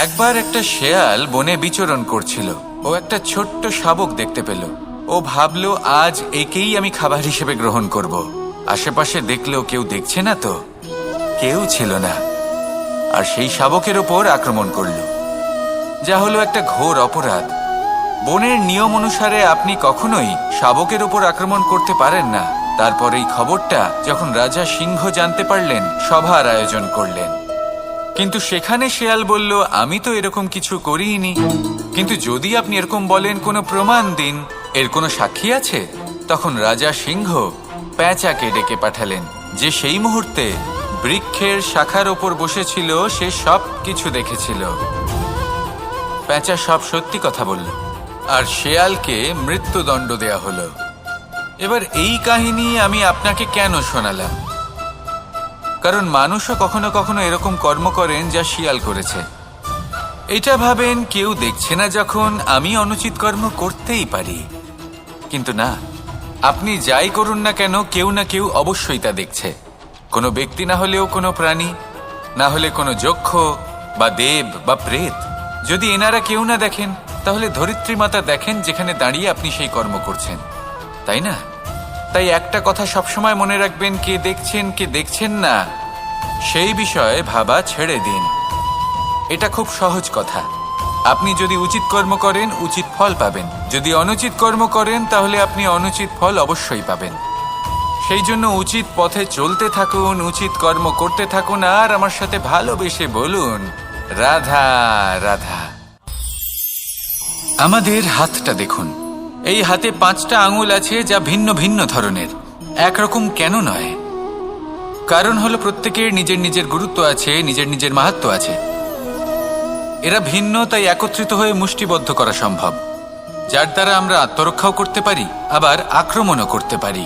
একবার একটা শেয়াল বনে বিচরণ করছিল। ও একটা ছোট্ট শাবক দেখতে পেল। ও ভাবলো, আজ একেই আমি খাবার হিসেবে গ্রহণ করব। আশেপাশে দেখলেও কেউ দেখছে না তো, কেউ ছিল না। আর সেই শাবকের ওপর আক্রমণ করলো, যা হলো একটা ঘোর অপরাধ। বনের নিয়ম অনুসারে আপনি কখনোই শাবকের ওপর আক্রমণ করতে পারেন না। তারপর এই খবরটা যখন রাজা সিংহ জানতে পারলেন, সভার আয়োজন করলেন। কিন্তু সেখানে শেয়াল বলল, আমি তো এরকম কিছু করিনি। কিন্তু যদি আপনি এরকম বলেন, কোনো প্রমাণ দিন, এর কোনো সাক্ষী আছে? তখন রাজা সিংহ পেঁচাকে ডেকে পাঠালেন, যে সেই মুহূর্তে বৃক্ষের শাখার ওপর বসেছিল। সে সব কিছু দেখেছিল। পেঁচা সব সত্যি কথা বলল, আর শেয়ালকে মৃত্যুদণ্ড দেয়া হলো। এবার এই কাহিনী আমি আপনাকে কেন শোনালাম? কারণ মানুষও কখনো কখনো এরকম কর্ম করেন যা শিয়াল করেছে। এটা ভাবেন কেউ দেখছে না, যখন আমি অনুচিত কর্ম করতেই পারি। কিন্তু না, আপনি যাই করুন না কেন, কেউ না কেউ অবশ্যই তা দেখছে। কোনো ব্যক্তি না হলেও কোনো প্রাণী, না হলে কোনো যক্ষ বা দেব বা প্রেত। যদি এনারা কেউ না দেখেন, তাহলে ধরিত্রী মাতা দেখেন, যেখানে দাঁড়িয়ে আপনি সেই কর্ম করছেন, তাই না? তাই একটা কথা সবসময় মনে রাখবেন, কে দেখছেন কে দেখছেন না সেই বিষয়ে ভাবা ছেড়ে দিন। এটা খুব সহজ কথা। আপনি যদি উচিত কর্ম করেন, উচিত ফল পাবেন। যদি অনুচিত কর্ম করেন, তাহলে আপনি অনুচিত ফল অবশ্যই পাবেন। সেই জন্য উচিত পথে চলতে থাকুন, উচিত কর্ম করতে থাকুন, আর আমার সাথে ভালোবেসে বলুন, রাধা রাধা। আমাদের হাতটা দেখুন। এই হাতে 5টা আঙুল আছে, যা ভিন্ন ভিন্ন ধরনের। একরকম কেন নয়? কারণ হলো প্রত্যেকের নিজের নিজের গুরুত্ব আছে, নিজের নিজের মাহাত্ম্য আছে। এরা ভিন্ন, তাই একত্রিত হয়ে মুষ্টিবদ্ধ করা সম্ভব, যার দ্বারা আমরা আত্মরক্ষাও করতে পারি, আবার আক্রমণও করতে পারি।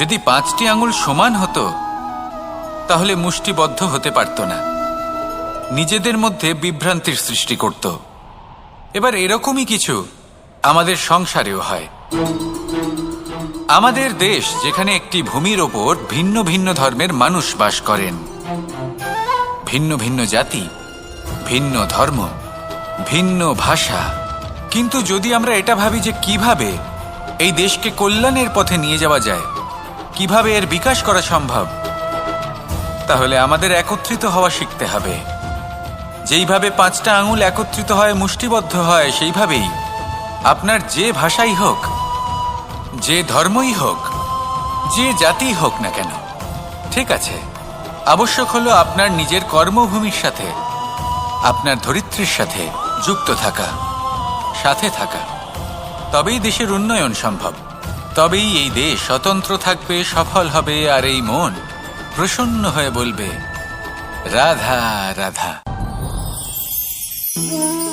যদি 5টি আঙুল সমান হতো, তাহলে মুষ্টিবদ্ধ হতে পারত না, নিজেদের মধ্যে বিভ্রান্তির সৃষ্টি করত। এবার এরকমই কিছু আমাদের সংসারেও হয়। আমাদের দেশ, যেখানে একটি ভূমির ওপর ভিন্ন ভিন্ন ধর্মের মানুষ বাস করেন, ভিন্ন ভিন্ন জাতি, ভিন্ন ধর্ম, ভিন্ন ভাষা। কিন্তু যদি আমরা এটা ভাবি যে কিভাবে এই দেশকে কল্যাণের পথে নিয়ে যাওয়া যায়, কিভাবে এর বিকাশ করা সম্ভব, তাহলে আমাদের একত্রিত হওয়া শিখতে হবে। যেইভাবে 5টা আঙুল একত্রিত হয়, মুষ্টিবদ্ধ হয়, সেইভাবেই আপনার যে ভাষাই হোক, যে ধর্মই হোক, যে জাতি হোক না কেন, ঠিক আছে, আবশ্যক হলো আপনার নিজের কর্মভূমির সাথে, আপনার ধরিত্রীর সাথে যুক্ত থাকা, সাথে থাকা। তবেই দেশের উন্নয়ন সম্ভব। তবেই এই দেশ স্বতন্ত্র থাকবে, সফল হবে, আর এই মন প্রসন্ন হয়ে বলবে, রাধা রাধা।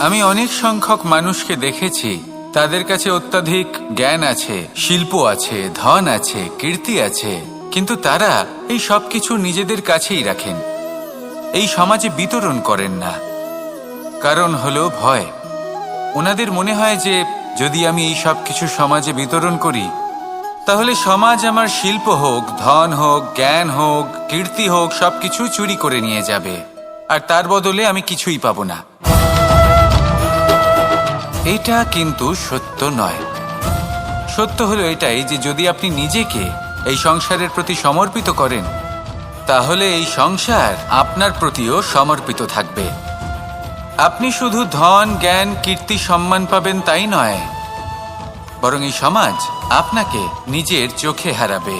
আমি অনেক সংখ্যক মানুষকে দেখেছি, তাদের কাছে অত্যাধিক জ্ঞান আছে, শিল্প আছে, ধন আছে, কীর্তি আছে, কিন্তু তারা এই সব কিছু নিজেদের কাছেই রাখেন, এই সমাজে বিতরণ করেন না। কারণ হলো ভয়। ওনাদের মনে হয় যে যদি আমি এই সব কিছু সমাজে বিতরণ করি, তাহলে সমাজ আমার শিল্প হোক, ধন হোক, জ্ঞান হোক, কীর্তি হোক, সবকিছু চুরি করে নিয়ে যাবে, আর তার বদলে আমি কিছুই পাবো না। এটা কিন্তু সত্য নয়। সত্য হলো এটাই যে যদি আপনি নিজেকে এই সংসারের প্রতি সমর্পিত করেন, তাহলে এই সংসার আপনার প্রতিও সমর্পিত থাকবে। আপনি শুধু ধন, জ্ঞান, কীর্তি, সম্মান পাবেন তাই নয়, বরং এই সমাজ আপনাকে নিজের চোখে হারাবে,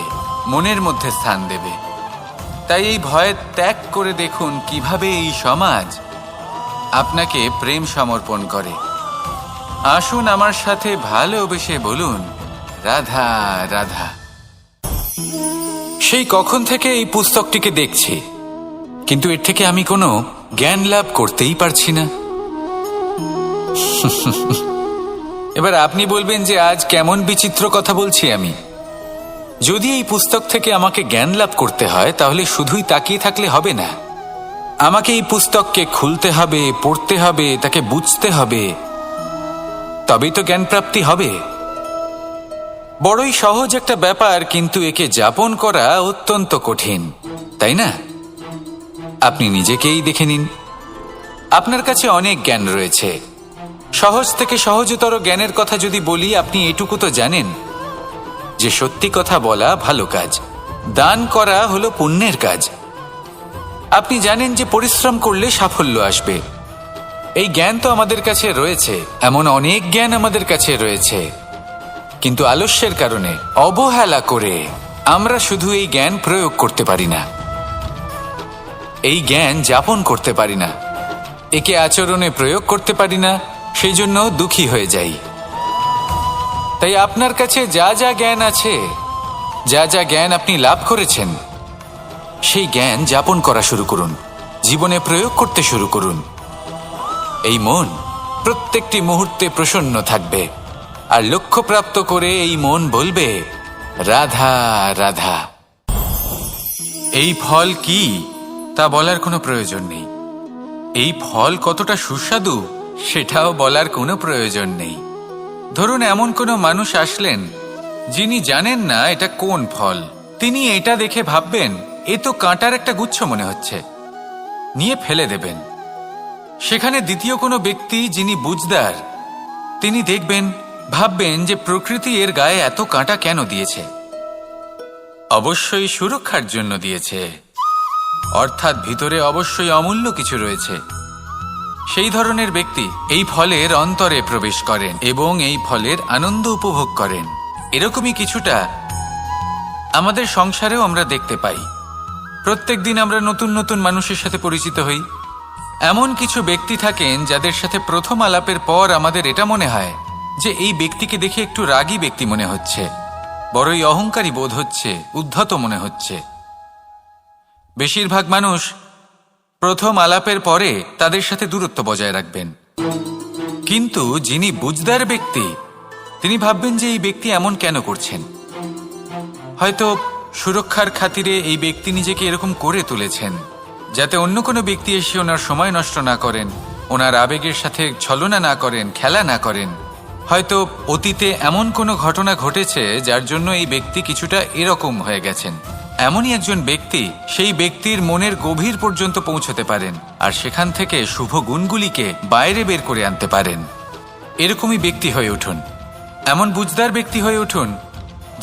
মনের মধ্যে স্থান দেবে। তাই এই ভয় ত্যাগ করে দেখুন কিভাবে এই সমাজ আপনাকে প্রেম সমর্পণ করে। আসুন আমার সাথে ভালোবেসে বলুন, রাধা রাধা। সেই কখন থেকে এই পুস্তকটিকে দেখছি, কিন্তু এর থেকে আমি কোনো জ্ঞান লাভ করতেই পারছি না। এবার আপনি বলবেন যে আজ কেমন বিচিত্র কথা বলছি আমি। যদি এই পুস্তক থেকে আমাকে জ্ঞান লাভ করতে হয়, তাহলে শুধুই তাকিয়ে থাকলে হবে না। আমাকে এই পুস্তককে খুলতে হবে, পড়তে হবে, তাকে বুঝতে হবে, তবেই তো জ্ঞান প্রাপ্তি হবে। বড়ই সহজ একটা ব্যাপার, কিন্তু একে যাপন করা অত্যন্ত কঠিন, তাই না? আপনি নিজেকেই দেখে নিন। আপনার কাছে অনেক জ্ঞান রয়েছে। সহজ থেকে সহজতর জ্ঞানের কথা যদি বলি, আপনি এটুকু তো জানেন যে সত্যি কথা বলা ভালো কাজ, দান করা হলো পুণ্যের কাজ। আপনি জানেন যে পরিশ্রম করলে সাফল্য আসবে। এই জ্ঞান তো আমাদের কাছে রয়েছে, এমন অনেক জ্ঞান আমাদের কাছে রয়েছে, কিন্তু আলস্যের কারণে, অবহেলা করে আমরা শুধু এই জ্ঞান প্রয়োগ করতে পারি না, এই জ্ঞান যাপন করতে পারি না, একে আচরণে প্রয়োগ করতে পারি না, সেই জন্য দুঃখী হয়ে যাই। তাই আপনার কাছে যা যা জ্ঞান আছে, যা যা জ্ঞান আপনি লাভ করেছেন, সেই জ্ঞান যাপন করা শুরু করুন, জীবনে প্রয়োগ করতে শুরু করুন। এই মন প্রত্যেকটি মুহূর্তে প্রসন্ন থাকবে, আর লক্ষ্যপ্রাপ্ত করে এই মন বলবে, রাধা রাধা। এই ফল কি তা বলার কোনো প্রয়োজন নেই, এই ফল কতটা সুস্বাদু সেটাও বলার কোনো প্রয়োজন নেই। ধরুন এমন কোনো মানুষ আসলেন যিনি জানেন না এটা কোন ফল, তিনি এটা দেখে ভাববেন এ তো কাঁটার একটা গুচ্ছ মনে হচ্ছে, নিয়ে ফেলে দেবেন। সেখানে দ্বিতীয় কোনো ব্যক্তি যিনি বুঝদার, তিনি দেখবেন, ভাববেন যে প্রকৃতি এর গায়ে এত কাঁটা কেন দিয়েছে, অবশ্যই সুরক্ষার জন্য দিয়েছে, অর্থাৎ ভিতরে অবশ্যই অমূল্য কিছু রয়েছে। সেই ধরনের ব্যক্তি এই ফলের অন্তরে প্রবেশ করেন এবং এই ফলের আনন্দ উপভোগ করেন। এরকমই কিছুটা আমাদের সংসারেও আমরা দেখতে পাই। প্রত্যেক দিন আমরা নতুন নতুন মানুষের সাথে পরিচিত হই। এমন কিছু ব্যক্তি থাকেন যাদের সাথে প্রথম আলাপের পর আমাদের এটা মনে হয় যে এই ব্যক্তিকে দেখে একটু রাগী ব্যক্তি মনে হচ্ছে, বড়ই অহংকারী বোধ হচ্ছে, উদ্ধত মনে হচ্ছে। বেশিরভাগ মানুষ প্রথম আলাপের পরে তাদের সাথে দূরত্ব বজায় রাখবেন, কিন্তু যিনি বুঝদার ব্যক্তি তিনি ভাববেন যে এই ব্যক্তি এমন কেন করছেন। হয়তো সুরক্ষার খাতিরে এই ব্যক্তি নিজেকে এরকম করে তুলেছেন যাতে অন্য কোনো ব্যক্তি এসে ওনার সময় নষ্ট না করেন, ওনার আবেগের সাথে ছলনা না করেন, খেলা না করেন। হয়তো অতীতে এমন কোনো ঘটনা ঘটেছে যার জন্য এই ব্যক্তি কিছুটা এরকম হয়ে গেছেন। এমনই একজন ব্যক্তি সেই ব্যক্তির মনের গভীর পর্যন্ত পৌঁছতে পারেন আর সেখান থেকে শুভ গুণগুলিকে বাইরে বের করে আনতে পারেন। এরকমই ব্যক্তি হয়ে উঠুন, এমন বুঝদার ব্যক্তি হয়ে উঠুন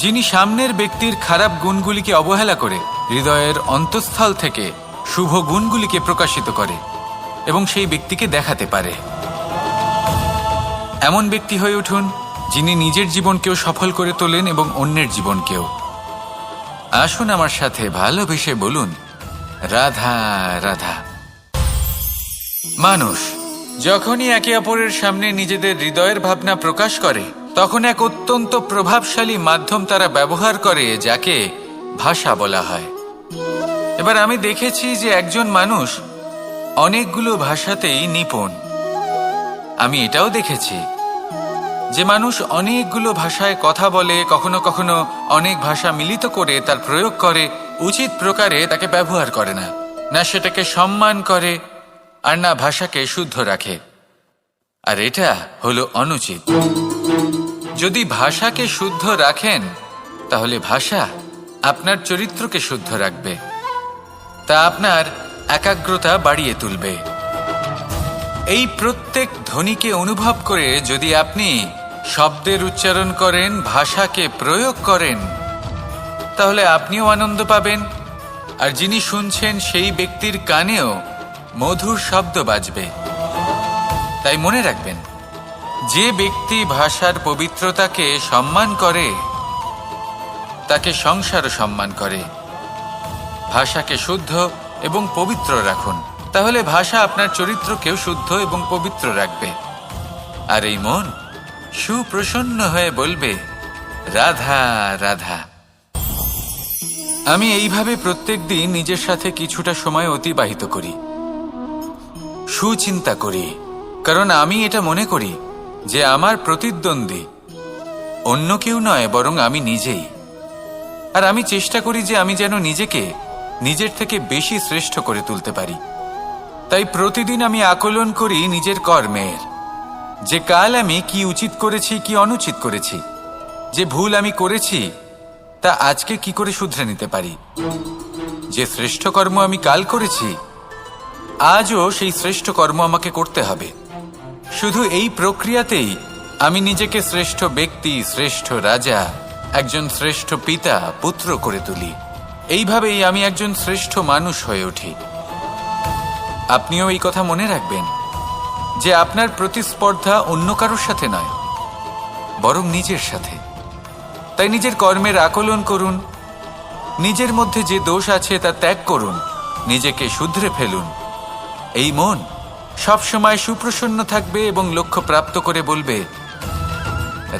যিনি সামনের ব্যক্তির খারাপ গুণগুলিকে অবহেলা করে হৃদয়ের অন্তঃস্থল থেকে শুভ গুণগুলিকে প্রকাশিত করে এবং সেই ব্যক্তিকে দেখাতে পারে। এমন ব্যক্তি হয়ে উঠুন যিনি নিজের জীবনকেও সফল করে তোলেন এবং অন্যের জীবনকেও। আসুন আমার সাথে ভালোবেসে বলুন, রাধা রাধা। মানুষ যখনই একে অপরের সামনে নিজেদের হৃদয়ের ভাবনা প্রকাশ করে তখন এক অত্যন্ত প্রভাবশালী মাধ্যম তারা ব্যবহার করে, যাকে ভাষা বলা হয়। এবার আমি দেখেছি যে একজন মানুষ অনেকগুলো ভাষাতেই নিপুণ। আমি এটাও দেখেছি যে মানুষ অনেকগুলো ভাষায় কথা বলে, কখনো কখনো অনেক ভাষা মিলিত করে তার প্রয়োগ করে, উচিত প্রকারে তাকে ব্যবহার করে না, না সেটাকে সম্মান করে আর না ভাষাকে শুদ্ধ রাখে। আর এটা হলো অনুচিত। যদি ভাষাকে শুদ্ধ রাখেন তাহলে ভাষা আপনার চরিত্রকে শুদ্ধ রাখবে, তা আপনার একাগ্রতা বাড়িয়ে তুলবে। এই প্রত্যেক ধ্বনিকে অনুভব করে যদি আপনি শব্দের উচ্চারণ করেন, ভাষাকে প্রয়োগ করেন, তাহলে আপনিও আনন্দ পাবেন আর যিনি শুনছেন সেই ব্যক্তির কানেও মধুর শব্দ বাজবে। তাই মনে রাখবেন, যে ব্যক্তি ভাষার পবিত্রতাকে সম্মান করে তাকে সংসারও সম্মান করে। ভাষাকে শুদ্ধ এবং পবিত্র রাখুন, তাহলে ভাষা আপনার চরিত্রকেও শুদ্ধ এবং পবিত্র রাখবে। আর এই মন সুপ্রসন্ন হয়ে বলবে, রাধা রাধা। আমি এইভাবে প্রত্যেক দিন নিজের সাথে কিছুটা সময় অতিবাহিত করি, সুচিন্তা করি, কারণ আমি এটা মনে করি যে আমার প্রতিদ্বন্দ্বী অন্য কেউ নয় বরং আমি নিজেই। আর আমি চেষ্টা করি যে আমি যেন নিজেকে নিজের থেকে বেশি শ্রেষ্ঠ করে তুলতে পারি। তাই প্রতিদিন আমি আকলন করি নিজের কর্মের, যে কাল আমি কি উচিত করেছি, কি অনুচিত করেছি, যে ভুল আমি করেছি তা আজকে কি করে শুধরে নিতে পারি, যে শ্রেষ্ঠ কর্ম আমি কাল করেছি আজও সেই শ্রেষ্ঠ কর্ম আমাকে করতে হবে। শুধু এই প্রক্রিয়াতেই আমি নিজেকে শ্রেষ্ঠ ব্যক্তি, শ্রেষ্ঠ রাজা, একজন শ্রেষ্ঠ পিতা, পুত্র করে তুলি। এইভাবেই আমি একজন শ্রেষ্ঠ মানুষ হয়ে উঠি। আপনিও এই কথা মনে রাখবেন যে আপনার প্রতিস্পর্ধা অন্য কারোর সাথে নয়, বরং নিজের সাথে। তাই নিজের কর্মের আকলন করুন, নিজের মধ্যে যে দোষ আছে তা ত্যাগ করুন, নিজেকে শুধরে ফেলুন। এই মন সবসময় সুপ্রসন্ন থাকবে এবং লক্ষ্য প্রাপ্ত করে বলবে,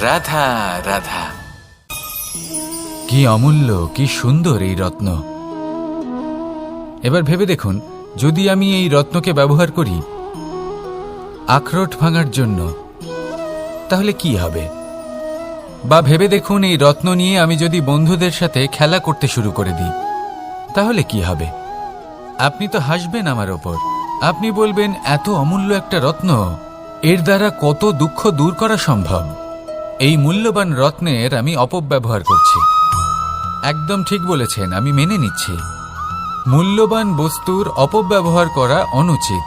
রাধা রাধা। কি অমূল্য, কি সুন্দর এই রত্ন। এবার ভেবে দেখুন, যদি আমি এই রত্নকে ব্যবহার করি আখরোট ভাঙার জন্য, তাহলে কি হবে? বা ভেবে দেখুন, এই রত্ন নিয়ে আমি যদি বন্ধুদের সাথে খেলা করতে শুরু করে দিই, তাহলে কি হবে? আপনি তো হাসবেন আমার ওপর। আপনি বলবেন, এত অমূল্য একটা রত্ন, এর দ্বারা কত দুঃখ দূর করা সম্ভব। এই মূল্যবান রত্নের আমি অপব্যবহার করছি। একদম ঠিক বলেছেন, আমি মেনে নিচ্ছি। মূল্যবান বস্তুর অপব্যবহার করা অনুচিত।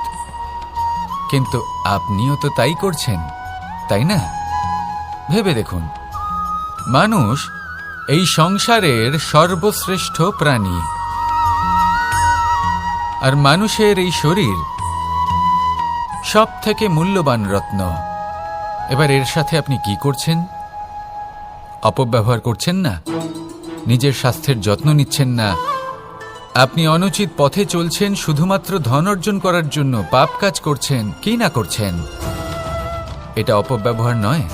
কিন্তু আপনিও তো তাই করছেন, তাই না? ভেবে দেখুন, মানুষ এই সংসারের সর্বশ্রেষ্ঠ প্রাণী, আর মানুষের এই শরীর সব থেকে মূল্যবান রত্ন। এবার এর সাথে আপনি কি করছেন? অপব্যবহার করছেন না, নিজের স্বাস্থ্যের যত্ন নিচ্ছেন না, আপনি অনুচিত পথে চলছেন শুধুমাত্র ধন অর্জন করার জন্য, পাপ কাজ করছেন, কি না করছেন? এটা অপব্যবহার নয়?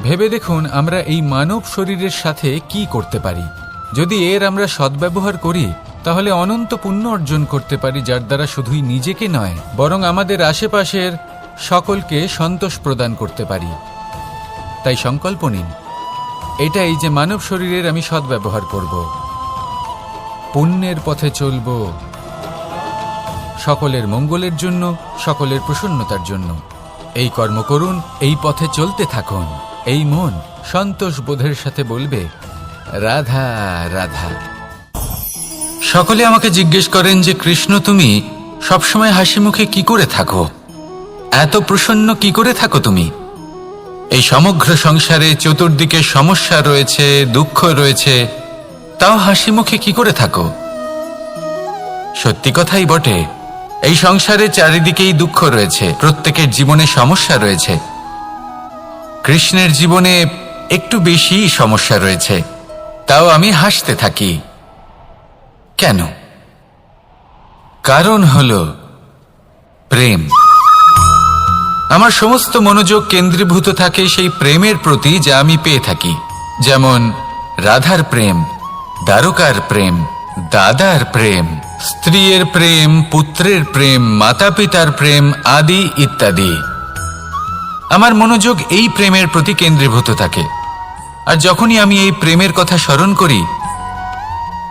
ভেবে দেখুন, আমরা এই মানব শরীরের সাথে কি করতে পারি। যদি এর আমরা সদ্ব্যবহার করি, তাহলে অনন্ত পুণ্য অর্জন করতে পারি, যার দ্বারা শুধুই নিজেকে নয়, বরং আমাদের আশেপাশের সকলকে সন্তোষ প্রদান করতে পারি। তাই সংকল্প নিন, এটাই যে মানব শরীরের আমি সদ্ব্যবহার করব, পুণ্যের পথে চলব, সকলের মঙ্গলের জন্য, সকলের প্রসন্নতার জন্য। এই কর্ম করুন, এই পথে চলতে থাকুন। এই মন সন্তোষ বোধের সাথে বলবে, রাধা রাধা। সকলে আমাকে জিজ্ঞেস করেন যে, কৃষ্ণ, তুমি সবসময় হাসি মুখে কি করে থাকো? এত প্রসন্ন কি করে থাকো তুমি? এই সমগ্র সংসারে চতুর্দিকে সমস্যা রয়েছে, দুঃখ রয়েছে, তাও হাসি মুখে কি করে থাকো? সত্যি কথাই বটে, এই সংসারে চারিদিকেই দুঃখ রয়েছে, প্রত্যেকের জীবনে সমস্যা রয়েছে। কৃষ্ণের জীবনে একটু বেশি সমস্যা রয়েছে, তাও আমি হাসতে থাকি। কেন? কারণ হলো প্রেম। আমার সমস্ত মনোযোগ কেন্দ্রীভূত থাকে সেই প্রেমের প্রতি যা আমি পেয়ে থাকি। যেমন রাধার প্রেম, দ্বারকার প্রেম, দাদার প্রেম, স্ত্রীর প্রেম, পুত্রের প্রেম, মাতা পিতার প্রেম আদি ইত্যাদি। আমার মনোযোগ এই প্রেমের প্রতি কেন্দ্রীভূত থাকে। আর যখনই আমি এই প্রেমের কথা স্মরণ করি,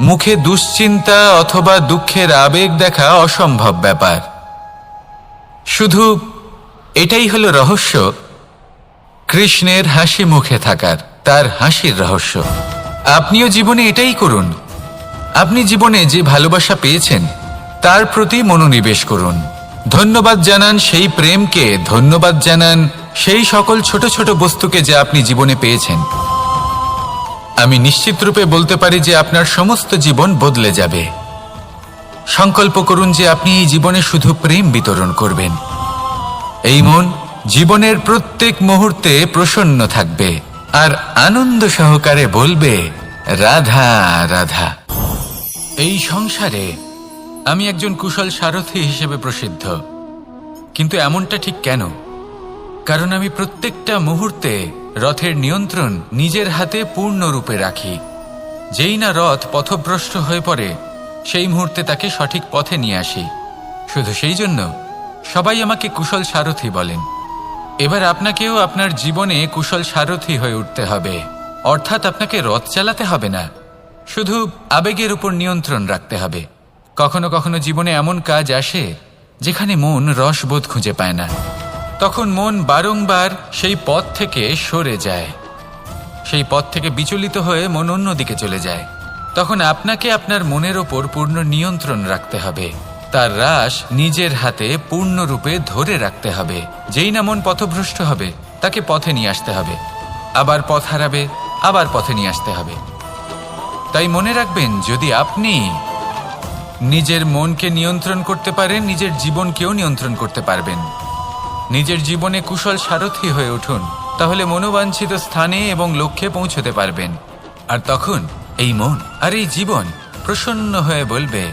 মুখে দুশ্চিন্তা অথবা দুঃখের আবেগ দেখা অসম্ভব ব্যাপার। শুধু এটাই হলো রহস্য কৃষ্ণের হাসি মুখে থাকার, তার হাসির রহস্য। আপনিও জীবনে এটাই করুন। আপনি জীবনে যে ভালোবাসা পেয়েছেন তার প্রতি মনোনিবেশ করুন। ধন্যবাদ জানান সেই প্রেমকে, ধন্যবাদ জানান সেই সকল ছোট ছোট বস্তুকে যা আপনি জীবনে পেয়েছেন। আমি নিশ্চিত রূপে বলতে পারি যে আপনার সমস্ত জীবন বদলে যাবে। সংকল্প করুন যে আপনি এই জীবনে শুধু প্রেম বিতরণ করবেন। এই মন জীবনের প্রত্যেক মুহূর্তে প্রসন্ন থাকবে আর আনন্দ সহকারে বলবে, রাধা রাধা। এই সংসারে আমি একজন কুশল সারথি হিসেবে প্রসিদ্ধ। কিন্তু এমনটা ঠিক কেন? কারণ আমি প্রত্যেকটা মুহূর্তে রথের নিয়ন্ত্রণ নিজের হাতে পূর্ণরূপে রাখি। যেই না রথ পথভ্রষ্ট হয়ে পড়ে, সেই মুহূর্তে তাকে সঠিক পথে নিয়ে আসি। শুধু সেই জন্য সবাই আমাকে কুশল সারথি বলেন। এবার আপনাকেও আপনার জীবনে কুশল সারথি হয়ে উঠতে হবে। অর্থাৎ আপনাকে রথ চালাতে হবে না, শুধু আবেগের উপর নিয়ন্ত্রণ রাখতে হবে। কখনো কখনো জীবনে এমন কাজ আসে যেখানে মন রসবোধ খুঁজে পায় না। তখন মন বারংবার সেই পথ থেকে সরে যায়, সেই পথ থেকে বিচলিত হয়ে মন অন্যদিকে চলে যায়। তখন আপনাকে আপনার মনের ওপর পূর্ণ নিয়ন্ত্রণ রাখতে হবে। তার রাশ নিজের হাতে পূর্ণরূপে ধরে রাখতে হবে। যেই না মন পথভ্রষ্ট হবে তাকে পথে নিয়ে আসতে হবে, আবার পথ হারাবে, আবার পথে নিয়ে আসতে হবে। তাই মনে রাখবেন, যদি আপনি নিজের মনকে নিয়ন্ত্রণ করতে পারেন, নিজের জীবনকেও নিয়ন্ত্রণ করতে পারবেন। নিজের জীবনে কুশল সারথি হয়ে উঠুন, তাহলে মনোবাঞ্ছিত স্থানে এবং লক্ষ্যে পৌঁছতে পারবেন। আর তখন এই মন আর এই জীবন প্রসন্ন হয়ে বলবে,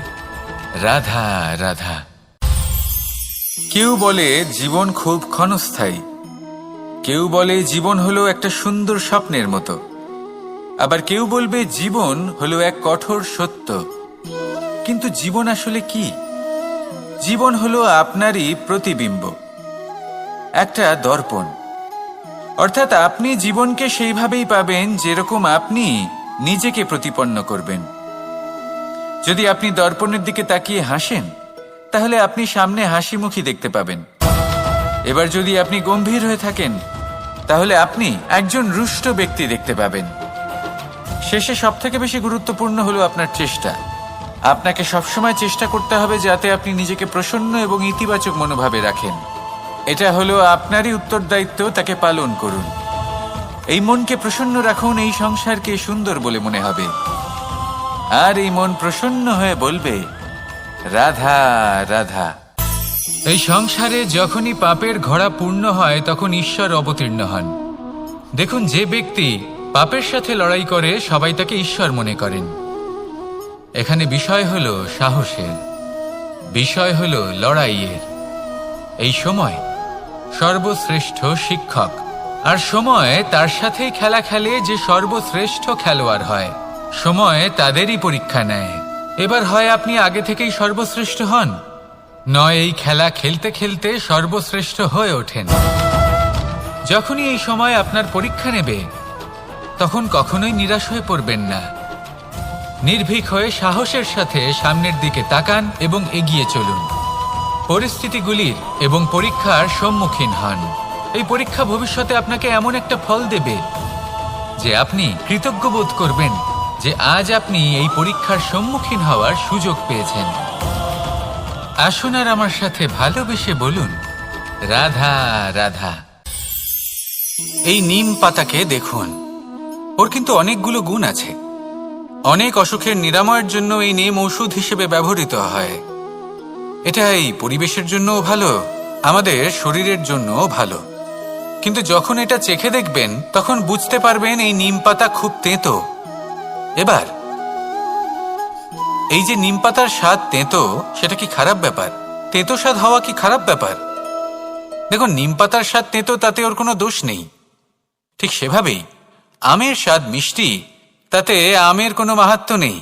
রাধা রাধা। কেউ বলে জীবন খুব ক্ষণস্থায়ী, কেউ বলে জীবন হলো একটা সুন্দর স্বপ্নের মতো, আবার কেউ বলবে জীবন হলো এক কঠোর সত্য। কিন্তু জীবন আসলে কি? জীবন হলো আপনারই প্রতিবিম্ব, একটা দর্পণ। অর্থাৎ আপনি জীবনকে সেইভাবেই পাবেন যেরকম আপনি নিজেকে প্রতিপন্ন করবেন। যদি আপনি দর্পণের দিকে তাকিয়ে হাসেন, তাহলে আপনি সামনে হাসি মুখী দেখতে পাবেন। এবার যদি আপনি গম্ভীর হয়ে থাকেন, তাহলে আপনি একজন রুষ্ট ব্যক্তি দেখতে পাবেন। শেষে সবথেকে বেশি গুরুত্বপূর্ণ হলো আপনার চেষ্টা। আপনাকে সবসময় চেষ্টা করতে হবে যাতে আপনি নিজেকে প্রসন্ন এবং ইতিবাচক মনোভাবে রাখেন। এটা হলো আপনারই উত্তরদায়িত্ব, তাকে পালন করুন। এই মনকে প্রসন্ন রাখুন, এই সংসারকে সুন্দর বলে মনে হবে। আর এই মন প্রসন্ন হয়ে বলবে, রাধা রাধা। এই সংসারে যখনই পাপের ঘোড়া পূর্ণ হয়, তখন ঈশ্বর অবতীর্ণ হন। দেখুন, যে ব্যক্তি পাপের সাথে লড়াই করে, সবাই তাকে ঈশ্বর মনে করেন। এখানে বিষয় হলো সাহসের, বিষয় হলো লড়াইয়ের। এই সময় সর্বশ্রেষ্ঠ শিক্ষক, আর সময় তার সাথেই খেলা খেলে যে সর্বশ্রেষ্ঠ খেলোয়াড় হয়। সময় তাদেরই পরীক্ষা নেয়। এবার হয় আপনি আগে থেকেই সর্বশ্রেষ্ঠ হন, নয় এই খেলা খেলতে খেলতে সর্বশ্রেষ্ঠ হয়ে ওঠেন। যখনই এই সময় আপনার পরীক্ষা নেবে, তখন কখনোই নিরাশ হয়ে পড়বেন না। নির্ভীক হয়ে সাহসের সাথে সামনের দিকে তাকান এবং এগিয়ে চলুন। পরিস্থিতিগুলির এবং পরীক্ষার সম্মুখীন হন। এই পরীক্ষা ভবিষ্যতে আপনাকে এমন একটা ফল দেবে যে আপনি কৃতজ্ঞ বোধ করবেন যে আজ আপনি এই পরীক্ষার সম্মুখীন হওয়ার সুযোগ পেয়েছেন। আসুন আর আমার সাথে ভালোবেসে বলুন, রাধা রাধা। এই নিম পাতাকে দেখুন, ওর কিন্তু অনেকগুলো গুণ আছে। অনেক অসুখের নিরাময়ের জন্য এই নিম ঔষধ হিসেবে ব্যবহৃত হয়। এটা এই পরিবেশের জন্যও ভালো, আমাদের শরীরের জন্যও ভালো। কিন্তু যখন এটা চেখে দেখবেন, তখন বুঝতে পারবেন এই নিম পাতা খুব তেঁতো। এবার এই যে নিম পাতার স্বাদ তেঁতো, সেটা কি খারাপ ব্যাপার? তেঁতো স্বাদ হওয়া কি খারাপ ব্যাপার? দেখুন, নিম পাতার স্বাদ তেঁতো, তাতে ওর কোনো দোষ নেই। ঠিক সেভাবেই আমের স্বাদ মিষ্টি, তাতে আমের কোনো মাহাত্ম্য নেই।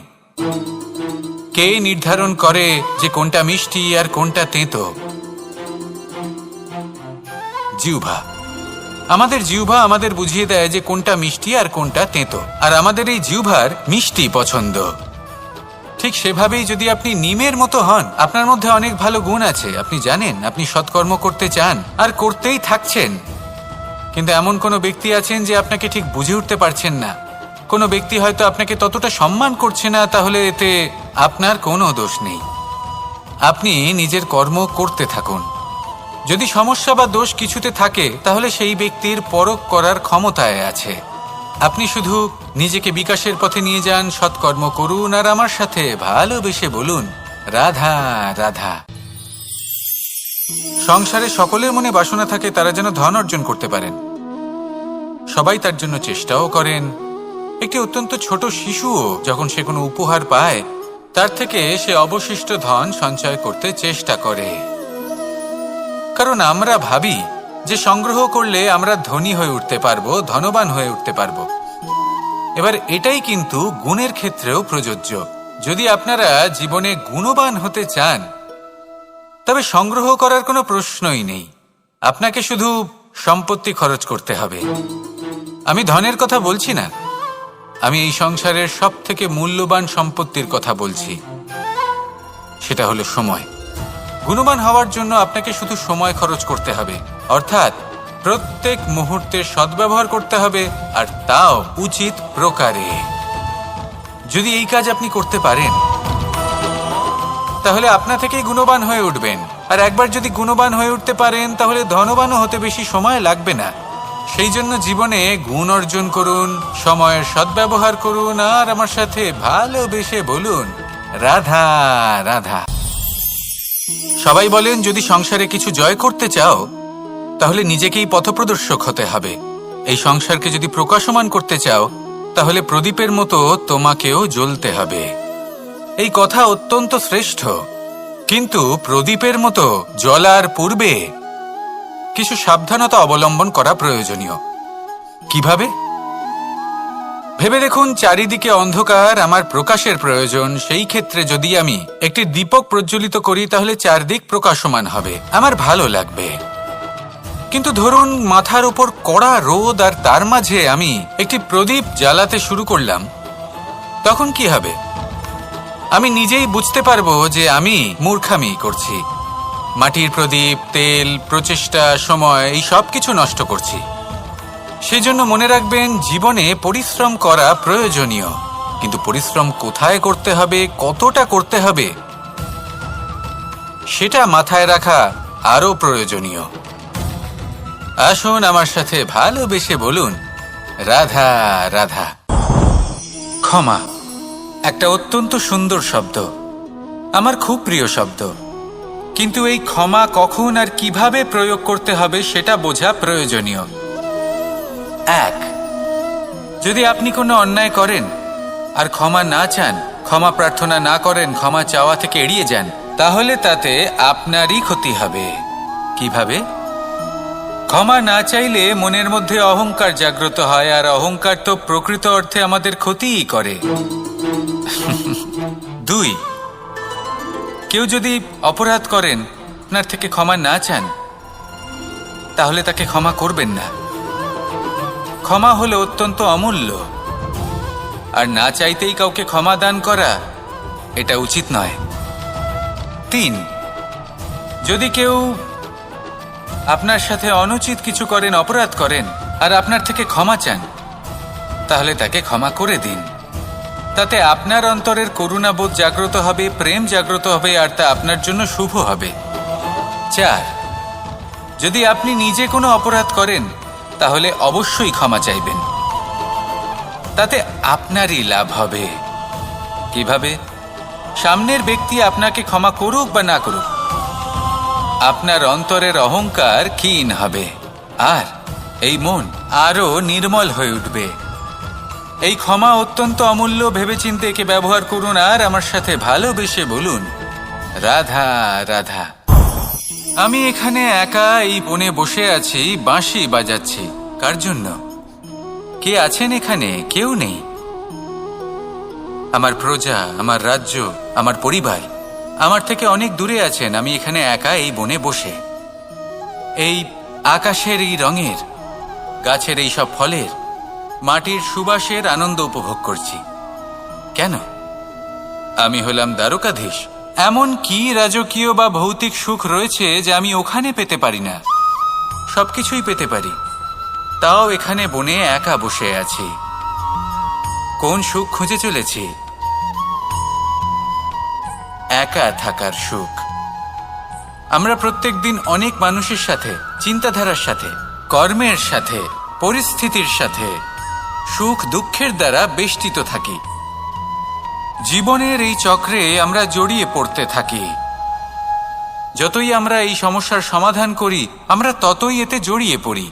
কে নির্ধারণ করে যে কোনটা মিষ্টি আর কোনটা তেঁতো? জিহ্বা। আমাদের জিহ্বা আমাদের বুঝিয়ে দেয় যে কোনটা মিষ্টি আর কোনটা তেঁতো, আর আমাদের এই জিহ্বার মিষ্টি পছন্দ। ঠিক সেভাবেই যদি আপনি নিমের মতো হন, আপনার মধ্যে অনেক ভালো গুণ আছে। আপনি জানেন আপনি সৎকর্ম করতে চান আর করতেই থাকছেন, কিন্তু এমন কোনো ব্যক্তি আছেন যে আপনাকে ঠিক বুঝে উঠতে পারছেন না। কোনো ব্যক্তি হয়তো আপনাকে ততটা সম্মান করছে না, তাহলে এতে আপনার কোনো দোষ নেই। আপনি নিজের কর্ম করতে থাকুন। যদি সমস্যা বা দোষ কিছুতে থাকে, তাহলে সেই ব্যক্তির পরখ করার ক্ষমতায় আছে। আপনি শুধু নিজেকে বিকাশের পথে নিয়ে যান, সৎকর্ম করুন, আর আমার সাথে ভালোবেসে বলুন, রাধা রাধা। সংসারে সকলের মনে বাসনা থাকে তারা যেন ধন অর্জন করতে পারেন। সবাই তার জন্য চেষ্টাও করেন। একটি অত্যন্ত ছোট শিশুও যখন সে কোনো উপহার পায়, তার থেকে সে অবশিষ্ট ধন সঞ্চয় করতে চেষ্টা করে। কারণ আমরা ভাবি যে সংগ্রহ করলে আমরা ধনী হয়ে উঠতে পারবো, ধনবান হয়ে উঠতে পারবো। এবার এটাই কিন্তু গুণের ক্ষেত্রেও প্রযোজ্য। যদি আপনারা জীবনে গুণবান হতে চান, তবে সংগ্রহ করার কোনো প্রশ্নই নেই। আপনাকে শুধু সম্পত্তি খরচ করতে হবে। আমি ধনের কথা বলছি না, আমি এই সংসারের সবথেকে মূল্যবান সম্পত্তির কথা বলছি। সেটা হলো সময়। গুণবান হওয়ার জন্য আপনাকে শুধু সময় খরচ করতে হবে, অর্থাৎ প্রত্যেক মুহূর্তের সদ্ব্যবহার করতে হবে, আর তাও উচিত প্রকারে। যদি এই কাজ আপনি করতে পারেন, তাহলে আপনা থেকেই গুণবান হয়ে উঠবেন। আর একবার যদি গুণবান হয়ে উঠতে পারেন তাহলে ধনবানও হতে বেশি সময় লাগবে না। সেই জন্য জীবনে গুণ অর্জন করুন, সময়ের সদ্ব্যবহার করুন, আর আমার সাথে ভালোবেসে বলুন রাধা রাধা। সবাই বলেন যদি সংসারে কিছু জয় করতে চাও তাহলে নিজেকেই পথপ্রদর্শক হতে হবে। এই সংসারকে যদি প্রকাশমান করতে চাও তাহলে প্রদীপের মতো তোমাকেও জ্বলতে হবে। এই কথা অত্যন্ত শ্রেষ্ঠ, কিন্তু প্রদীপের মতো জ্বলার পূর্বে কিছু সাবধানতা অবলম্বন করা প্রয়োজনীয়। কিভাবে? ভেবে দেখুন, চারিদিকে অন্ধকার, আমার প্রকাশের প্রয়োজন। সেই ক্ষেত্রে যদি আমি একটি দীপক প্রজ্বলিত করি তাহলে চারদিক প্রকাশমান হবে, আমার ভালো লাগবে। কিন্তু ধরুন মাথার উপর কড়া রোদ আর তার মাঝে আমি একটি প্রদীপ জ্বালাতে শুরু করলাম, তখন কি হবে? আমি নিজেই বুঝতে পারবো যে আমি মূর্খামি করছি। মাটির প্রদীপ, তেল, প্রচেষ্টা, সময়, এই সব কিছু নষ্ট করছি। সেই জন্য মনে রাখবেন, জীবনে পরিশ্রম করা প্রয়োজনীয়, কিন্তু পরিশ্রম কোথায় করতে হবে, কতটা করতে হবে, সেটা মাথায় রাখা আরো প্রয়োজনীয়। আসুন আমার সাথে ভালোবেসে বলুন রাধা রাধা। ক্ষমা একটা অত্যন্ত সুন্দর শব্দ, আমার খুব প্রিয় শব্দ, কিন্তু এই ক্ষমা কখন আর কিভাবে প্রয়োগ করতে হবে সেটা বোঝা প্রয়োজনীয়। এক, যদি আপনি কোনো অন্যায় করেন আর ক্ষমা না চান, ক্ষমা প্রার্থনা না করেন, ক্ষমা চাওয়া থেকে এড়িয়ে যান, তাহলে তাতে আপনারই ক্ষতি হবে। কিভাবে? ক্ষমা না চাইলে মনের মধ্যে অহংকার জাগ্রত হয়, আর অহংকার তো প্রকৃত অর্থে আমাদের ক্ষতিই করে। দুই, কেউ যদি অপরাধ করেন, আপনার থেকে ক্ষমা না চান, তাহলে তাকে ক্ষমা করবেন না। ক্ষমা হলো অত্যন্ত অমূল্য, আর না চাইতেই কাউকে ক্ষমা দান করা এটা উচিত নয়। তিন, যদি কেউ আপনার সাথে অনুচিত কিছু করেন, অপরাধ করেন, আর আপনার থেকে ক্ষমা চান, তাহলে তাকে ক্ষমা করে দিন। তাতে আপনার অন্তরের করুণাবোধ জাগ্রত হবে, প্রেম জাগ্রত হবে, আর তা আপনার জন্য শুভ হবে। চার, যদি আপনি নিজে কোনো অপরাধ করেন তাহলে অবশ্যই ক্ষমা চাইবেন, তাতে আপনারই লাভ হবে। কিভাবে? সামনের ব্যক্তি আপনাকে ক্ষমা করুক বা না করুক, আপনার অন্তরের অহংকার ক্ষীণ হবে, আর এই মন আরো নির্মল হয়ে উঠবে। এই ক্ষমা অত্যন্ত অমূল্য, ভেবেচিন্তে একে ব্যবহার করুন, আর আমার সাথে ভালোবেসে বলুন রাধা রাধা। আমি এখানে একা এই বনে বসে আছি, বাঁশি বাজাচ্ছি। কার জন্য? কে আছেন এখানে? কেউ নেই। আমার প্রজা, আমার রাজ্য, আমার পরিবার আমার থেকে অনেক দূরে আছেন। আমি এখানে একা এই বনে বসে এই আকাশের এই রঙের, গাছের এই সব ফলের, মাটির সুবাসের আনন্দ উপভোগ করছি। কেন? আমি হলাম দ্বারকাধীশ। এমন কি রাজকীয় বা ভৌতিক সুখ রয়েছে যে আমি ওখানে পেতে পারি না? সবকিছুই পেতে পারি, তাও এখানে বনে একা বসে আছি। কোন সুখ খুঁজে চলেছি? একা থাকার সুখ। আমরা প্রত্যেক দিন অনেক মানুষের সাথে, চিন্তাধারার সাথে, কর্মের সাথে, পরিস্থিতির সাথে, সুখ দুঃখের দ্বারা বেষ্টিত থাকি। জীবনের এই চক্রে আমরা জড়িয়ে পড়তে থাকি। যতই আমরা এই সমস্যার সমাধান করি, আমরা ততই এতে জড়িয়ে পড়ি।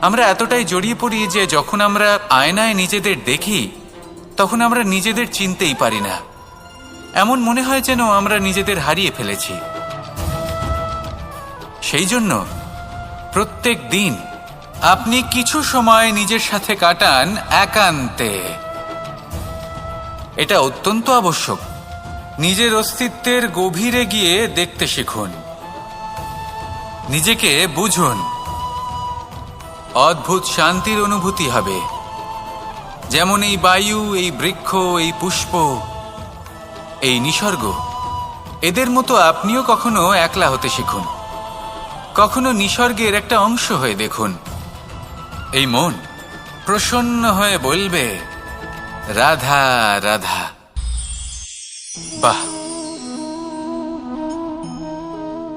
আমরা এতটাই জড়িয়ে পড়ি যে যখন আমরা আয়নায় নিজেদের দেখি তখন আমরা নিজেদের চিনতেই পারি না। এমন মনে হয় যেন আমরা নিজেদের হারিয়ে ফেলেছি। সেই জন্য প্রত্যেক দিন আপনি কিছু সময় নিজের সাথে কাটান একান্তে। এটা অত্যন্ত আবশ্যক। নিজের অস্তিত্বের গভীরে গিয়ে দেখতে শিখুন, নিজেকে বুঝুন। অদ্ভুত শান্তির অনুভূতি হবে। যেমন এই বায়ু, এই বৃক্ষ, এই পুষ্প, এই নিসর্গ, এদের মতো আপনিও কখনো একলা হতে শিখুন। কখনো নিসর্গের একটা অংশ হয়ে দেখুন। এই মন প্রসন্ন হয়ে বলবে রাধা রাধা। বাহ,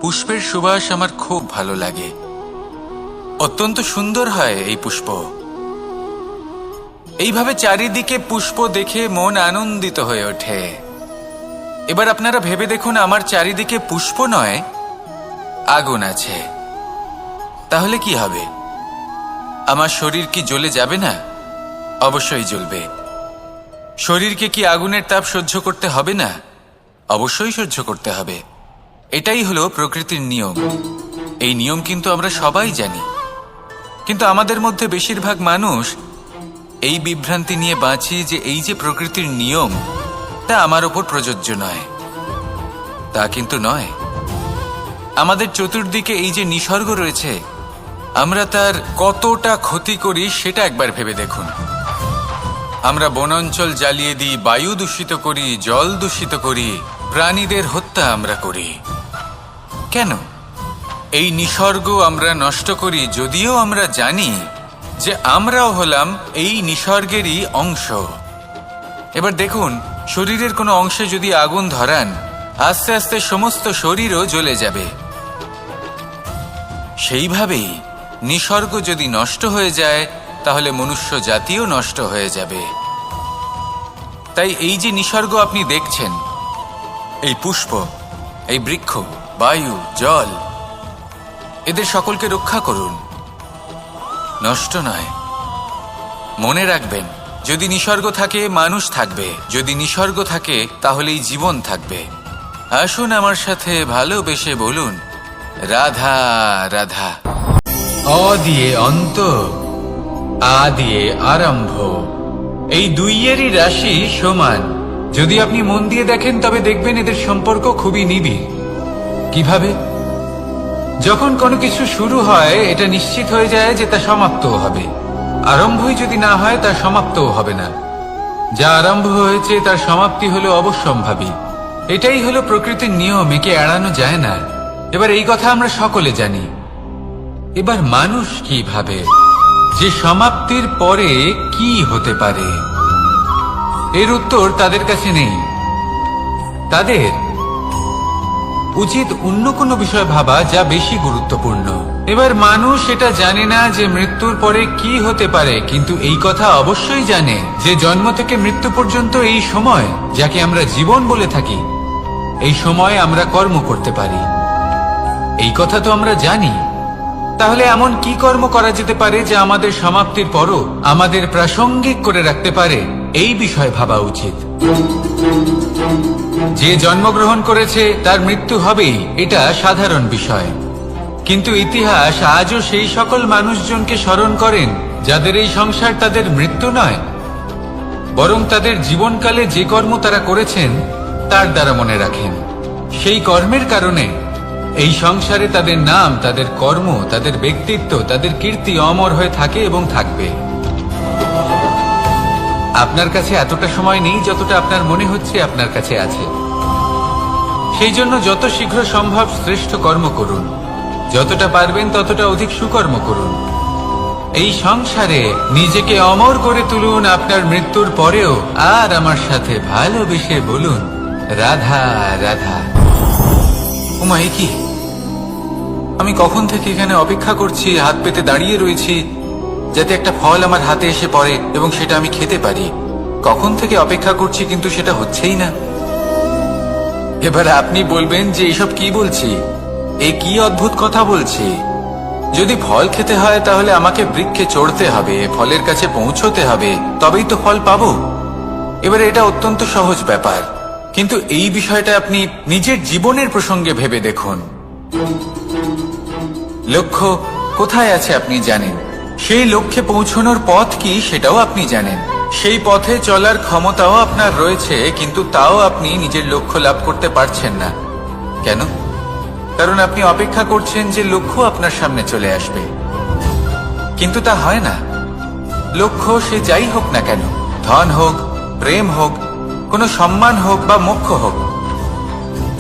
পুষ্পের সুবাস আমার খুব ভালো লাগে। অত্যন্ত সুন্দর হয় এই পুষ্প। এইভাবে চারিদিকে পুষ্প দেখে মন আনন্দিত হয়ে ওঠে। এবার আপনারা ভেবে দেখুন, আমার চারিদিকে পুষ্প নয়, আগুন আছে। তাহলে কি হবে? আমার শরীর কি জ্বলে যাবে না? অবশ্যই জ্বলবে। শরীরকে কি আগুনের তাপ সহ্য করতে হবে না? অবশ্যই সহ্য করতে হবে। এটাই হলো প্রকৃতির নিয়ম। এই নিয়ম কিন্তু আমরা সবাই জানি, কিন্তু আমাদের মধ্যে বেশিরভাগ মানুষ এই বিভ্রান্তি নিয়ে বাঁচি যে এই যে প্রকৃতির নিয়ম, তা আমার ওপর প্রযোজ্য নয়। তা কিন্তু নয়। আমাদের চতুর্দিকে এই যে নিসর্গ রয়েছে, আমরা তার কতটা ক্ষতি করি সেটা একবার ভেবে দেখুন। আমরা বনাঞ্চল জ্বালিয়ে দিই, বায়ু দূষিত করি, জল দূষিত করি, প্রাণীদের হত্যা আমরা করি। কেন? এই নিসর্গ আমরা নষ্ট করি, যদিও আমরা জানি যে আমরাও হলাম এই নিসর্গেরই অংশ। এবার দেখুন, শরীরের কোনো অংশে যদি আগুন ধরান, আস্তে আস্তে সমস্ত শরীরও জ্বলে যাবে। সেইভাবেই নিসর্গ যদি নষ্ট হয়ে যায়, তাহলে মনুষ্য জাতিও নষ্ট হয়ে যাবে। তাই এই যে নিসর্গ আপনি দেখছেন, এই পুষ্প, এই বৃক্ষ, বায়ু, জল, এদের সকলকে রক্ষা করুন, নষ্ট নয়। মনে রাখবেন, যদি নিসর্গ থাকে মানুষ থাকবে, যদি নিসর্গ থাকে তাহলেই জীবন থাকবে। আসুন আমার সাথে ভালোবেসে বলুন, রাধা রাধা। অ দিয়ে অন্ত, আ দিয়ে আরম্ভ, এই দুইয়েরই রাশি সমান। যদি আপনি মন দিয়ে দেখেন তবে দেখবেন এদের সম্পর্ক খুবই নিবিড়। কিভাবে? যখন কোনো কিছু শুরু হয়, এটা নিশ্চিত হয়ে যায় যে তা সমাপ্তও হবে। আরম্ভই যদি না হয়, তা সমাপ্তও হবে না। যা আরম্ভ হয়েছে তার সমাপ্তি হলো অবশ্যম্ভাবী। এটাই হলো প্রকৃতির নিয়ম, একে এড়ানো যায় না। এবার এই কথা আমরা সকলে জানি। এবার মানুষ কি ভাবে যে সমাপ্তির পরে কি হতে পারে, এর উত্তর তাদের কাছে নেই। তাদের উচিত অন্য কোনো বিষয় ভাবা যা বেশি গুরুত্বপূর্ণ। এবার মানুষ এটা জানে না যে মৃত্যুর পরে কি হতে পারে, কিন্তু এই কথা অবশ্যই জানে যে জন্ম থেকে মৃত্যু পর্যন্ত এই সময়, যাকে আমরা জীবন বলে থাকি, এই সময় আমরা কর্ম করতে পারি। এই কথা তো আমরা জানি। তাহলে এমন কি কর্ম করা যেতে পারে যা আমাদের সমাপ্তির পরও আমাদের প্রাসঙ্গিক করে রাখতে পারে, এই বিষয়ে ভাবা উচিত। যে জন্মগ্রহণ করেছে তার মৃত্যু হবেই, এটা সাধারণ বিষয়। কিন্তু ইতিহাস আজও সেই সকল মানুষজনকে স্মরণ করেন যাদের এই সংসার তাদের মৃত্যু নয়, বরং তাদের জীবনকালে যে কর্ম তারা করেছেন তার দ্বারা মনে রাখেন। সেই কর্মের কারণে এই সংসারে তাদের নাম, তাদের কর্ম, তাদের ব্যক্তিত্ব, তাদের কীর্তি অমর হয়ে থাকে এবং থাকবে। আপনার কাছে এতটা সময় নেই যতটা আপনার মনে হচ্ছে আপনার কাছে আছে। সেই জন্য যত শীঘ্র সম্ভব শ্রেষ্ঠ কর্ম করুন, যতটা পারবেন ততটা অধিক সুকর্ম করুন। এই সংসারে নিজেকে অমর করে তুলুন আপনার মৃত্যুর পরেও। আর আমার সাথে ভালোবেসে বলুন, রাধা রাধা। উমা, এ কি? আমি কখন থেকে এখানে অপেক্ষা করছি, হাত পেতে দাঁড়িয়ে রয়েছি যাতে একটা ফল আমার হাতে এসে পড়ে এবং সেটা আমি খেতে পারি। কখন থেকে অপেক্ষা করছি, কিন্তু সেটা হচ্ছেই না। এবার আপনি বলবেন যে এসব কি বলছি, এ কি অদ্ভুত কথা বলছি। যদি ফল খেতে হয় তাহলে আমাকে বৃক্ষে চড়তে হবে, ফলের কাছে পৌঁছতে হবে, তবেই তো ফল পাবো। এবার এটা অত্যন্ত সহজ ব্যাপার, কিন্তু এই বিষয়টা আপনি নিজের জীবনের প্রসঙ্গে ভেবে দেখুন। লক্ষ্য কোথায় আছে আপনি জানেন, সেই লক্ষ্যে পৌঁছানোর পথ কি সেটাও আপনি জানেন, সেই পথে চলার ক্ষমতাও আপনার রয়েছে, কিন্তু তাও আপনি নিজের লক্ষ্য লাভ করতে পারছেন না। কেন? কারণ আপনি অপেক্ষা করছেন যে লক্ষ্য আপনার সামনে চলে আসবে, কিন্তু তা হয় না। লক্ষ্য সে যাই হোক না কেন, ধন হোক, প্রেম হোক, কোনো সম্মান হোক বা মোক্ষ হোক,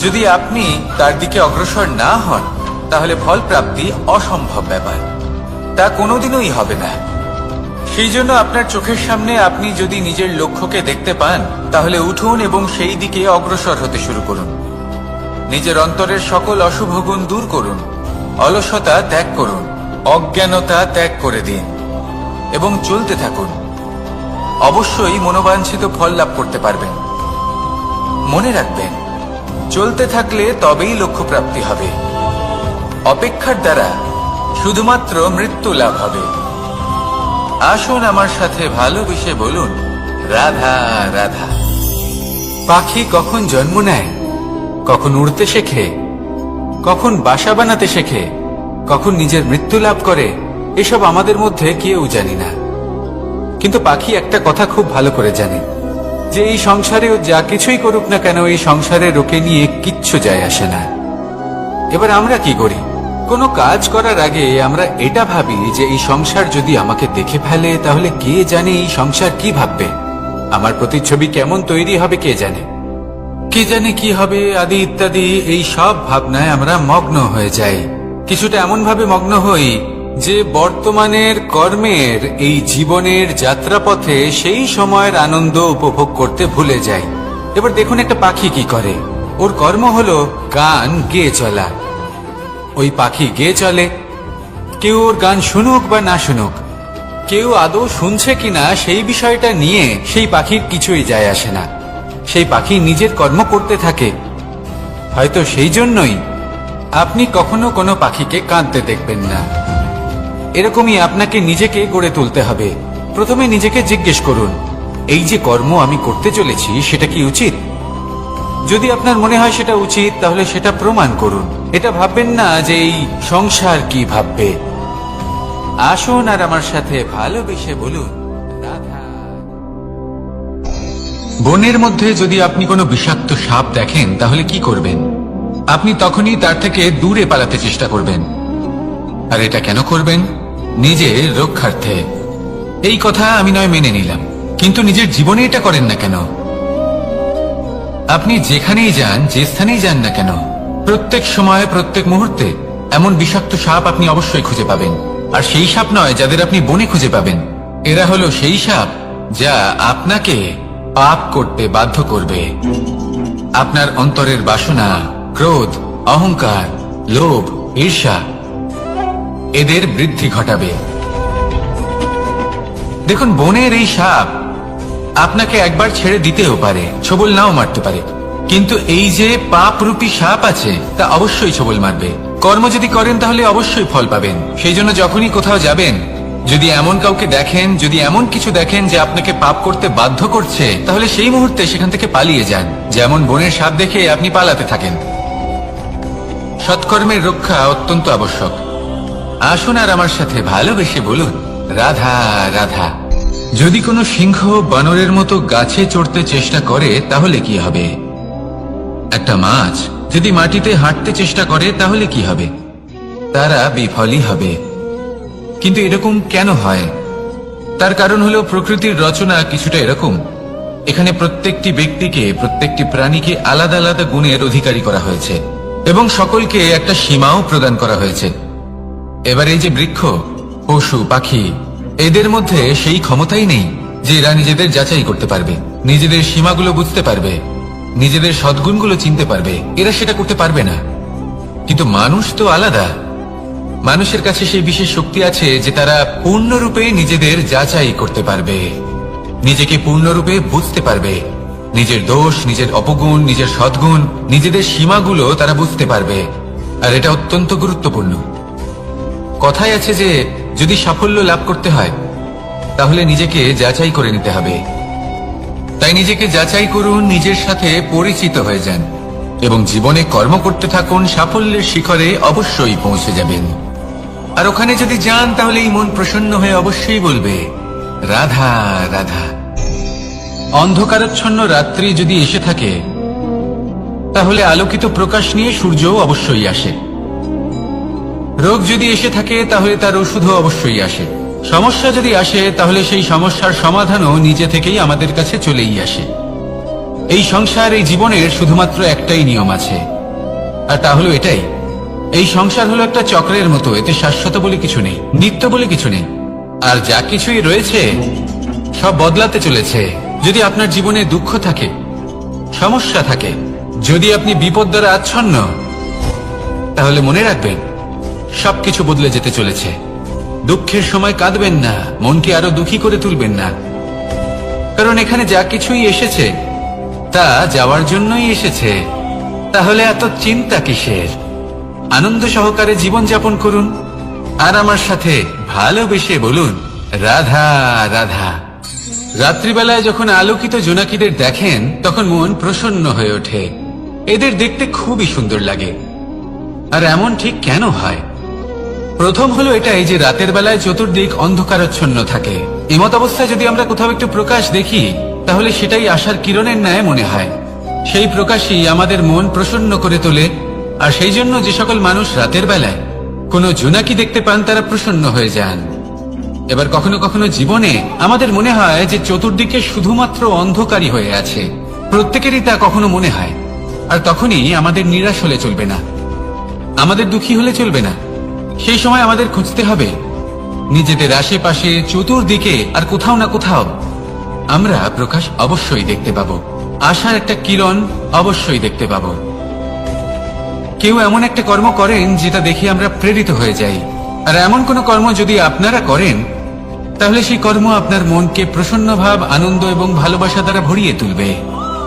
যদি আপনি তার দিকে অগ্রসর না হন তাহলে ফল প্রাপ্তি অসম্ভব ব্যাপার, তা কোনোদিনই হবে না। সেই জন্য আপনার চোখের সামনে আপনি যদি নিজের লক্ষ্যকে দেখতে পান তাহলে উঠুন এবং সেই দিকে অগ্রসর হতে শুরু করুন। নিজের অন্তরের সকল অশুভ গুণ দূর করুন, অলসতা ত্যাগ করুন, অজ্ঞানতা ত্যাগ করে দিন এবং চলতে থাকুন। অবশ্যই মনোবাঞ্ছিত ফল লাভ করতে পারবেন। মনে রাখবেন, চলতে থাকলে তবেই লক্ষ্য প্রাপ্তি হবে। অপেক্ষার দ্বারা শুধুমাত্র মৃত্যু লাভ হবে। আসুন আমার সাথে ভালোবেসে বলুন, রাধা রাধা। পাখি কখন জন্ম নেয়, কখন উড়তে শেখে, কখন বাসা বানাতে শেখে, কখন নিজের মৃত্যু লাভ করে, এসব আমাদের মধ্যে কেউ জানি না। কিন্তু পাখি একটা কথা খুব ভালো করে জানে, যে এই সংসারেও যা কিছুই করুক না কেন, এই সংসারের ওকে নিয়ে কিচ্ছু যায় আসে না। এবার আমরা কি করি? কোনো কাজ করার আগে আমরা এটা ভাবি যে এই সংসার যদি আমাকে দেখে ফেলে তাহলে কে জানে এই সংসার কি ভাববে, আমার প্রতিচ্ছবি কেমন তৈরি হবে কে জানে, কে জানে কি হবে আদি ইত্যাদি। এই সব ভাবনায় আমরা মগ্ন হয়ে যাই। কিছুটা এমন ভাবে মগ্ন হই যে বর্তমানের কর্মের এই জীবনের যাত্রাপথে সেই সময়ের আনন্দ উপভোগ করতে ভুলে যাই। এবার দেখুন একটা পাখি কি করে, ওর কর্ম হলো গান গেয়ে চলা। ওই পাখি গেয়ে চলে, কেউ ওর গান শুনুক বা না শুনুক, কেউ আদৌ শুনছে কিনা সেই বিষয়টা নিয়ে সেই পাখির কিছুই যায় আসে না। সেই পাখি নিজের কর্ম করতে থাকে। হয়তো সেই জন্যই আপনি কখনো কোনো পাখিকে কাঁদতে দেখবেন না। এরকমই আপনাকে নিজেকে গড়ে তুলতে হবে। প্রথমে নিজেকে জিজ্ঞেস করুন, এই যে কর্ম আমি করতে চলেছি সেটা কি উচিত? যদি আপনার মনে হয় সেটা উচিত, তাহলে সেটা প্রমাণ করুন। এটা ভাববেন না যে এই সংসার কি ভাববে। আসুন আর আমার সাথে ভালোবেসে বলুন, রাধা। বনের মধ্যে যদি আপনি কোনো বিষাক্ত সাপ দেখেন তাহলে কি করবেন? আপনি তখনই তার থেকে দূরে পালাতে চেষ্টা করবেন। আর এটা কেন করবেন? নিজের রক্ষার্থে। এই কথা আমি নয় মেনে নিলাম, কিন্তু নিজের জীবনে এটা করেন না কেন? আপনি যেখানেই যান, যে স্থানেই যান না কেন, প্রত্যেক সময় প্রত্যেক মুহূর্তে এমন বিষাক্ত সাপ আপনি অবশ্যই খুঁজে পাবেন। আর সেই সাপ নয় যাদের আপনি বনে খুঁজে পাবেন, এরা হলো সেই সাপ যা আপনাকে পাপ করতে বাধ্য করবে। আপনার অন্তরের বাসনা, ক্রোধ, অহংকার, লোভ, ঈর্ষা এদের বৃদ্ধি ঘটাবে। দেখুন, বনের এই সাপ আপনাকে একবার ছেড়ে দিতেও পারে, ছোবল নাও মারতে পারে, কিন্তু এই যে পাপরূপী সাপ আছে তা অবশ্যই ছোবল মারবে। কর্ম যদি করেন তাহলে অবশ্যই ফল পাবেন। সেই জন্য যখনই কোথাও যাবেন, যদি এমন কাউকে দেখেন, যদি এমন কিছু দেখেন যে আপনাকে পাপ করতে বাধ্য করছে, তাহলে সেই মুহূর্তে সেখান থেকে পালিয়ে যান। যেমন বনের সাপ দেখে আপনি পালাতে থাকেন। সৎকর্মের রক্ষা অত্যন্ত আবশ্যক। আসুন আর আমার সাথে ভালোবেসে বলুন, রাধা রাধা। যদি কোনো সিংহ বানরের মতো গাছে চড়তে চেষ্টা করে তাহলে কি হবে? একটা মাছ যদি মাটিতে হাঁটতে চেষ্টা করে তাহলে কি হবে? তারা বিফলই হবে। কিন্তু এরকম কেন হয়? তার কারণ হলো প্রকৃতির রচনা কিছুটা এরকম। এখানে প্রত্যেকটি ব্যক্তিকে, প্রত্যেকটি প্রাণীকে আলাদা আলাদা গুণের অধিকারী করা হয়েছে এবং সকলকে একটা সীমাও প্রদান করা হয়েছে। এবার এই যে বৃক্ষ, পশু, পাখি, এদের মধ্যে সেই ক্ষমতাই নেই যে এরা নিজেদের যাচাই করতে পারবে, নিজেদের সীমাগুলো বুঝতে পারবে, নিজেদের সদ্গুণগুলো চিনতে পারবে। এরা সেটা করতে পারবে না। কিন্তু মানুষ তো আলাদা। মানুষের কাছে সেই বিশেষ শক্তি আছে যে তারা পূর্ণরূপে নিজেদের যাচাই করতে পারবে, নিজেকে পূর্ণরূপে বুঝতে পারবে, নিজের দোষ, নিজের অপগুণ, নিজের সদ্গুণ, নিজেদের সীমাগুলো তারা বুঝতে পারবে। আর এটা অত্যন্ত গুরুত্বপূর্ণ। কথায় আছে যে যদি সাফল্য লাভ করতে হয় তাহলে নিজেকে যাচাই করে নিতে হবে। তাই নিজেকে যাচাই করুন, নিজের সাথে পরিচিত হয়ে যান এবং জীবনে কর্ম করতে থাকুন। সাফল্যের শিখরে অবশ্যই পৌঁছে যাবেন। আর ওখানে যদি যান তাহলে এই মন প্রসন্ন হয়ে অবশ্যই বলবে, রাধা রাধা। অন্ধকারাচ্ছন্ন রাত্রি যদি এসে থাকে তাহলে আলোকিত প্রকাশ নিয়ে সূর্যও অবশ্যই আসে। রোগ যদি এসে থাকে তাহলে তার ওষুধও অবশ্যই আসে। সমস্যা যদি আসে তাহলে সেই সমস্যার সমাধানও নিজে থেকেই আমাদের কাছে চলেই আসে। এই সংসার, এই জীবনের শুধুমাত্র একটাই নিয়ম আছে, আর তা হলো এটাই, এই সংসার হলো একটা চক্রের মতো। এতে শাশ্বত বলে কিছু নেই, নিত্য বলে কিছু নেই। আর যা কিছুই রয়েছে সব বদলাতে চলেছে। যদি আপনার জীবনে দুঃখ থাকে, সমস্যা থাকে, যদি আপনি বিপদ দ্বারা আচ্ছন্ন, তাহলে মনে রাখবেন সবকিছু বদলে যেতে চলেছে। দুঃখের সময় কাঁদবেন না, মনকে আরো দুঃখী করে তুলবেন না, কারণ এখানে যা কিছুই এসেছে তা যাওয়ার জন্যই এসেছে। তাহলে এত চিন্তা কিসের? আনন্দ সহকারে জীবন যাপন করুন আর আমার সাথে ভালোবেসে বলুন রাধা রাধা। রাত্রিবেলায় যখন আলোকিত জোনাকিদের দেখেন তখন মন প্রসন্ন হয়ে ওঠে। এদের দেখতে খুবই সুন্দর লাগে। আর এমন ঠিক কেন হয়? প্রথম হলো এটাই যে রাতের বেলায় চতুর্দিক অন্ধকারাচ্ছন্ন থাকে। এমত অবস্থায় যদি আমরা কোথাও একটু প্রকাশ দেখি, তাহলে সেটাই আশার কিরণের ন্যায় মনে হয়। সেই প্রকাশই আমাদের মন প্রসন্ন করে তোলে। আর সেই জন্য যে সকল মানুষ রাতের বেলায় কোনো জোনাকি দেখতে পান তারা প্রসন্ন হয়ে যান। এবার কখনো কখনো জীবনে আমাদের মনে হয় যে চতুর্দিকে শুধুমাত্র অন্ধকারই হয়ে আছে। প্রত্যেকেরই তা কখনো মনে হয়। আর তখনই আমাদের নিরাশ হলে চলবে না, আমাদের দুঃখী হলে চলবে না। সেই সময় আমাদের খুঁজতে হবে নিজেদের আশেপাশে, চতুর্দিকে আর কোথাও না কোথাও আমরা প্রকাশ অবশ্যই দেখতে পাবো, আশার একটা কিরণ অবশ্যই দেখতে পাবো। কেউ এমন একটা কর্ম করেন যেটা দেখে আমরা প্রেরিত হয়ে যাই। আর এমন কোন কর্ম যদি আপনারা করেন, তাহলে সেই কর্ম আপনার মনকে প্রসন্ন ভাব, আনন্দ এবং ভালোবাসা দ্বারা ভরিয়ে তুলবে।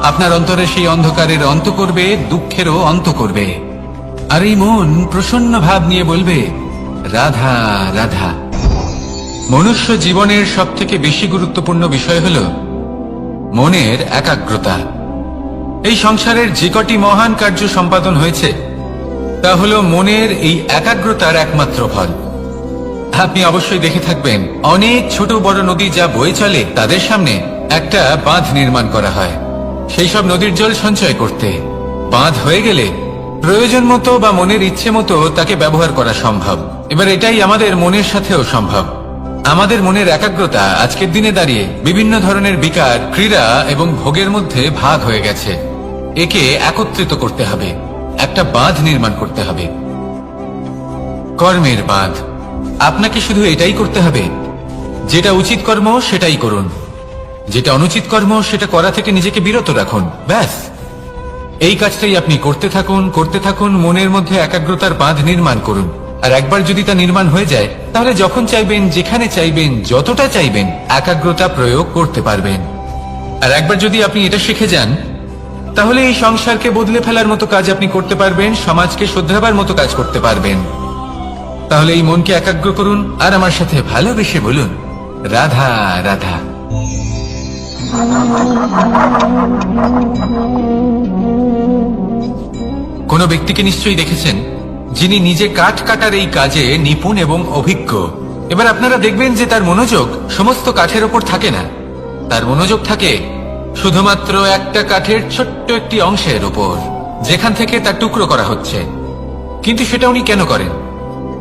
আপনার অন্তরে সেই অন্ধকারের অন্ত করবে, দুঃখেরও অন্ত করবে। আর এই মন প্রসন্ন ভাব নিয়ে বলবে রাধা রাধা। মনুষ্য জীবনের সব থেকে বেশি গুরুত্বপূর্ণ বিষয় হল মনের একাগ্রতা। এই সংসারের যে কটি মহান কার্য সম্পাদন হয়েছে তা হল মনের এই একাগ্রতার একমাত্র ফল। আপনি অবশ্যই দেখে থাকবেন অনেক ছোট বড় নদী যা বয়ে চলে তাদের সামনে একটা বাঁধ নির্মাণ করা হয় সেই সব নদীর জল সঞ্চয় করতে। বাঁধ হয়ে গেলে প্রয়োজন মতো বা মনের ইচ্ছে মতো তাকে ব্যবহার করা সম্ভব। এবার এটাই আমাদের মনের সাথেও সম্ভব। আমাদের মনের একাগ্রতা আজকের দিনে দাঁড়িয়ে বিভিন্ন ধরনের বিকার, ক্রীড়া এবং ভোগের মধ্যে ভাগ হয়ে গেছে। একে একত্রিত করতে হবে, একটা বাঁধ নির্মাণ করতে হবে, কর্মের বাঁধ। আপনাকে শুধু এটাই করতে হবে, যেটা উচিত কর্ম সেটাই করুন, যেটা অনুচিত কর্ম সেটা করা থেকে নিজেকে বিরত রাখুন। ব্যাস, এই কাজটাই আপনি করতে থাকুন, করতে থাকুন। মনের মধ্যে একাগ্রতার বাঁধ নির্মাণ করুন। আর একবার যদি তা নির্মাণ হয়ে যায়, তাহলে যখন চাইবেন, যেখানে চাইবেন, যতটা চাইবেন একাগ্রতা প্রয়োগ করতে পারবেন। আর একবার যদি আপনি এটা শিখে যান, তাহলে এই সংসারকে বদলে ফেলার মতো কাজ আপনি করতে পারবেন, সমাজকে শুধরাবার মতো কাজ করতে পারবেন। তাহলে এই মনকে একাগ্র করুন আর আমার সাথে ভালোবেসে বলুন রাধা রাধা। কোন ব্যক্তিকে নিশ্চয়ই দেখেছেন যিনি নিজে কাঠ কাটার এই কাজে নিপুণ এবং অভিজ্ঞ। এবার আপনারা দেখবেন যে তার মনোযোগ সমস্ত কাঠের ওপর থাকে না, তার মনোযোগ থাকে শুধুমাত্র একটা কাঠের ছোট্ট একটি অংশের উপর, যেখান থেকে তার টুকরো করা হচ্ছে। কিন্তু সেটা উনি কেন করেন?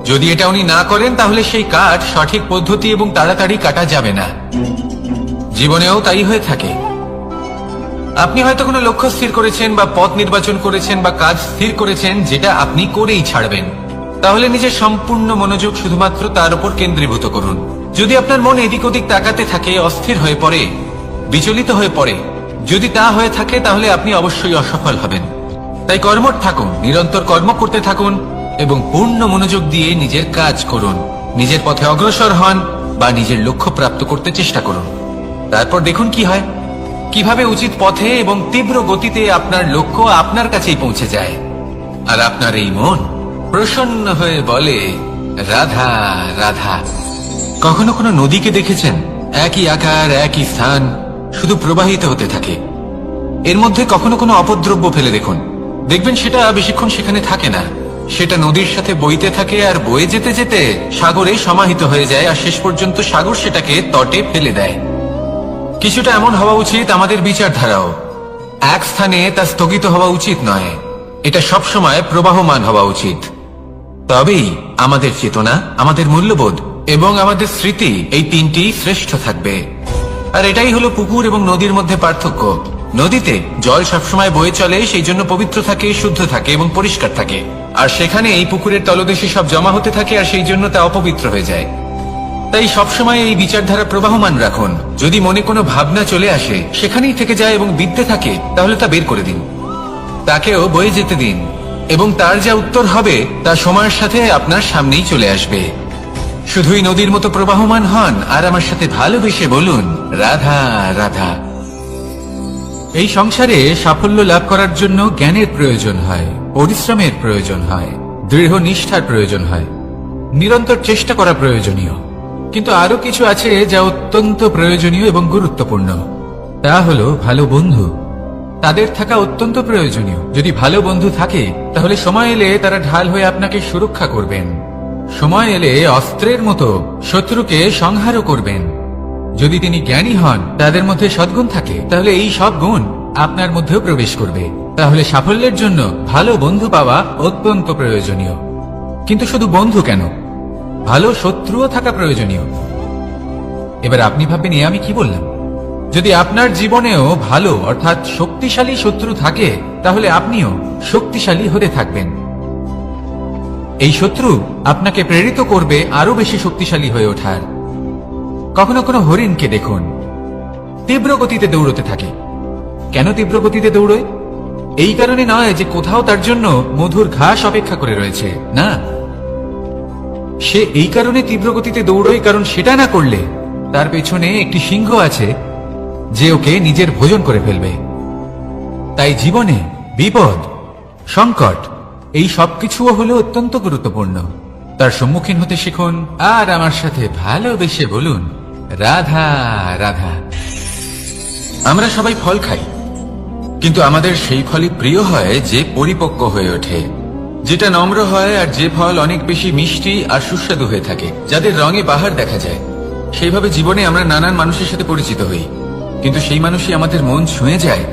যদি এটা উনি না করেন, তাহলে সেই কাঠ সঠিক পদ্ধতি এবং তাড়াতাড়ি কাটা যাবে না। জীবনেও তাই হয়ে থাকে। আপনি হয়তো কোনো লক্ষ্য স্থির করেছেন বা পথ নির্বাচন করেছেন বা কাজ স্থির করেছেন যেটা আপনি করেই ছাড়বেন। তাহলে নিজের সম্পূর্ণ মনোযোগ শুধুমাত্র তার উপর কেন্দ্রীভূত করুন। যদি আপনার মন এদিক ওদিক তাকাতে থাকে, অস্থির হয়ে পড়ে, বিচলিত হয়ে পড়ে, যদি তা হয়ে থাকে, তাহলে আপনি অবশ্যই অসফল হবেন। তাই কর্মঠ থাকুন, নিরন্তর কর্ম করতে থাকুন এবং পূর্ণ মনোযোগ দিয়ে নিজের কাজ করুন। নিজের পথে অগ্রসর হন বা নিজের লক্ষ্য প্রাপ্ত করতে চেষ্টা করুন। তারপর দেখুন কি হয়, কিভাবে উচিত পথে এবং তীব্র গতিতে আপনার লক্ষ্য আপনার কাছেই পৌঁছে যায়। আর আপনার এই মন প্রসন্ন হয়ে বলে রাধা রাধা। কখনো কোনো নদীকে দেখেছেন? একই আকার, একই স্থান, শুধু প্রবাহিত হতে থাকে। এর মধ্যে কখনো কোনো অপদ্রব্য ফেলে দেখুন, দেখবেন সেটা বেশিক্ষণ সেখানে থাকে না। সেটা নদীর সাথে বইতে থাকে আর বয়ে যেতে যেতে সাগরে সমাহিত হয়ে যায়, আর শেষ পর্যন্ত সাগর সেটাকে তটে ফেলে দেয়। কিছুটা এমন হওয়া উচিত আমাদের বিচারধারাও। এক স্থানে তা স্থগিত হওয়া উচিত নয়, এটা সবসময় প্রবাহমান হওয়া উচিত। তবেই আমাদের চেতনা, আমাদের মূল্যবোধ এবং আমাদের স্মৃতি, এই তিনটি শ্রেষ্ঠ থাকবে। আর এটাই হলো পুকুর এবং নদীর মধ্যে পার্থক্য। নদীতে জল সবসময় বয়ে চলে, সেই জন্য পবিত্র থাকে, শুদ্ধ থাকে এবং পরিষ্কার থাকে। আর সেখানে এই পুকুরের তলদেশে সব জমা হতে থাকে, আর সেই জন্য তা অপবিত্র হয়ে যায়। তাই সবসময় এই বিচারধারা প্রবাহমান রাখুন। যদি মনে কোনো ভাবনা চলে আসে, সেখানেই থেকে যায় এবং বিদ্যে থাকে, তাহলে তা বের করে দিন। তাকেও বয়ে যেতে দিন, এবং তার যা উত্তর হবে তা সময়ের সাথে আপনার সামনেই চলে আসবে। শুধুই নদীর মতো প্রবাহমান হন আর আমার সাথে ভালোবেসে বলুন, রাধা রাধা। এই সংসারে সাফল্য লাভ করার জন্য জ্ঞানের প্রয়োজন হয়, পরিশ্রমের প্রয়োজন হয়, দৃঢ় নিষ্ঠার প্রয়োজন হয়, নিরন্তর চেষ্টা করা প্রয়োজনীয়। কিন্তু আরো কিছু আছে যা অত্যন্ত প্রয়োজনীয় এবং গুরুত্বপূর্ণ। তা হলো ভালো বন্ধু। তাদের থাকা অত্যন্ত প্রয়োজনীয়। যদি ভালো বন্ধু থাকে তাহলে সময় এলে তারা ঢাল হয়ে আপনাকে সুরক্ষা করবেন। সময় এলে অস্ত্রের মতো শত্রুকে সংহারও করবেন। যদি তিনি জ্ঞানী হন, তাদের মধ্যে সদ্গুণ থাকে, তাহলে এই সব গুণ আপনার মধ্যেও প্রবেশ করবে। তাহলে সাফল্যের জন্য ভালো বন্ধু পাওয়া অত্যন্ত প্রয়োজনীয়। কিন্তু শুধু বন্ধু কেন, ভালো শত্রুও থাকা প্রয়োজনীয়। এবার আপনি ভাববেন, আমি কি বললাম? যদি আপনার জীবনেও ভালো অর্থাৎ শক্তিশালী শত্রু থাকে, তাহলে আপনিও শক্তিশালী হতে থাকবেন। এই শত্রু আপনাকে প্রেরিত করবে আরো বেশি শক্তিশালী হয়ে ওঠার। কখনো কোনো হরিণকে দেখুন, তীব্র গতিতে দৌড়তে থাকে। কেন তীব্র গতিতে দৌড়য়? এই কারণে নয় যে কোথাও তার জন্য মধুর ঘাস অপেক্ষা করে রয়েছে, না। সে এই কারণে তীব্র গতিতে দৌড়য় কারণ সেটা না করলে তার পেছনে একটি সিংহ আছে যে ওকে নিজের ভোজন করে ফেলবে। তাই জীবনে বিপদ, সংকট, এই সবকিছুও হলো অত্যন্ত গুরুত্বপূর্ণ। তার সম্মুখীন হতে শিখুন আর আমার সাথে ভালোবেসে বলুন, রাধা রাধা। আমরা সবাই ফল খাই, কিন্তু আমাদের সেই ফলই প্রিয় হয় যে পরিপক্ক হয়ে ওঠে, যেটা নম্র হয়, আর যে ফল অনেক বেশি মিষ্টি আর সুস্বাদু হয়ে থাকে, যাদের রঙে বাহার দেখা যায়। সেইভাবে জীবনে আমরা নানান মানুষের সাথে পরিচিত হই, কিন্তু সেই মানুষই আমাদের মন ছুঁয়ে যায়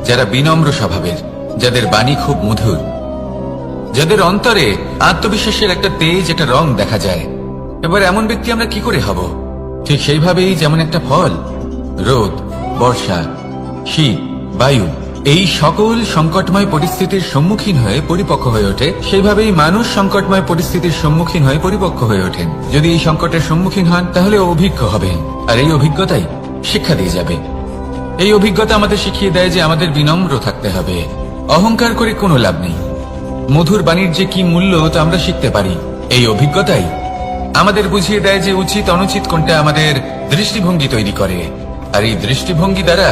যারা বিনম্র স্বভাবের, যাদের বাণী খুব মধুর, যাদের অন্তরে আত্মবিশ্বাসের একটা তেজ, একটা রং দেখা যায়। এবার এমন ব্যক্তি আমরা কি করে হব? ঠিক সেইভাবেই যেমন একটা ফল রোদ, বর্ষা, শীত, বায়ু, এই সকল সংকটময় পরিস্থিতির সম্মুখীন হয়ে পরিপক্ক হয়ে ওঠে, সেইভাবেই মানুষ সংকটময় পরিস্থিতির সম্মুখীন হয়ে পরিপক্ক হয়ে ওঠেন। যদি এই সংকটের সম্মুখীন হন তাহলে অভিজ্ঞ হবেন, আর এই অভিজ্ঞতাই শিক্ষা দিয়ে যাবে। এই অভিজ্ঞতা আমাদের শিখিয়ে দেয় যে আমাদের বিনম্র থাকতে হবে। অহংকার করে কোনো লাভ নেই। মধুর বাণীর যে কি মূল্য তা আমরা শিখতে পারি। এই অভিজ্ঞতাই আমাদের বুঝিয়ে দেয় যে উচিত অনুচিত কোনটা, আমাদের দৃষ্টিভঙ্গি তৈরি করে, আর এই দৃষ্টিভঙ্গি দ্বারা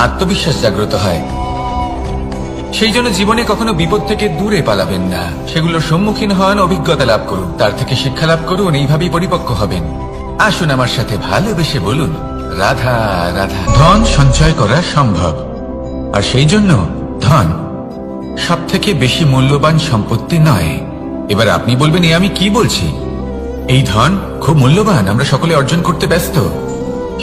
আত্মবিশ্বাস জাগ্রত হয়। সেই জন্য জীবনে কখনো বিপদ থেকে দূরে পালাবেন না, সেগুলোর সম্মুখীন হন, অভিজ্ঞতা লাভ করুন, তার থেকে শিক্ষা লাভ করুন, এইভাবেই পরিপক্ক হবেন। আসুন আমার সাথে ভালোবেসে বলুন, রাধা রাধা। ধন সঞ্চয় করা সম্ভব, আর সেই জন্য ধন সব থেকে বেশি মূল্যবান সম্পত্তি নয়। এবার আপনি বলবেন, আমি কি বলছি? এই ধন খুব মূল্যবান, আমরা সকলে অর্জন করতে ব্যস্ত।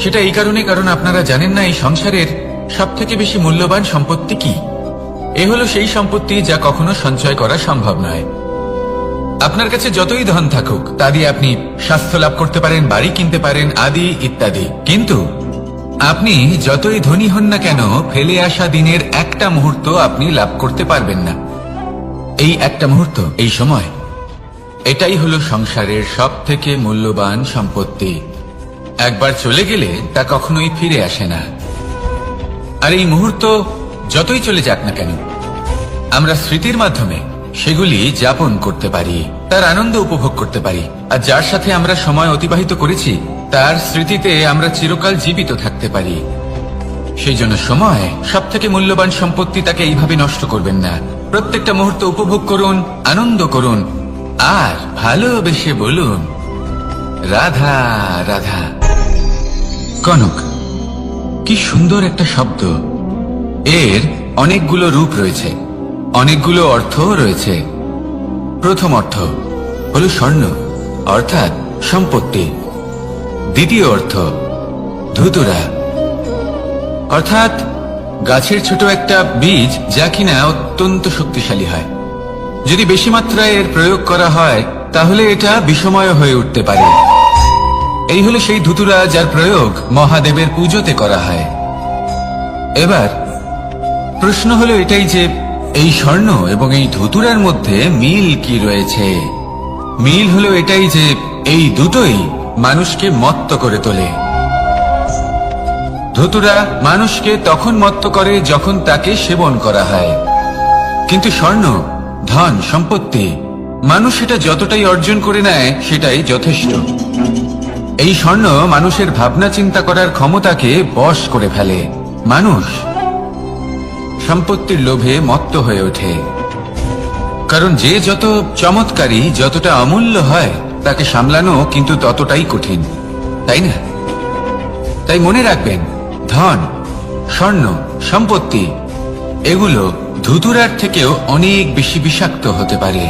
সেটা এই কারণে কারণ আপনারা জানেন না এই সংসারের সব থেকে বেশি মূল্যবান সম্পত্তি কি। এ হলো সেই সম্পত্তি যা কখনো সঞ্চয় করা সম্ভব নয়। আপনার কাছে যতই ধন থাকুক তা দিয়ে আপনি স্বাস্থ্য লাভ করতে পারেন, বাড়ি কিনতে পারেন, আদি ইত্যাদি, কিন্তু আপনি যতই ধনী হন না কেন, ফেলে আসা দিনের একটা মুহূর্ত আপনি লাভ করতে পারবেন না। এই একটা মুহূর্ত, এই সময়, এটাই হলো সংসারের সব থেকে মূল্যবান সম্পত্তি। একবার চলে গেলে তা কখনোই ফিরে আসে না। আর এই মুহূর্ত যতই চলে যাক না কেন, আমরা স্মৃতির মাধ্যমে সেগুলি যাপন করতে পারি, তার আনন্দ উপভোগ করতে পারি, আর যার সাথে আমরা সময় অতিবাহিত করেছি তার স্মৃতিতে আমরা চিরকাল জীবিত থাকতে পারি। সেই জন্য সময় সব থেকে মূল্যবান সম্পত্তি, তাকে এইভাবে নষ্ট করবেন না। প্রত্যেকটা মুহূর্ত উপভোগ করুন, আনন্দ করুন, আর ভালোবেসে বলুন, রাধা রাধা। কনক, কি সুন্দর একটা শব্দ। এর অনেকগুলো রূপ রয়েছে, অনেকগুলো অর্থ রয়েছে। প্রথম অর্থ হলো স্বর্ণ, অর্থাৎ সম্পত্তি। দ্বিতীয় অর্থ ধুতুরা, অর্থাৎ গাছের ছোট একটা বীজ যা কিনা অত্যন্ত শক্তিশালী হয়। যদি বেশি মাত্রায় এর প্রয়োগ করা হয় তাহলে এটা বিষময় হয়ে উঠতে পারে। এই হলো সেই ধুতুরা যার প্রয়োগ মহাদেবের পুজোতে করা হয়। এবার প্রশ্ন হলো এটাই যে এই স্বর্ণ এবং এই ধুতুরার মধ্যে মিল কি রয়েছে? মিল হলো এটাই যে এই দুটোই মানুষকে মত্ত করে তোলে। ধুতুরা মানুষকে তখন মত্ত করে যখন তাকে সেবন করা হয়, কিন্তু স্বর্ণ, ধন, সম্পত্তি, মানুষ এটা যতটাই অর্জন করে নেয় সেটাই যথেষ্ট। এই স্বর্ণ মানুষের ভাবনা চিন্তা করার ক্ষমতাকে বশ করে ফেলে। মানুষ সম্পত্তির লোভে মত্ত হয়ে ওঠে, কারণ যে যত চমৎকারী, যতটা অমূল্য হয় তাকে সামলানো কিন্তু ততটাই কঠিন, তাই না? তাই মনে রাখবেন, ধন, স্বর্ণ, সম্পত্তি এগুলো ধুতুরার থেকেও অনেক বেশি বিষাক্ত হতে পারে।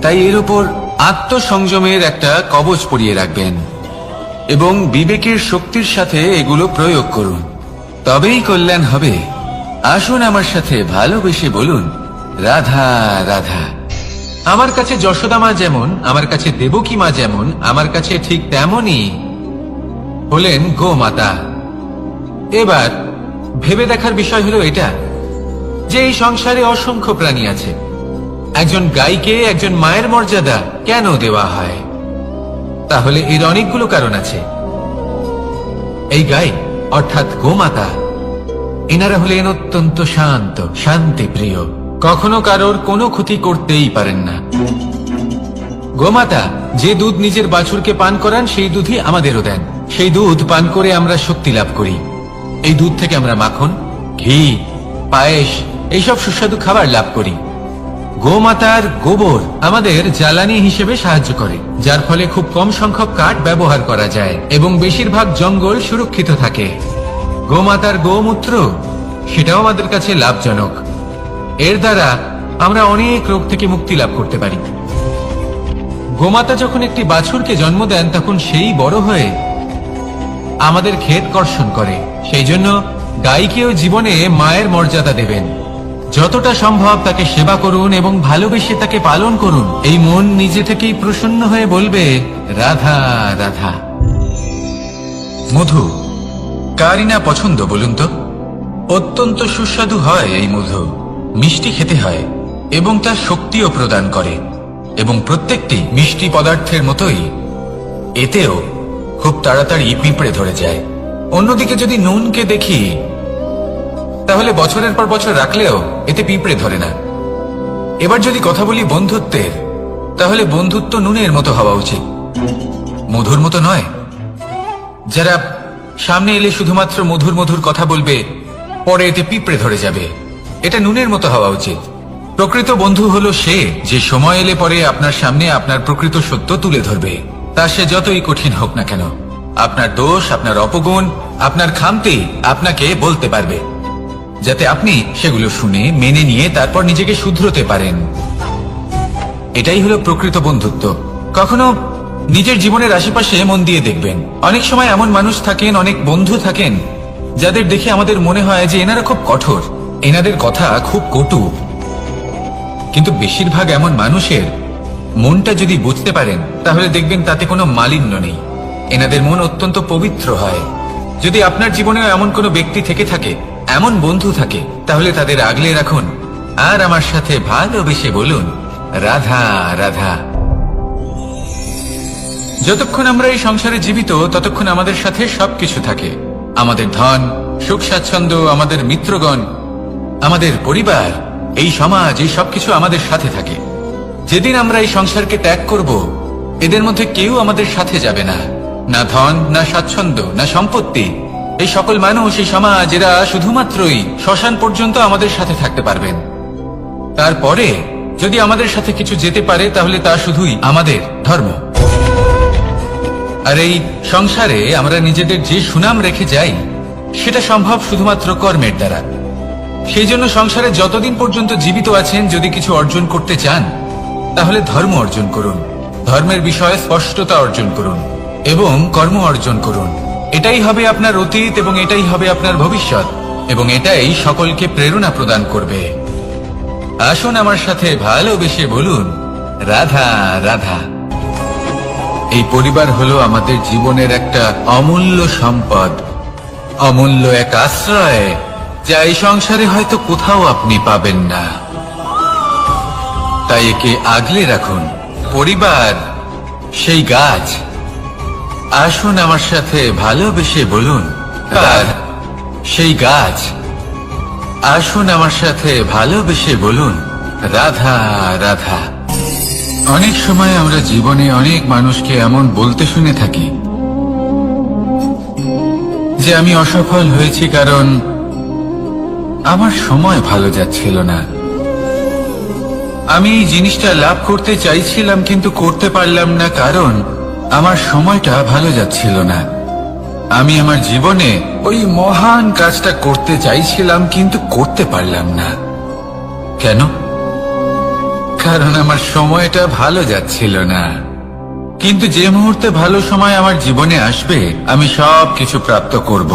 তাই এর উপর আত্মসংযমের একটা কবচ পরিয়ে রাখবেন এবং বিবেকের শক্তির সাথে এগুলো প্রয়োগ করুন, তবেই কল্যাণ হবে। আসুন আমার সাথে ভালোবেসে বলুন, রাধা রাধা। আমার কাছে যশোদা মা যেমন, আমার কাছে দেবকী মা যেমন, আমার কাছে ঠিক তেমনই হলেন গোমাতা। এবার ভেবে দেখার বিষয় হলো এটা যে এই সংসারে অসংখ্য প্রাণী আছে, একজন গাইকে একজন মায়ের মর্যাদা কেন দেওয়া হয়? তাহলে এর অনেকগুলো কারণ আছে। এই গাই অর্থাৎ গোমাতা, এনারা হলেন অত্যন্ত শান্ত, শান্তিপ্রিয়, কখনো কারোর কোনো ক্ষতি করতেই পারেন না। গোমাতা যে দুধ নিজের বাছুরকে পান করান সেই দুধই আমাদেরও দেন। সেই দুধ পান করে আমরা শক্তি লাভ করি। এই দুধ থেকে আমরা মাখন, ঘি, পায়েস এইসব সুস্বাদু খাবার লাভ করি। গোমাতার গোবর আমাদের জ্বালানি হিসেবে সাহায্য করে, যার ফলে খুব কম সংখ্যক কাঠ ব্যবহার করা যায় এবং বেশিরভাগ জঙ্গল সুরক্ষিত থাকে। গোমাতার গোমূত্র সেটাও আমাদের কাছে লাভজনক। এর দ্বারা আমরা অনেক রোগ থেকে মুক্তি লাভ করতে পারি। গোমাতা যখন একটি বাছুরকে জন্ম দেন তখন সেই বড় হয়ে আমাদের ক্ষেত কর্ষণ করে। সেই জন্য গাইকেও জীবনে মায়ের মর্যাদা দেবেন। যতটা সম্ভব তাকে সেবা করুন এবং ভালোবেসে তাকে পালন করুন। এই মন নিজে থেকেই প্রসন্ন হয়ে বলবে, রাধা রাধা। মধু কারই না পছন্দ বলুন তো? অত্যন্ত সুস্বাদু হয় এই মধু, মিষ্টি খেতে হয় এবং তা শক্তিও প্রদান করে। এবং প্রত্যেকটি মিষ্টি পদার্থের মতোই এতেও খুব তাড়াতাড়ি পিঁপড়ে ধরে যায়। অন্যদিকে যদি নুনকে দেখি, তাহলে বছরের পর বছর রাখলেও এতে পিঁপড়ে ধরে না। এবার যদি কথা বলি বন্ধুত্বের, তাহলে বন্ধুত্ব নুনের মতো হওয়া উচিত, মধুর মতো নয়। যারা সামনে এলে শুধুমাত্র মধুর মধুর কথা বলবে, পরে এতে পিঁপড়ে ধরে যাবে, এটা নুনের মতো হওয়া উচিত। প্রকৃত বন্ধু হলো সে যে সময় এলে পরে আপনার সামনে আপনার প্রকৃত সত্য তুলে ধরবে, তা সে যতই কঠিন হোক না কেন। আপনার দোষ, আপনার অপগুণ, আপনার খামতি আপনাকে বলতে পারবে, যাতে আপনি সেগুলো শুনে মেনে নিয়ে তারপর নিজেকে শুধরোতে পারেন। এটাই হলো প্রকৃত বন্ধুত্ব। কখনো নিজের জীবনের আশেপাশে মন দিয়ে দেখবেন, অনেক সময় এমন মানুষ থাকেন, অনেক বন্ধু থাকেন যাদের দেখে আমাদের মনে হয় যে এনারা খুব কঠোর, এনাদের কথা খুব কটু। কিন্তু বেশিরভাগ এমন মানুষের মনটা যদি বুঝতে পারেন, তাহলে দেখবেন তাতে কোনো মালিন্য নেই। এনাদের মন অত্যন্ত পবিত্র হয়। যদি আপনার জীবনেও এমন কোনো ব্যক্তি থেকে থাকে, এমন বন্ধু থাকে, তাহলে তাদের আগলে রাখুন আর আমার সাথে ভালোবেসে বলুন, রাধা রাধা। যতক্ষণ আমরা এই সংসারে জীবিত, ততক্ষণ আমাদের সাথে সবকিছু থাকে। আমাদের ধন, সুখ স্বাচ্ছন্দ্য, আমাদের মিত্রগণ, আমাদের পরিবার, এই সমাজ, এই সবকিছু আমাদের সাথে থাকে। যেদিন আমরা এই সংসারকে ত্যাগ করব, এদের মধ্যে কেউ আমাদের সাথে যাবে না। না ধন, না স্বাচ্ছন্দ্য, না সম্পত্তি। এই সকল মানুষ, এই সমাজ, এরা শুধুমাত্রই শ্মশান পর্যন্ত আমাদের সাথে থাকতে পারবেন। তারপরে যদি আমাদের সাথে কিছু যেতে পারে, তাহলে তা শুধুই আমাদের ধর্ম। আর এই সংসারে আমরা নিজেদের যে সুনাম রেখে যাই, সেটা সম্ভব শুধুমাত্র কর্মের দ্বারা। সেই জন্য সংসারে যতদিন পর্যন্ত জীবিত আছেন, যদি কিছু অর্জন করতে চান, তাহলে ধর্ম অর্জন করুন, ধর্মের বিষয়ে স্পষ্টতা অর্জন করুন এবং কর্ম অর্জন করুন। এটাই হবে আপনার অতীত এবং এটাই হবে আপনার ভবিষ্যৎ, এবং এটাই সকলকে প্রেরণা প্রদান করবে। আসুন আমার সাথে ভালোবেসে বলুন, রাধা রাধা। এই পরিবার হলো আমাদের জীবনের একটা অমূল্য সম্পদ, অমূল্য এক আশ্রয়, যা এই সংসারে হয়তো কোথাও আপনি পাবেন না। তাই একে আগলে রাখুন। পরিবার সেই গাছ। আসুন আমার সাথে ভালোবেসে বলুন, আর সেই গাছ আসুন আমার সাথে ভালোবেসে বলুন, রাধা রাধা। অনেক সময় আমরা জীবনে অনেক মানুষকে এমন বলতে শুনে থাকি যে আমি অসফল হয়েছি কারণ আমার সময় ভালো যাচ্ছিল না। আমি এই জিনিসটা লাভ করতে চাইছিলাম কিন্তু করতে পারলাম না কারণ আমার সময়টা ভালো যাচ্ছিল না। আমি আমার জীবনে ওই মহান কাজটা করতে চাইছিলাম কিন্তু করতে পারলাম না। কেন? কারণ আমার সময়টা ভালো যাচ্ছিল না। কিন্তু যে মুহূর্তে ভালো সময় আমার জীবনে আসবে আমি সব কিছু প্রাপ্ত করব।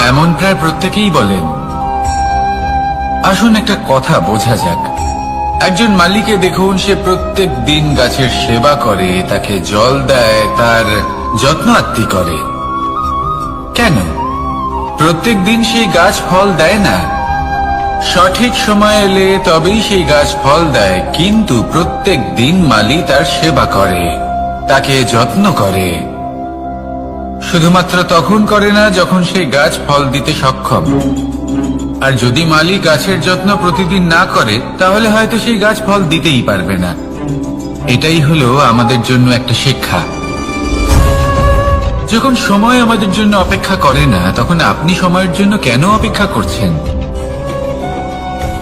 এমন প্রায় প্রত্যেকেই বলেন। আসুন একটা কথা বোঝা যাক। একজন মালিকে দেখুন, সে প্রত্যেক দিন গাছের সেবা করে, তাকে জল দেয়, তার যত্ন আত্তি করে। কেন? প্রত্যেক দিন সেই গাছ ফল দেয় না। সঠিক সময় এলে তবেই সেই গাছ ফল দেয়, কিন্তু প্রত্যেক দিন মালি তার সেবা করে, তাকে যত্ন করে। শুধুমাত্র তখন করে না যখন সেই গাছ ফল দিতে সক্ষম। আর যদি মালি গাছের যত্ন প্রতিদিন না করে তাহলে হয়তো সেই গাছ ফল দিতেই পারবে না। এটাই হলো আমাদের জন্য একটা শিক্ষা। যখন সময় আমাদের জন্য অপেক্ষা করে না তখন আপনি সময়ের জন্য কেন অপেক্ষা করছেন?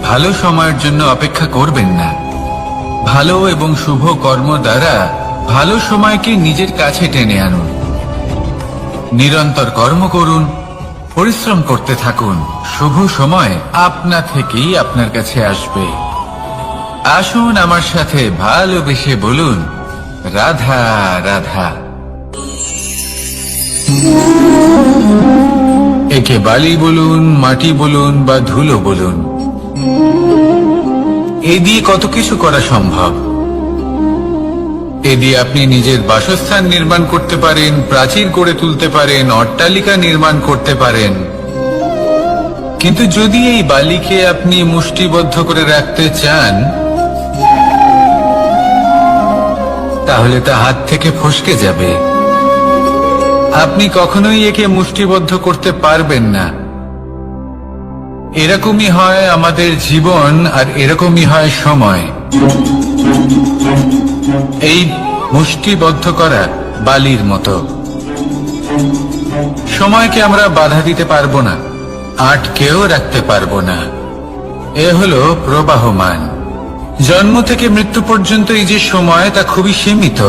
ভালো সময়ের জন্য অপেক্ষা করবেন না। ভালো এবং শুভ কর্ম দ্বারা ভালো সময়কে নিজের কাছে টেনে আনুন। নিরন্তর কর্ম করুন, পরিশ্রম করতে থাকুন। শুভ সময় আপনা থেকেই আপনার কাছে আসবে। আসুন আমার সাথে ভালোবেসে বলুন, রাধা রাধা। একে বালি বলুন, মাটি বলুন বা ধুলো বলুন, এ দিয়ে কত কিছু করা সম্ভব। এ দিয়ে আপনি নিজের বাসস্থান নির্মাণ করতে পারেন, প্রাচীর করে তুলতে পারেন, অট্টালিকা নির্মাণ করতে পারেন। কিন্তু যদি এই বালিকে আপনি মুষ্টিবদ্ধ করে রাখতে চান তাহলে তা হাত থেকে ফসকে যাবে। আপনি কখনোই একে মুষ্টিবদ্ধ করতে পারবেন না। এরকমই হয় আমাদের জীবন, আর এরকমই হয় সময়। এই মুষ্টিবদ্ধ করা বালির মতো। সময়কে আমরা বাধা দিতে পারবো না, আটকেও রাখতে পারবো না। এ হলো প্রবাহমান। জন্ম থেকে মৃত্যু পর্যন্ত এই যে সময়, তা খুবই সীমিত।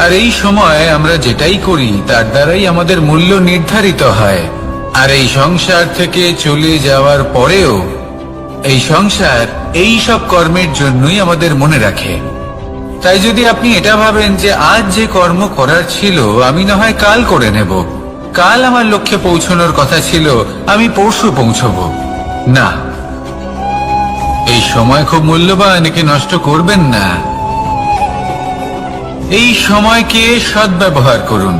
আর এই সময় আমরা যেটাই করি তার দ্বারাই আমাদের মূল্য নির্ধারিত হয়। আর এই সংসার থেকে চলে যাওয়ার পরেও এই সংসার এই সব কর্মের জন্যই আমাদের মনে রাখে। তাই যদি আপনি এটা ভাবেন যে আজ যে কর্ম করার ছিল আমি না হয় কাল করে নেব, কাল আমার লক্ষ্যে পৌঁছানোর কথা ছিল আমি পরশু পৌঁছবো, না, এই সময় খুব মূল্যবান, একে নষ্ট করবেন না। এই সময়কে সদ্ব্যবহার করুন,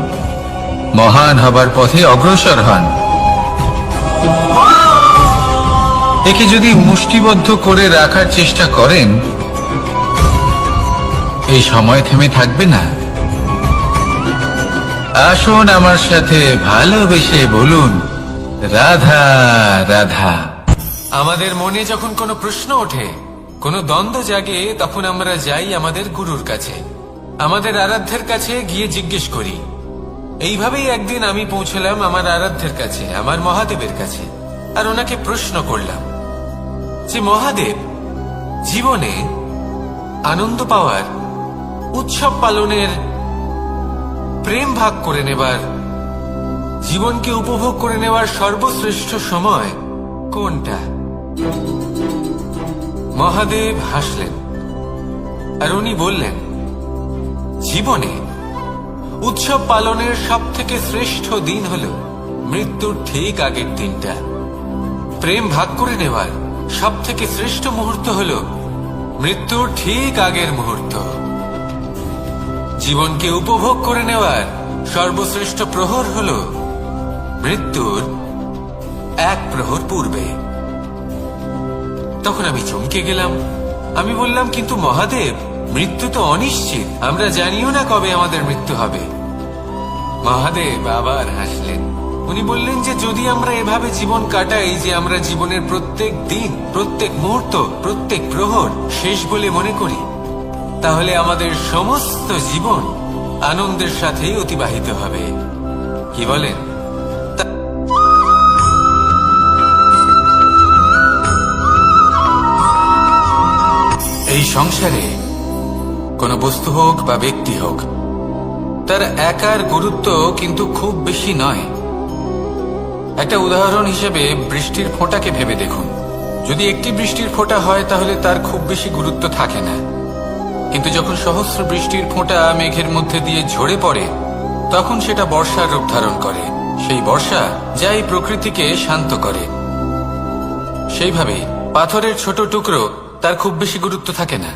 মহান হবার পথে অগ্রসর হন। একে যদি মুষ্টিবদ্ধ করে রাখার চেষ্টা করেন এই সময় থেমে থাকবে না। আসুন আমার সাথে ভালোবেসে বলুন, রাধা রাধা। আমাদের মনে যখন কোনো প্রশ্ন ওঠে, কোনো দ্বন্দ্ব জাগে, তখন আমরা যাই আমাদের গুরুর কাছে, আমাদের আরাধ্যের কাছে গিয়ে জিজ্ঞেস করি। এইভাবেই একদিন আমি পৌঁছলাম আমার আরাধ্যের কাছে, আমার মহাদেবের কাছে, আর ওনাকে প্রশ্ন করলাম যে মহাদেব, জীবনে আনন্দ পাওয়ার, উৎসব পালনের, প্রেম ভাগ করে নেবার, জীবনকে উপভোগ করে নেওয়ার সর্বশ্রেষ্ঠ সময় কোনটা? মহাদেব হাসলেন আর উনি বললেন, জীবনে উৎসব পালনের সব থেকে শ্রেষ্ঠ দিন হল মৃত্যুর ঠিক আগের দিনটা। প্রেম ভাগ করে নেওয়ার সব থেকে শ্রেষ্ঠ মুহূর্ত হল মৃত্যুর ঠিক আগের মুহূর্ত। জীবনকে উপভোগ করে নেওয়ার সর্বশ্রেষ্ঠ প্রহর হল মৃত্যুর এক প্রহর পূর্বে। তখন আমি চমকে গেলাম। আমি বললাম, কিন্তু মহাদেব, মৃত্যু তো অনিশ্চিত, আমরা জানিও না কবে আমাদের মৃত্যু হবে। মহাদেব আবার হাসলেন উনি বললেন যে যদি আমরা এভাবে জীবন কাটাই যে আমরা জীবনের প্রত্যেক দিন, প্রত্যেক মুহূর্ত, প্রত্যেক প্রহর শেষ বলে মনে করি, তাহলে আমাদের সমস্ত জীবন আনন্দের সাথেই অতিবাহিত হবে। কি বলেন? এই সংসারে কোনো বস্তু হোক বা ব্যক্তি হোক, তার একার গুরুত্ব কিন্তু খুব বেশি নয়। একটা উদাহরণ হিসেবে বৃষ্টির ফোঁটাকে ভেবে দেখুন। যদি একটি বৃষ্টির ফোঁটা হয় তাহলে তার খুব বেশি গুরুত্ব থাকে না, কিন্তু যখন সহস্র বৃষ্টির ফোঁটা মেঘের মধ্যে দিয়ে ঝরে পড়ে, তখন সেটা বর্ষার রূপ ধারণ করে। সেই বর্ষা যা এই প্রকৃতিকে শান্ত করে। সেইভাবে পাথরের ছোট টুকরো, তার খুব বেশি গুরুত্ব থাকে না,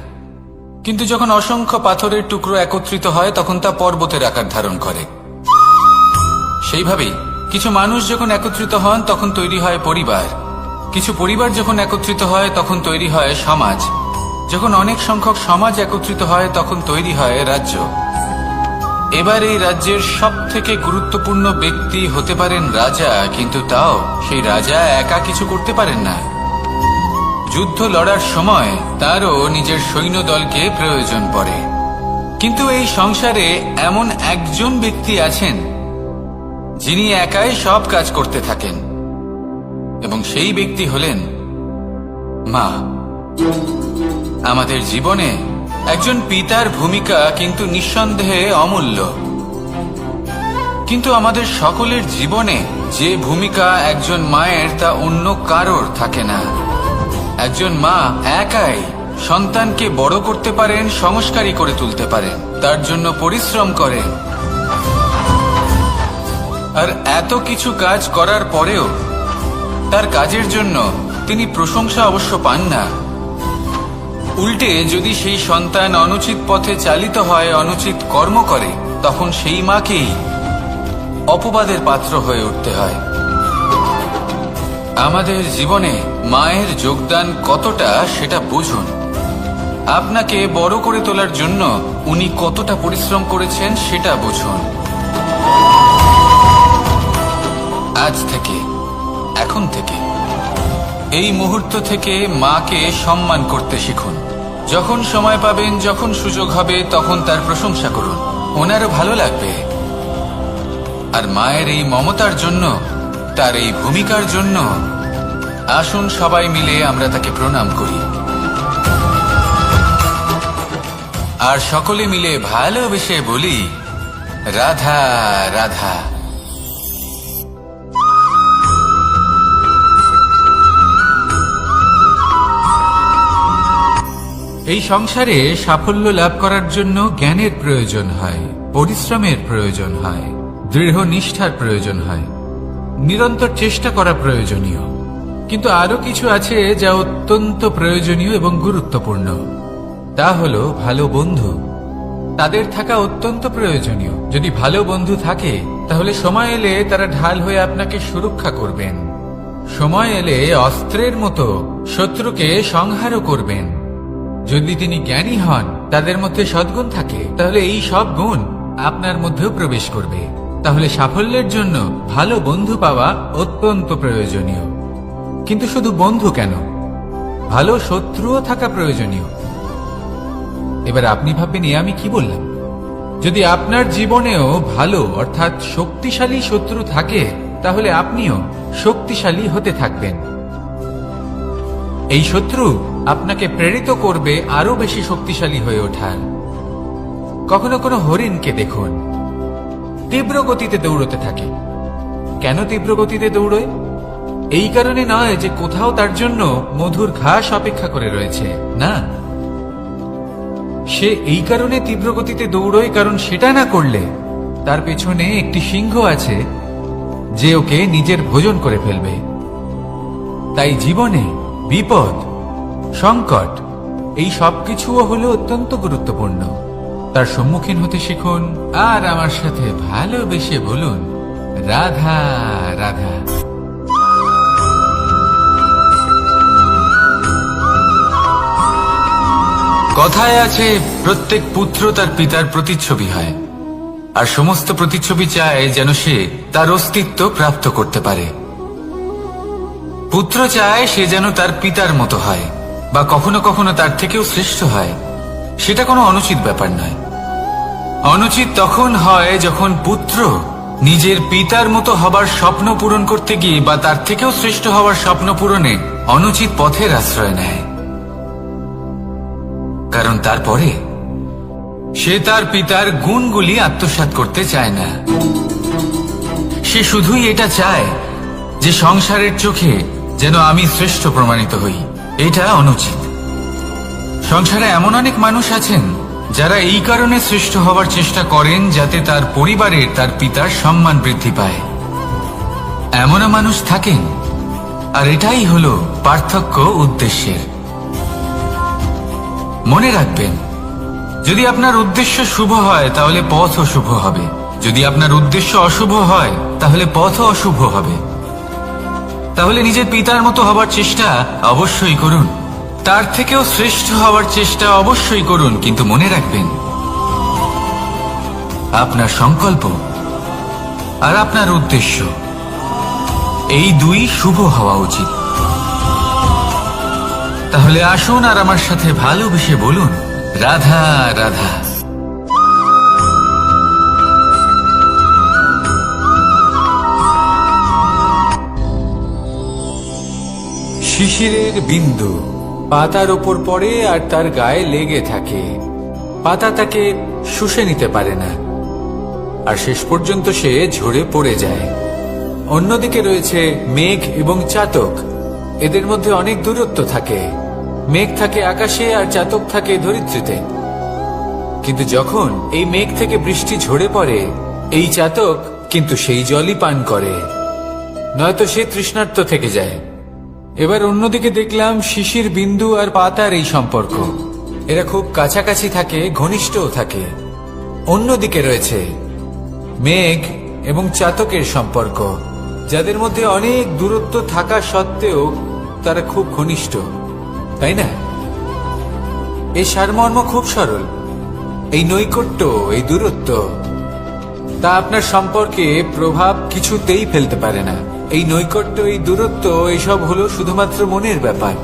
কিন্তু যখন অসংখ্য পাথরের টুকরো একত্রিত হয় তখন তা পর্বতের আকার ধারণ করে। সেইভাবেই কিছু মানুষ যখন একত্রিত হন তখন তৈরি হয় পরিবার, কিছু পরিবার যখন একত্রিত হয় তখন তৈরি হয় সমাজ, যখন অনেক সংখ্যক সমাজ একত্রিত হয় তখন তৈরি হয় রাজ্য। এবার এই রাজ্যের সব থেকে গুরুত্বপূর্ণ ব্যক্তি হতে পারেন রাজা, কিন্তু তাও সেই রাজা একা কিছু করতে পারেন না। যুদ্ধ লড়ার সময় তারও নিজের সৈন্যদলকে প্রয়োজন পড়ে। কিন্তু এই সংসারে এমন একজন ব্যক্তি আছেন যিনি একাই সব কাজ করতে থাকেন, এবং সেই ব্যক্তি হলেন মা। আমাদের জীবনে একজন পিতার ভূমিকা কিন্তু নিঃসন্দেহে অমূল্য, কিন্তু আমাদের সকলের জীবনে যে ভূমিকা একজন মায়ের তা অন্য কারোর থাকে না। একজন মা একাই সন্তানকে বড় করতে পারেন, সংস্কারী করে তুলতে পারেন, তার জন্য পরিশ্রম করেন। আর এত কিছু কাজ করার পরেও তার কাজের জন্য তিনি প্রশংসা অবশ্য পান না। উল্টে যদি সেই সন্তান অনুচিত পথে চালিত হয়, অনুচিত কর্ম করে, তখন সেই মাকেই অপবাদের পাত্র হয়ে উঠতে হয়। আমাদের জীবনে মায়ের যোগদান কতটা সেটা বুঝুন। আপনাকে বড় করে তোলার জন্য উনি কতটা পরিশ্রম করেছেন সেটা বুঝুন। আজ থেকে, এখন থেকে, এই মুহূর্ত থেকে মাকে সম্মান করতে শিখুন। যখন সময় পাবেন, যখন সুযোগ হবে, তখন তার প্রশংসা করুন, ওনারও ভালো লাগবে। আর মায়ের এই মমতার জন্য, তার এই ভূমিকার জন্য আসুন সবাই মিলে আমরা তাকে প্রণাম করি, আর সকলে মিলে ভালোবেসে বলি রাধা রাধা। এই সংসারে সাফল্য লাভ করার জন্য জ্ঞানের প্রয়োজন হয়, পরিশ্রমের প্রয়োজন হয়, দৃঢ় নিষ্ঠার প্রয়োজন হয়, নিরন্তর চেষ্টা করা প্রয়োজনীয়। কিন্তু আরো কিছু আছে যা অত্যন্ত প্রয়োজনীয় এবং গুরুত্বপূর্ণ। তা হলো ভালো বন্ধু। তাদের থাকা অত্যন্ত প্রয়োজনীয়। যদি ভালো বন্ধু থাকে তাহলে সময় এলে তারা ঢাল হয়ে আপনাকে সুরক্ষা করবেন। সময় এলে অস্ত্রের মতো শত্রুকে সংহারও করবেন। যদি তিনি জ্ঞানী হন, তাদের মধ্যে সদ্গুণ থাকে, তাহলে এই সব গুণ আপনার মধ্যেও প্রবেশ করবে। তাহলে সাফল্যের জন্য ভালো বন্ধু পাওয়া অত্যন্ত প্রয়োজনীয়। কিন্তু শুধু বন্ধু কেন, ভালো শত্রুও থাকা প্রয়োজনীয়। এবার আপনি ভাববেন, এ আমি কি বললাম? যদি আপনার জীবনেও ভালো অর্থাৎ শক্তিশালী শত্রু থাকে, তাহলে আপনিও শক্তিশালী হতে থাকবেন। এই শত্রু আপনাকে প্রেরিত করবে আরো বেশি শক্তিশালী হয়ে ওঠার। কখনো কোনো হরিণকে দেখুন, তীব্র গতিতে দৌড়তে থাকে। কেন তীব্র গতিতে দৌড়য়? এই কারণে নয় যে কোথাও তার জন্য মধুর ঘাস অপেক্ষা করে রয়েছে, না। সে এই কারণে তীব্র গতিতে দৌড়য় কারণ সেটা না করলে তার পেছনে একটি সিংহ আছে যে ওকে নিজের ভোজন করে ফেলবে। তাই জীবনে বিপদ, সংকট, এই সবকিছুও হলো অত্যন্ত গুরুত্বপূর্ণ। তার সম্মুখীন হতে শিখুন আর আমার সাথে ভালোবেসে বলুন রাধা রাধা। কথায় আছে, প্রত্যেক পুত্র তার পিতার প্রতিচ্ছবি হয়। আর সমস্ত প্রতিচ্ছবি চায় যেন সে তার অস্তিত্ব প্রাপ্ত করতে পারে। পুত্র চায় সে যেন তার পিতার মতো হয় বা কখনো কখনো তার থেকেও শ্রেষ্ঠ হয়। সেটা কোনো অনুচিত ব্যাপার নয়। অনুচিত তখন হয় যখন পুত্র নিজের পিতার মতো হবার স্বপ্ন পূরণ করতে গিয়ে বা তার থেকেও শ্রেষ্ঠ হওয়ার স্বপ্ন পূরণে অনুচিত পথের আশ্রয় নেয়। কারণ তারপরে সে তার পিতার গুণগুলি আত্মসাৎ করতে চায় না। সে শুধুই এটা চায় যে সংসারের চোখে যেন আমি শ্রেষ্ঠ প্রমাণিত হই। এটা অনুচিত। সংসারে এমন অনেক মানুষ আছেন যারা এই কারণে শ্রেষ্ঠ হওয়ার চেষ্টা করেন যাতে তার পরিবারের তার পিতার সম্মান বৃদ্ধি পায়। এমনও মানুষ থাকেন, আর এটাই হলো পার্থক্য উদ্দেশ্যের। মনে রাখবেন, যদি আপনার উদ্দেশ্য শুভ হয় তাহলে পথও শুভ হবে, যদি আপনার উদ্দেশ্য অশুভ হয় তাহলে পথও অশুভ হবে। তাহলে নিজের পিতার মতো হবার চেষ্টা অবশ্যই করুন, তার থেকেও শ্রেষ্ঠ হওয়ার চেষ্টা অবশ্যই করুন, কিন্তু মনে রাখবেন আপনার সংকল্প আর আপনার উদ্দেশ্য এই দুই শুভ হওয়া উচিত। তাহলে আসুন আর আমার সাথে ভালোবেসে বলুন, রাধা রাধা। শিশিরের বিন্দু পাতার ওপর পড়ে আর তার গায়ে লেগে থাকে। পাতা তাকে শুষে নিতে পারে না, আর শেষ পর্যন্ত সে ঝরে পড়ে যায়। অন্যদিকে রয়েছে মেঘ এবং চাতক। এদের মধ্যে অনেক দূরত্ব থাকে। মেঘ থাকে আকাশে আর চাতক থাকে ধরিত্রীতে। কিন্তু যখন এই মেঘ থেকে বৃষ্টি ঝরে পড়ে, এই চাতক কিন্তু সেই জলই পান করে, নয়তো সে তৃষ্ণার্ত থেকে যায়। এবার অন্যদিকে দেখলাম শিশির বিন্দু আর পাতার এই সম্পর্ক। এরা খুব কাছাকাছি থাকে, ঘনিষ্ঠও থাকে। অন্যদিকে রয়েছে মেঘ এবং চাতকের সম্পর্ক, যাদের মধ্যে অনেক দূরত্ব থাকা সত্ত্বেও তারা খুব ঘনিষ্ঠ, তাই না? এই সারমর্ম খুব সরল। এই নৈকট্য, এই দূরত্ব, তা আপনার সম্পর্কে প্রভাব কিছুতেই ফেলতে পারে না। এই নৈকট্য, এই দূরত্ব, এসব হলো শুধুমাত্র মনের ব্যাপার।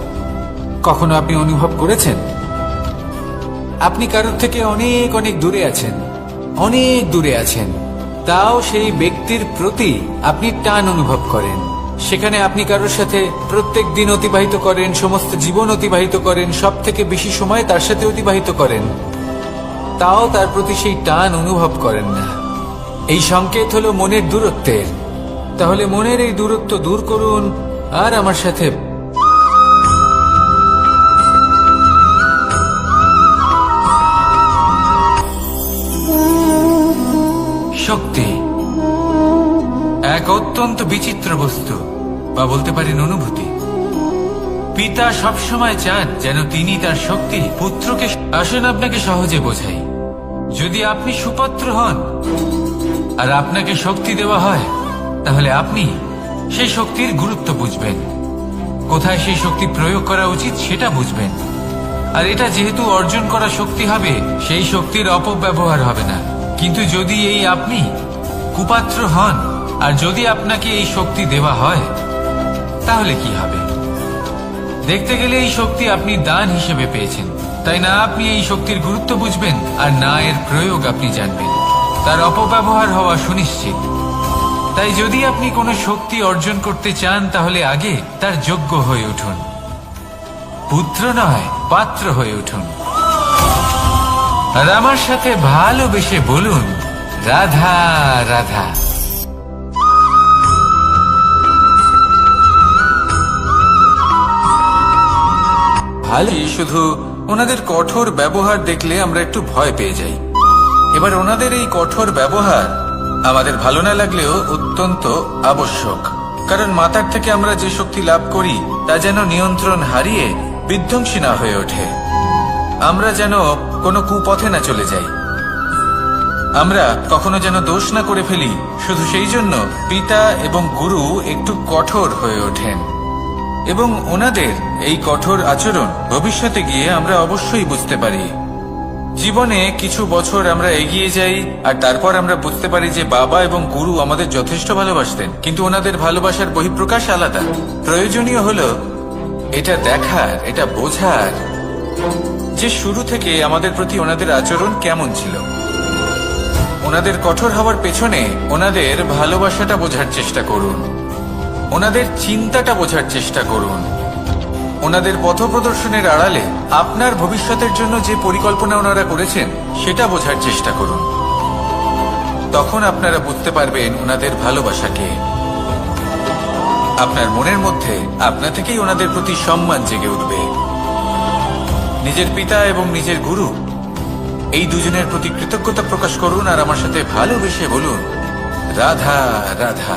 কখনো আপনি অনুভব করেছেন আপনি কারোর থেকে অনেক অনেক দূরে আছেন, অনেক দূরে আছেন, তাও সেই ব্যক্তির প্রতি আপনি টান অনুভব করেন। সেখানে আপনি কারোর সাথে প্রত্যেক দিন অতিবাহিত করেন, সমস্ত জীবন অতিবাহিত করেন, সব থেকে বেশি সময় তার সাথে অতিবাহিত করেন, তাও তার প্রতি সেই টান অনুভব করেন না। এই সংকেত হলো মনের দূরত্বের। তাহলে মনের এই দূরত্ব দূর করুন আর আমার সাথে শক্তি এক অত্যন্ত বিচিত্র বস্তু, বা বলতে পারেন অনুভূতি। পিতা সবসময় চান যেন তিনি তার শক্তি পুত্রকে। আসুন আপনাকে সহজে বোঝাই। যদি আপনি সুপাত্র হন আর আপনাকে শক্তি দেওয়া হয়, তাহলে আপনি সেই শক্তির গুরুত্ব বুঝবেন, কোথায় সেই শক্তি প্রয়োগ করা উচিত সেটা বুঝবেন। আর এটা যেহেতু অর্জন করা শক্তি হবে, সেই শক্তির অপব্যবহার হবে না। কিন্তু যদি এই আপনি কুপাত্র হন আর যদি আপনাকে এই শক্তি দেওয়া হয়, তাহলে কি হবে? দেখতে গেলে এই শক্তি আপনি দান হিসেবে পেয়েছেন, তাই না আপনি এই শক্তির গুরুত্ব বুঝবেন আর না এর প্রয়োগ আপনি জানবেন। তার অপব্যবহার হওয়া সুনিশ্চিত। তাই যদি আপনি কোনো শক্তি অর্জন করতে চান, তাহলে আগে তার যোগ্য হয়ে উঠুন। পুত্র নয়, পাত্র হয়ে উঠুন। আর আমার সাথে ভালোবেসে বলুন, রাধা রাধা। ভালোই, শুধু ওনাদের কঠোর ব্যবহার দেখলে আমরা একটু ভয় পেয়ে যাই। এবার ওনাদের এই কঠোর ব্যবহার আমাদের ভালো না লাগলেও অত্যন্ত আবশ্যক, কারণ মাতার থেকে আমরা যে শক্তি লাভ করি তা যেন নিয়ন্ত্রণ হারিয়ে বিধ্বংসী না হয়ে ওঠে। আমরা যেন কোনো কুপথে না চলে যাই, আমরা কখনো যেন দোষ না করে ফেলি। শুধু সেই জন্য পিতা এবং গুরু একটু কঠোর হয়ে ওঠেন, এবং ওনাদের এই কঠোর আচরণ ভবিষ্যতে গিয়ে আমরা অবশ্যই বুঝতে পারি জীবনে কিছু বছর আমরা এগিয়ে যাই আর তারপর আমরা বুঝতে পারি যে বাবা এবং গুরু আমাদের যথেষ্ট ভালোবাসতেন, কিন্তু ওনাদের ভালোবাসার বহিঃপ্রকাশ আলাদা। প্রয়োজনীয় হলো এটা দেখার, এটা বোঝার যে শুরু থেকে আমাদের প্রতি ওনাদের আচরণ কেমন ছিল। ওনাদের কঠোর হওয়ার পেছনে ওনাদের ভালোবাসাটা বোঝার চেষ্টা করুন, ওনাদের চিন্তাটা বোঝার চেষ্টা করুন, ওনাদের পথপ্রদর্শনের আড়ালে আপনার ভবিষ্যতের জন্য যে পরিকল্পনা ওনারা করেছেন সেটা বোঝার চেষ্টা করুন। তখন আপনারা বুঝতে পারবেন ওনাদের ভালোবাসাকে। আপনার মনের মধ্যে আপনা থেকেই ওনাদের প্রতি সম্মান জেগে উঠবে। নিজের পিতা এবং নিজের গুরু এই দুজনের প্রতি কৃতজ্ঞতা প্রকাশ করুন আর আমার সাথে ভালোবেসে বলুন, রাধা রাধা।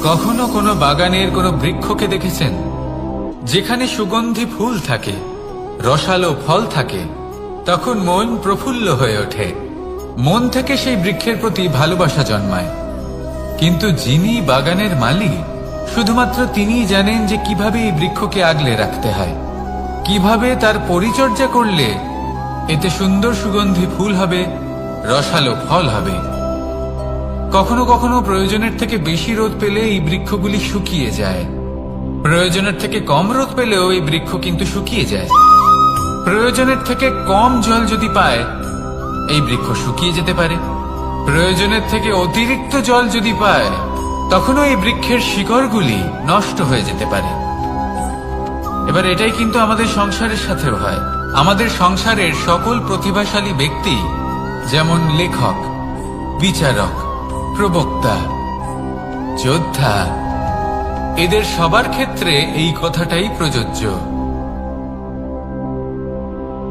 কখনো কোনো বাগানের কোনো বৃক্ষকে দেখেছেন যেখানে সুগন্ধি ফুল থাকে, রসালো ফল থাকে? তখন মন প্রফুল্ল হয়ে ওঠে, মন থেকে সেই বৃক্ষের প্রতি ভালোবাসা জন্মায়। কিন্তু যিনি বাগানের মালিক, শুধুমাত্র তিনিই জানেন যে কিভাবে এই বৃক্ষকে আগলে রাখতে হয়, কিভাবে তার পরিচর্যা করলে এতে সুন্দর সুগন্ধি ফুল হবে, রসালো ফল হবে। কখনো কখনো প্রয়োজনের থেকে বেশি রোদ পেলে এই বৃক্ষগুলি শুকিয়ে যায়, প্রয়োজনের থেকে কম রোদ পেলেও এই বৃক্ষ কিন্তু শুকিয়ে যায়। প্রয়োজনের থেকে কম জল যদি পায় এই বৃক্ষ শুকিয়ে যেতে পারে, প্রয়োজনের থেকে অতিরিক্ত জল যদি পায় তখনও এই বৃক্ষের শিকড়গুলি নষ্ট হয়ে যেতে পারে। এবার এটাই কিন্তু আমাদের সংসারের সাথেও হয়। আমাদের সংসারের সকল প্রতিভাশালী ব্যক্তি, যেমন লেখক, বিচারক, প্রবক্তা, যোদ্ধা, এদের সবার ক্ষেত্রে এই কথাটাই প্রযোজ্য।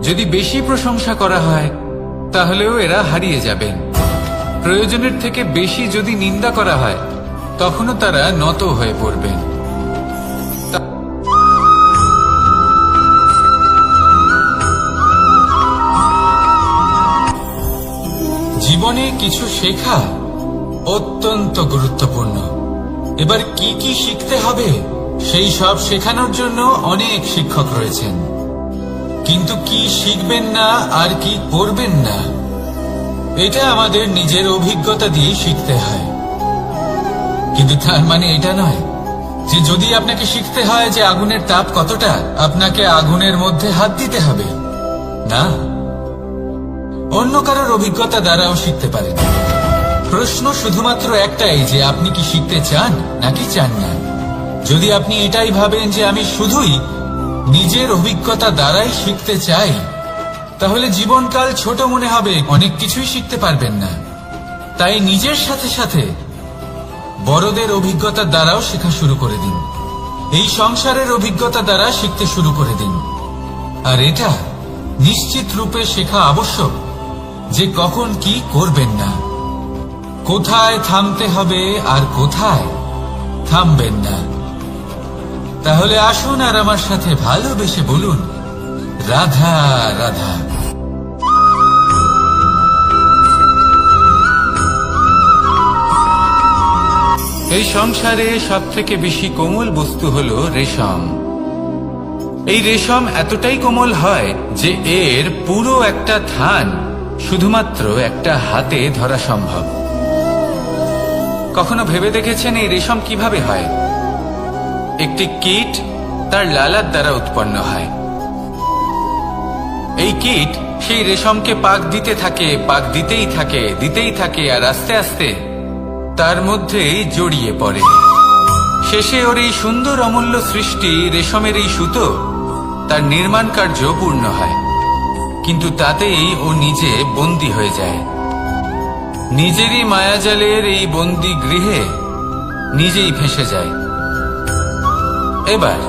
যদি বেশি প্রশংসা করা হয় তাহলেও এরা হারিয়ে যাবেন। প্রয়োজনের থেকে বেশি যদি নিন্দা করা হয় তখনও তারা নত হয়ে পড়বেন। জীবনে কিছু শেখা অত্যন্ত গুরুত্বপূর্ণ। এবার কি কি শিখতে হবে সেই সব শেখানোর জন্য অনেক শিক্ষক রয়েছেন, কিন্তু কি শিখবেন না আর কি করবেন না এটা আমাদের নিজের অভিজ্ঞতা দিয়ে শিখতে হয়। কিন্তু তার মানে এটা নয় যে যদি আপনাকে শিখতে হয় যে আগুনের তাপ কতটা, আপনাকে আগুনের মধ্যে হাত দিতে হবে। না, অন্য কারোর অভিজ্ঞতা দ্বারাও শিখতে পারেন। প্রশ্ন শুধুমাত্র একটাই যে আপনি কি শিখতে চান নাকি চান না। যদি আপনি এটাই ভাবেন যে আমি শুধুই নিজের অভিজ্ঞতা দ্বারাই শিখতে চাই, তাহলে জীবনকাল ছোট মনে হবে, অনেক কিছুই শিখতে পারবেন না। তাই নিজের সাথে সাথে বড়দের অভিজ্ঞতা দ্বারাও শেখা শুরু করে দিন, এই সংসারের অভিজ্ঞতা দ্বারা শিখতে শুরু করে দিন। আর এটা নিশ্চিত রূপে শেখা আবশ্যক যে কখন কি করবেন না, কোথায় থামতে হবে আর কোথায় থামবেন না। তাহলে আসুন আর আমার সাথে ভালোবেসে বলুন, রাধা রাধা। এই সংসারে সব থেকে বেশি কোমল বস্তু হলো রেশম। এই রেশম এতটাই কোমল হয় যে এর পুরো একটা থান শুধুমাত্র একটা হাতে ধরা সম্ভব। কখনো ভেবে দেখেছেন এই রেশম কিভাবে হয়? একটি কীট তার লালার দ্বারা উৎপন্ন হয়। এই কীট সেই রেশমকে পাক দিতে থাকে, পাক দিতেই থাকে, দিতেই থাকে, আর আস্তে আস্তে তার মধ্যেই জড়িয়ে পড়ে। শেষে ওর এই সুন্দর অমূল্য সৃষ্টি রেশমের এই সুতো তার নির্মাণ কার্য পূর্ণ হয়, কিন্তু তাতেই ও নিজে বন্দী হয়ে যায়। নিজেরই মায়াজালের এই বন্দী গৃহে নিজেই ফেঁসে যায়। এবার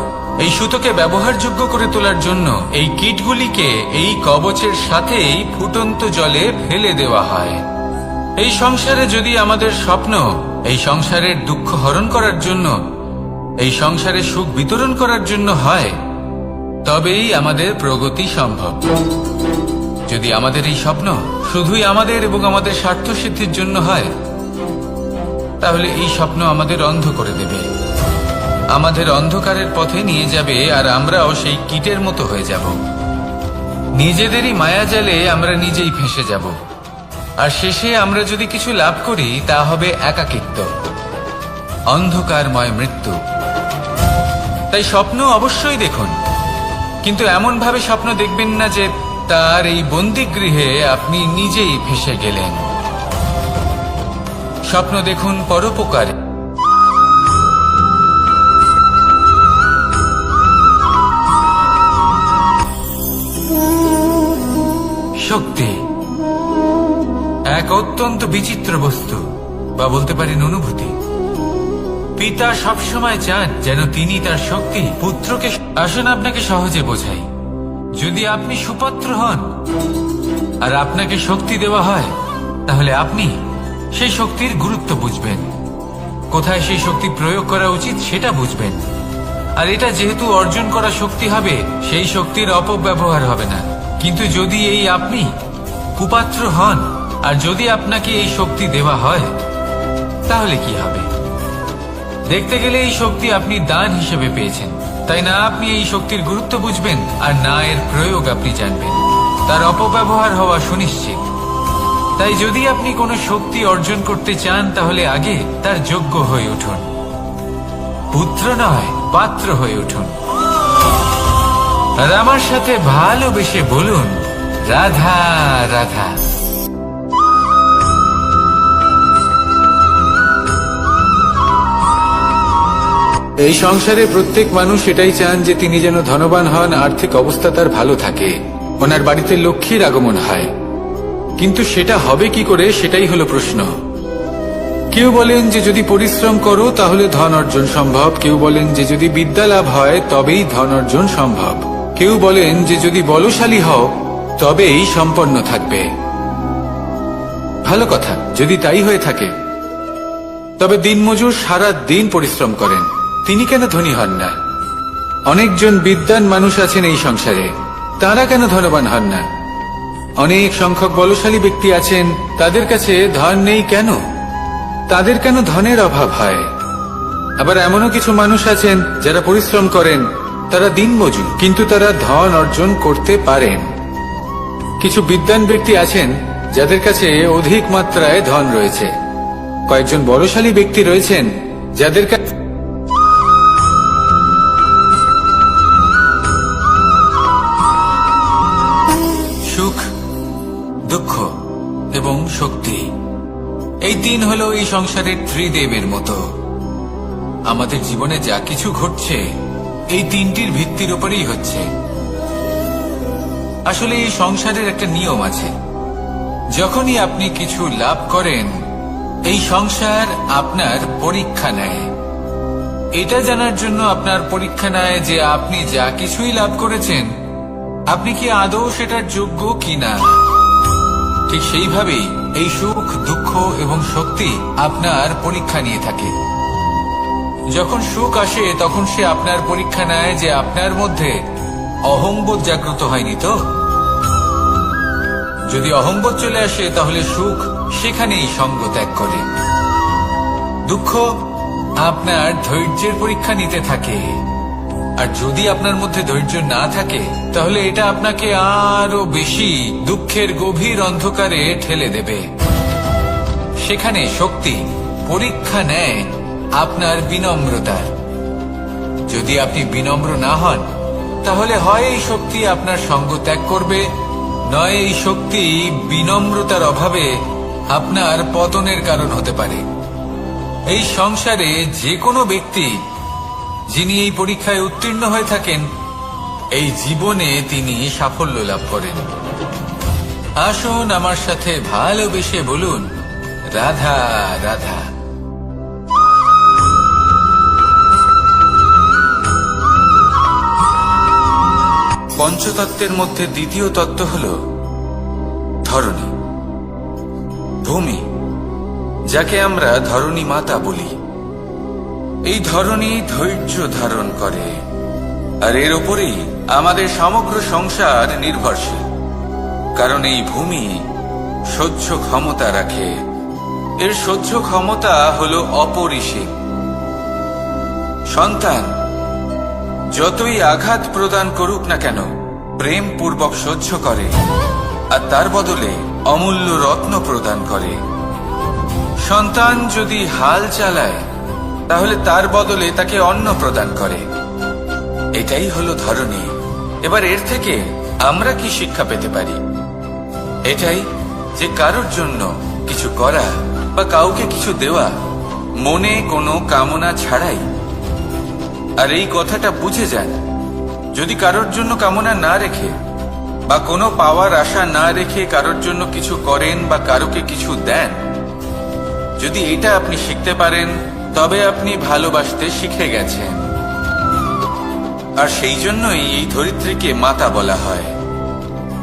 এই সুতোকে ব্যবহারযোগ্য করে তোলার জন্য এই কীটগুলিকে এই কবচের সাথেই ফুটন্ত জলে ফেলে দেওয়া হয়। এই সংসারে যদি আমাদের স্বপ্ন এই সংসারের দুঃখ হরণ করার জন্য, এই সংসারে সুখ বিতরণ করার জন্য হয়, তবেই আমাদের প্রগতি সম্ভব। যদি আমাদের এই স্বপ্ন শুধুই আমাদের এবং আমাদের স্বার্থ সিদ্ধির জন্য হয়, তাহলে এই স্বপ্ন আমাদের অন্ধ করে দেবে, আমাদের অন্ধকারের পথে নিয়ে যাবে, আর আমরাও সেই কীটের মতো হয়ে যাব। নিজেদেরই মায়াজালে আমরা নিজেই ফেঁসে যাব, আর শেষে আমরা যদি কিছু লাভ করি তা হবে একাকিত্ব, অন্ধকারময় মৃত্যু। তাই স্বপ্ন অবশ্যই দেখুন, কিন্তু এমন ভাবে স্বপ্ন দেখবেন না যে তার এই বন্দিগৃহে আপনি নিজেই ফেঁসে গেলেন। স্বপ্ন দেখুন পরোপকারে। শক্তি এক অত্যন্ত বিচিত্র বস্তু, বা বলতে পারেন অনুভূতি। পিতা সবসময় চান যেন তিনি তার শক্তি পুত্রকে। আসুন আপনাকে সহজে বোঝাই। যদি আপনি সুপাত্র হন আর আপনাকে শক্তি দেওয়া হয়, তাহলে আপনি সেই শক্তির গুরুত্ব বুঝবেন, কোথায় সেই শক্তি প্রয়োগ করা উচিত সেটা বুঝবেন। আর এটা যেহেতু অর্জন করা শক্তি হবে, সেই শক্তির অপব্যবহার হবে না। কিন্তু যদি এই আপনি কুপাত্র হন আর যদি আপনাকে এই শক্তি দেওয়া হয়, তাহলে কি হবে? দেখতে গেলে এই শক্তি আপনি দান হিসেবে পেয়েছেন, তাই না আপনি এই শক্তির গুরুত্ব বুঝবেন আর না এর প্রয়োগ আপনি জানবেন। তার অপব্যবহার হওয়া সুনিশ্চিত। তাই যদি আপনি কোনো শক্তি অর্জন করতে চান, তাহলে আগে তার যোগ্য হয়ে উঠুন, পুত্র নয় পাত্র হয়ে উঠুন। আর আমার সাথে ভালোবেসে বলুন, রাধা রাধা। এই সংসারে প্রত্যেক মানুষ এটাই চান যে তিনি যেন ধনবান হন, আর্থিক অবস্থা তার ভালো থাকে, ওনার বাড়িতে লক্ষ্মীর আগমন হয়। কিন্তু সেটা হবে কি করে, সেটাই হলো প্রশ্ন। কেউ বলেন যে যদি পরিশ্রম করো তাহলে ধন অর্জন সম্ভব, কেউ বলেন যে যদি বিদ্যা লাভ হয় তবেই ধন অর্জন সম্ভব, কেউ বলেন যে যদি বলশালী হও তবেই সম্পন্ন থাকবে। ভালো কথা, যদি তাই হয়ে থাকে, তবে দিনমজুর সারা দিন পরিশ্রম করেন, তিনি কেন ধনী হন না? অনেকজন বিদ্বান মানুষ আছেন এই সংসারে, তারা কেন ধনবান হন না? অনেক সংখ্যক বলশালী ব্যক্তি আছেন, তাদের কাছে ধন নেই কেন? তাদের কেন ধনের অভাব হয়? আবার এমনও কিছু মানুষ আছেন যারা পরিশ্রম করেন, তারা দিনমজুর, কিন্তু তারা ধন অর্জন করতে পারেন। কিছু বিদ্বান ব্যক্তি আছেন যাদের কাছে অধিক মাত্রায় ধন রয়েছে, কয়েকজন বলশালী ব্যক্তি রয়েছেন যাদের কাছে সুখ, দুঃখ এবং শক্তি, এই তিন হলো এই সংসারের ত্রিদেবের মতো। আমাদের জীবনে যা কিছু ঘটছে এই তিনটির ভিত্তির উপরেই হচ্ছে। আসলে এই সংসারের একটা নিয়ম আছে, যখনই আপনি কিছু লাভ করেন, এই সংসার আপনার পরীক্ষা নেয়। এটা জানার জন্য আপনার পরীক্ষা নেয় যে আপনি যা কিছুই লাভ করেছেন, আপনি কি আদৌ সেটার যোগ্য কিনা। ঠিক সেইভাবেই এই সুখ, দুঃখ এবং শক্তি আপনার পরীক্ষা নিয়ে থাকে। যখন সুখ আসে তখন সে আপনার পরীক্ষা নেয় যে আপনার মধ্যে অহংবোধ জাগ্রত হয়নি তো। যদি অহংবোধ চলে আসে তাহলে সুখ সেখানেই সঙ্গ ত্যাগ করে। দুঃখ আপনার ধৈর্যের পরীক্ষা নিতে থাকে, আর যদি আপনার মধ্যে ধৈর্য না থাকে তাহলে এটা আপনাকে আরো বেশি দুঃখের গভীর অন্ধকারে ঠেলে দেবে। সেখানে শক্তি পরীক্ষা নেয় আপনার বিনম্রতার। যদি আপনি বিনম্র না হন, তাহলে হয় এই শক্তি আপনার সঙ্গ ত্যাগ করবে, নয় এই শক্তি বিনম্রতার অভাবে আপনার পতনের কারণ হতে পারে। এই সংসারে যে কোনো ব্যক্তি যিনি এই পরীক্ষায় উত্তীর্ণ হয়ে থাকেন, এই জীবনে তিনি সাফল্য লাভ করেন। আসুন আমার সাথে ভালোবেসে বলুন, রাধা রাধা। পঞ্চতত্ত্বের মধ্যে দ্বিতীয় তত্ত্ব হল ধরণী, ভূমি, যাকে আমরা ধরণী মাতা বলি। এই ধরণী ধৈর্য ধারণ করে, আর এর উপরেই আমাদের সমগ্র সংসার নির্ভরশীল। কারণ এই ভূমি সহ্য ক্ষমতা রাখে। এর সহ্য ক্ষমতা হলো অপরিসীম। সন্তান যতই আঘাত প্রদান করুক না কেন, প্রেম পূর্বক সহ্য করে আর তার বদলে অমূল্য রত্ন প্রদান করে। সন্তান যদি হাল চালায় তাহলে তার বদলে তাকে অন্ন প্রদান করে। এটাই হলো ধরনী। এবার এর থেকে আমরা কি শিক্ষা পেতে পারি? এটাই যে কারোর জন্য কিছু করা বা কাউকে কিছু দেওয়া মনে কোনো কামনা ছাড়াই। আর এই কথাটা বুঝে যান, যদি কারোর জন্য কামনা না রেখে বা কোনো পাওয়ার আশা না রেখে কারোর জন্য কিছু করেন বা কারোকে কিছু দেন, যদি এটা আপনি শিখতে পারেন তবে আপনি ভালোবাসতে শিখে গেছেন। আর সেই জন্যই এই ধরিত্রীকে মাতা বলা হয়।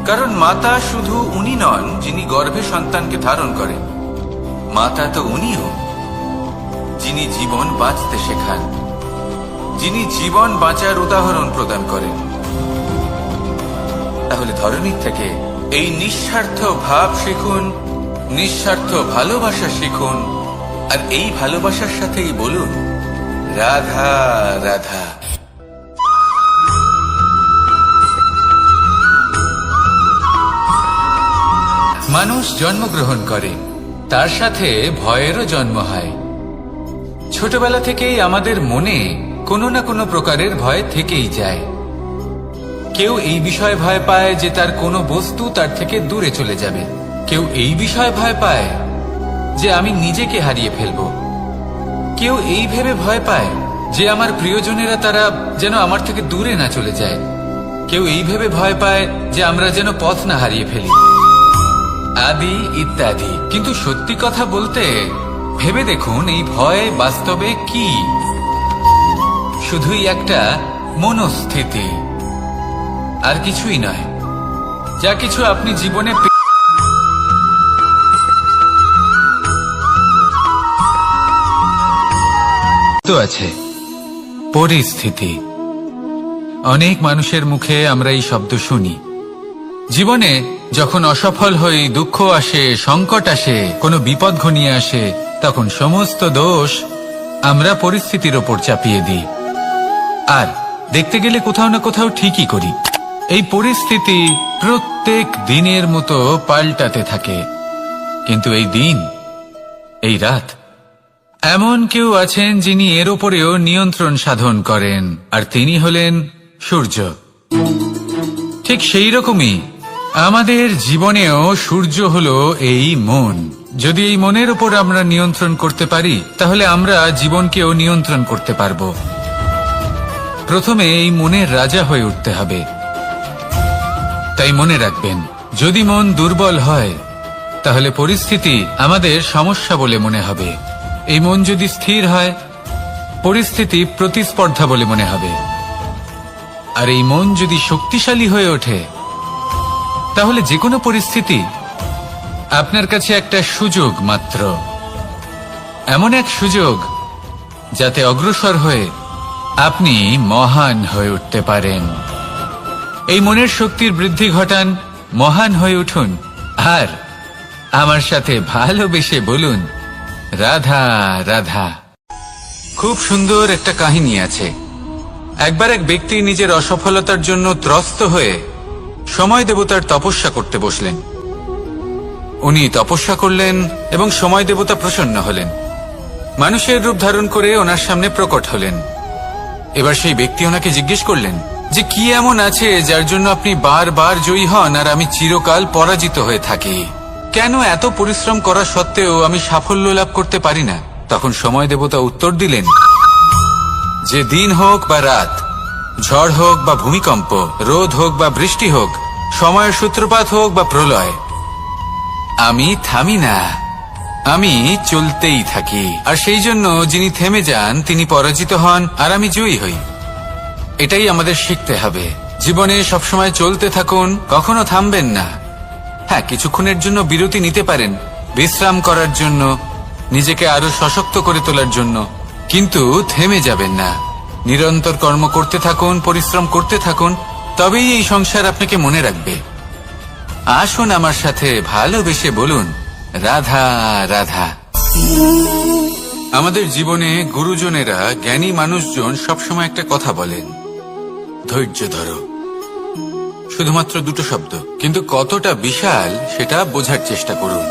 কারণ মাতা শুধু উনি নন যিনি গর্ভে সন্তানকে ধারণ করেন, মাতা তো উনিও যিনি জীবন বাঁচতে শেখান, যিনি জীবন বাঁচার উদাহরণ প্রদান করেন। তাহলে ধরনীর থেকে এই নিঃস্বার্থ ভাব শিখুন, নিঃস্বার্থ ভালোবাসা শিখুন, আর এই ভালোবাসার সাথেই বলুন রাধা রাধা। মানুষ জন্মগ্রহণ করে, তার সাথে ভয়েরও জন্ম হয়। ছোটবেলা থেকেই আমাদের মনে কোনো না কোনো প্রকারের ভয় থেকেই যায়। কেউ এই বিষয়ে ভয় পায় যে তার কোনো বস্তু তার থেকে দূরে চলে যাবে। কেউ এই বিষয়ে ভয় পায় যে আমি নিজেকে হারিয়ে ফেলব। কেউ এই ভেবে ভয় পায় যে আমার প্রিয়জনেরা তারা যেন আমার থেকে দূরে না চলে যায়। কেউ এই ভেবে ভয় পায় যে আমরা যেন পথ না হারিয়ে ফেলি, আদি ইত্যাদি। কিন্তু সত্যি কথা বলতে ভেবে দেখুন, এই ভয় বাস্তবে কি? শুধুই একটা মনস্থিতি, আর কিছুই নয়। যা কিছু আপনি জীবনে আছে, পরিস্থিতি। অনেক মানুষের মুখে আমরা এই শব্দ শুনি। জীবনে যখন অসফল হই, দুঃখ আসে, সংকট আসে, কোনো বিপদ ঘনিয়ে আসে, তখন সমস্ত দোষ আমরা পরিস্থিতির ওপর চাপিয়ে দিই। আর দেখতে গেলে কোথাও না কোথাও ঠিকই করি। এই পরিস্থিতি প্রত্যেক দিনের মতো পাল্টাতে থাকে। কিন্তু এই দিন, এই রাত, এমন কেউ আছেন যিনি এর ওপরেও নিয়ন্ত্রণ সাধন করেন, আর তিনি হলেন সূর্য। ঠিক সেই রকমই আমাদের জীবনেও সূর্য হলো এই মন। যদি এই মনের উপর আমরা নিয়ন্ত্রণ করতে পারি, তাহলে আমরা জীবনকেও নিয়ন্ত্রণ করতে পারব। প্রথমে এই মনের রাজা হয়ে উঠতে হবে। তাই মনে রাখবেন, যদি মন দুর্বল হয় তাহলে পরিস্থিতি আমাদের সমস্যা বলে মনে হবে। এই মন যদি স্থির হয়, পরিস্থিতি প্রতিস্পর্ধা বলে মনে হবে। আর এই মন যদি শক্তিশালী হয়ে ওঠে, তাহলে যে কোনো পরিস্থিতি আপনার কাছে একটা সুযোগ মাত্র। এমন এক সুযোগ যাতে অগ্রসর হয়ে আপনি মহান হয়ে উঠতে পারেন। এই মনের শক্তির বৃদ্ধি ঘটান, মহান হয়ে উঠুন, আর আমার সাথে ভালোবেসে বলুন রাধা রাধা। খুব সুন্দর একটা কাহিনী আছে। একবার এক ব্যক্তি নিজের অসফলতার জন্য ত্রস্ত হয়ে সময় দেবতার তপস্যা করতে বসলেন। উনি তপস্যা করলেন এবং সময় দেবতা প্রসন্ন হলেন। মানুষের রূপ ধারণ করে ওনার সামনে প্রকট হলেন। এবার সেই ব্যক্তি ওনাকে জিজ্ঞেস করলেন যে কি এমন আছে যার জন্য আপনি বারবার জয়ী হন আর আমি চিরকাল পরাজিত হয়ে থাকি? কেন এত পরিশ্রম করা সত্ত্বেও আমি সাফল্য লাভ করতে পারি না? তখন সময় দেবতা উত্তর দিলেন যে দিন হোক বা রাত, ঝড় হোক বা ভূমিকম্প, রোদ হোক বা বৃষ্টি হোক, সময়ের সূত্রপাত হোক বা প্রলয়, আমি থামি না, আমি চলতেই থাকি। আর সেই জন্য যিনি থেমে যান তিনি পরাজিত হন আর আমি জয়ী হই। এটাই আমাদের শিখতে হবে। জীবনে সবসময় চলতে থাকুন, কখনো থামবেন না। হ্যাঁ, কিছুক্ষণের জন্য বিরতি নিতে পারেন, বিশ্রাম করার জন্য, নিজেকে আরো সশক্ত করে তোলার জন্য, কিন্তু থেমে যাবেন না। নিরন্তর কর্ম করতে থাকুন, পরিশ্রম করতে থাকুন, তবেই এই সংসার আপনাকে মনে রাখবে। আসুন আমার সাথে ভালোবেসে বলুন, রাধা রাধা। আমাদের জীবনে গুরুজনেরা, জ্ঞানী মানুষজন সবসময় একটা কথা বলেন, ধৈর্য ধরো। শুধুমাত্র দুটো শব্দ, কিন্তু কতটা বিশাল সেটা বোঝার চেষ্টা করুন।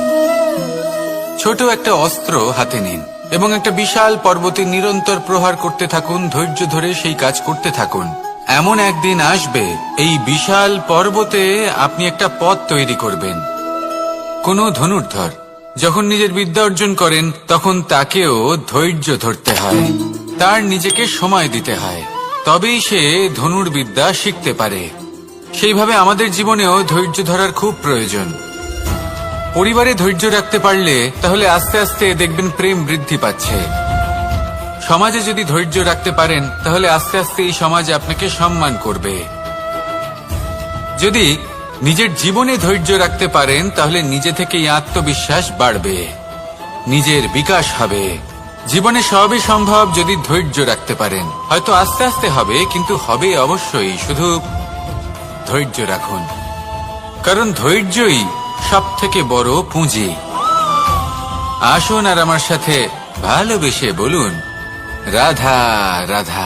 ছোট একটা অস্ত্র হাতে নিন এবং একটা বিশাল পর্বতে নিরন্তর প্রহার করতে থাকুন, ধৈর্য ধরে সেই কাজ করতে থাকুন। এমন একদিন আসবে এই বিশাল পর্বতে আপনি একটা পথ তৈরি করবেন। কোনো ধনুর্ধর যখন নিজের বিদ্যা অর্জন করেন তখন তাকেও ধৈর্য ধরতে হয়, তার নিজেকে সময় দিতে হয়, তবেই সে ধনুর্বিদ্যা শিখতে পারে। সেইভাবে আমাদের জীবনেও ধৈর্য ধরার খুব প্রয়োজন। পরিবারে ধৈর্য রাখতে পারলে তাহলে আস্তে আস্তে দেখবেন প্রেম বৃদ্ধি পাচ্ছে। সমাজে যদি ধৈর্য রাখতে পারেন তাহলে আস্তে আস্তে এই সমাজ আপনাকে সম্মান করবে। যদি নিজের জীবনে ধৈর্য রাখতে পারেন তাহলে নিজে থেকেই আত্মবিশ্বাস বাড়বে, নিজের বিকাশ হবে। জীবনে সবই সম্ভব যদি ধৈর্য রাখতে পারেন। হয়তো আস্তে আস্তে হবে, কিন্তু হবে অবশ্যই। শুধু ধৈর্য রাখুন, কারণ ধৈর্যই সব থেকে বড় পুঁজি। আসুন আর আমার সাথে ভালোবেসে বলুন, রাধা রাধা।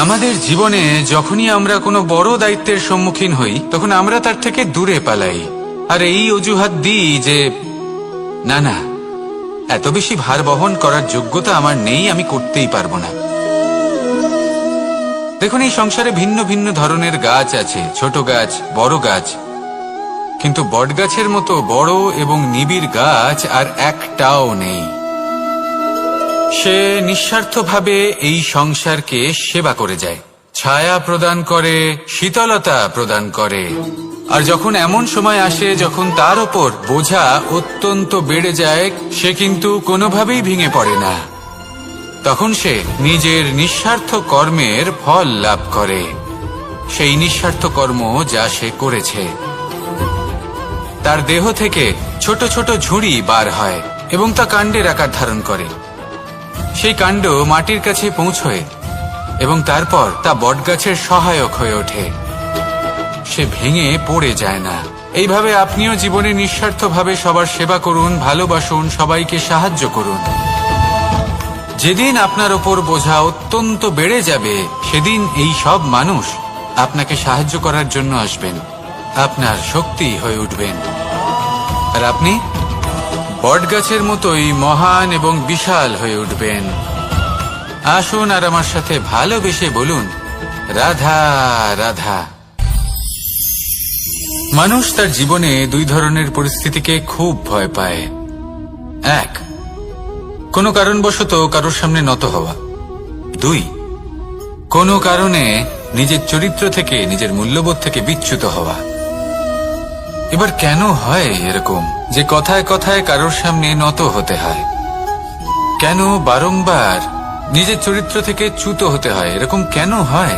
আমাদের জীবনে যখনই আমরা কোনো বড় দায়িত্বের সম্মুখীন হই তখন আমরা তার থেকে দূরে পালাই, আর এই অজুহাত দিই যে না না, এত বেশি ভার বহন করার যোগ্যতা আমার নেই, আমি করতেই পারবো না। দেখুন, এই সংসারে ভিন্ন ভিন্ন ধরনের গাছ আছে, ছোট গাছ, বড় গাছ, কিন্তু বটগাছের মতো বড় এবং নিবিড় গাছ আর একটাও নেই। সে নিঃস্বার্থভাবে এই সংসারকে সেবা করে যায়, ছায়া প্রদান করে, শীতলতা প্রদান করে। আর যখন এমন সময় আসে যখন তার ওপর বোঝা অত্যন্ত বেড়ে যায়, সে কিন্তু কোনোভাবেই ভেঙে পড়ে না। তখন সে নিজের নিঃস্বার্থ কর্মের ফল লাভ করে, সেই নিঃস্বার্থ কর্ম যা সে করেছে। তার দেহ থেকে ছোট ছোট ঝুড়ি বার হয় এবং তা কাণ্ডের আকার ধারণ করে। সেই কাণ্ড মাটির কাছে পৌঁছয় এবং তারপর তা বটগাছের সহায়ক হয়ে ওঠে, সে ভেঙে পড়ে যায় না। এইভাবে আপনিও জীবনে নিঃস্বার্থভাবে সবার সেবা করুন, ভালোবাসুন, সবাইকে সাহায্য করুন। যেদিন আপনার ওপর বোঝা অত্যন্ত বেড়ে যাবে সেদিন এই সব মানুষ আপনাকে সাহায্য করার জন্য আসবেন, আপনার শক্তি হয়ে উঠবেন, আর আপনি বটগাছের মতোই মহান এবং বিশাল হয়ে উঠবেন। আসুন আর আমার সাথে ভালোবেসে বলুন, রাধা রাধা। মানুষ তার জীবনে দুই ধরনের পরিস্থিতিকে খুব ভয় পায়। এক, কোনো কারণবশত কারোর সামনে নত হওয়া। দুই, কোনো কারণে নিজের চরিত্র থেকে, নিজের মূল্যবোধ থেকে বিচ্যুত হওয়া। এবার কেন হয় এরকম যে কথায় কথায় কারোর সামনে নত হতে হয়? কেন বারংবার নিজের চরিত্র থেকে চ্যুত হতে হয়? এরকম কেন হয়?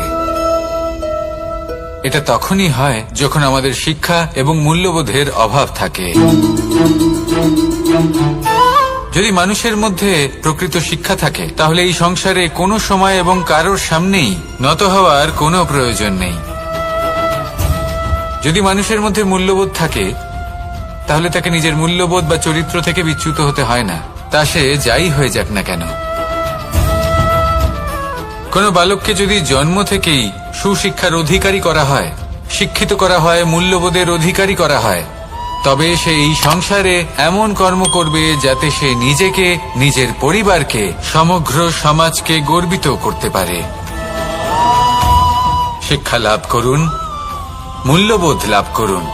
এটা তখনই হয় যখন আমাদের শিক্ষা এবং মূল্যবোধের অভাব থাকে। যদি মানুষের মধ্যে প্রকৃত শিক্ষা থাকে তাহলে এই সংসারে কোনো সময় এবং কারোর সামনেই নত হওয়ার কোনো প্রয়োজন নেই। যদি মানুষের মধ্যে মূল্যবোধ থাকে তাহলে তাকে নিজের মূল্যবোধ বা চরিত্র থেকে বিচ্যুত হতে হয় না, তা সে যাই হয়ে যাক না কেন। কোনো বালককে যদি জন্ম থেকেই সুশিক্ষার অধিকারী করা হয়, শিক্ষিত করা হয়, মূল্যবোধের অধিকারী করা হয়, তবে সে এই সংসারে এমন কর্ম করবে যাতে সে নিজেকে, নিজের পরিবারকে, সমগ্র সমাজকে গর্বিত করতে পারে। শিক্ষা লাভ করুন, মূল্যবোধ লাভ করুন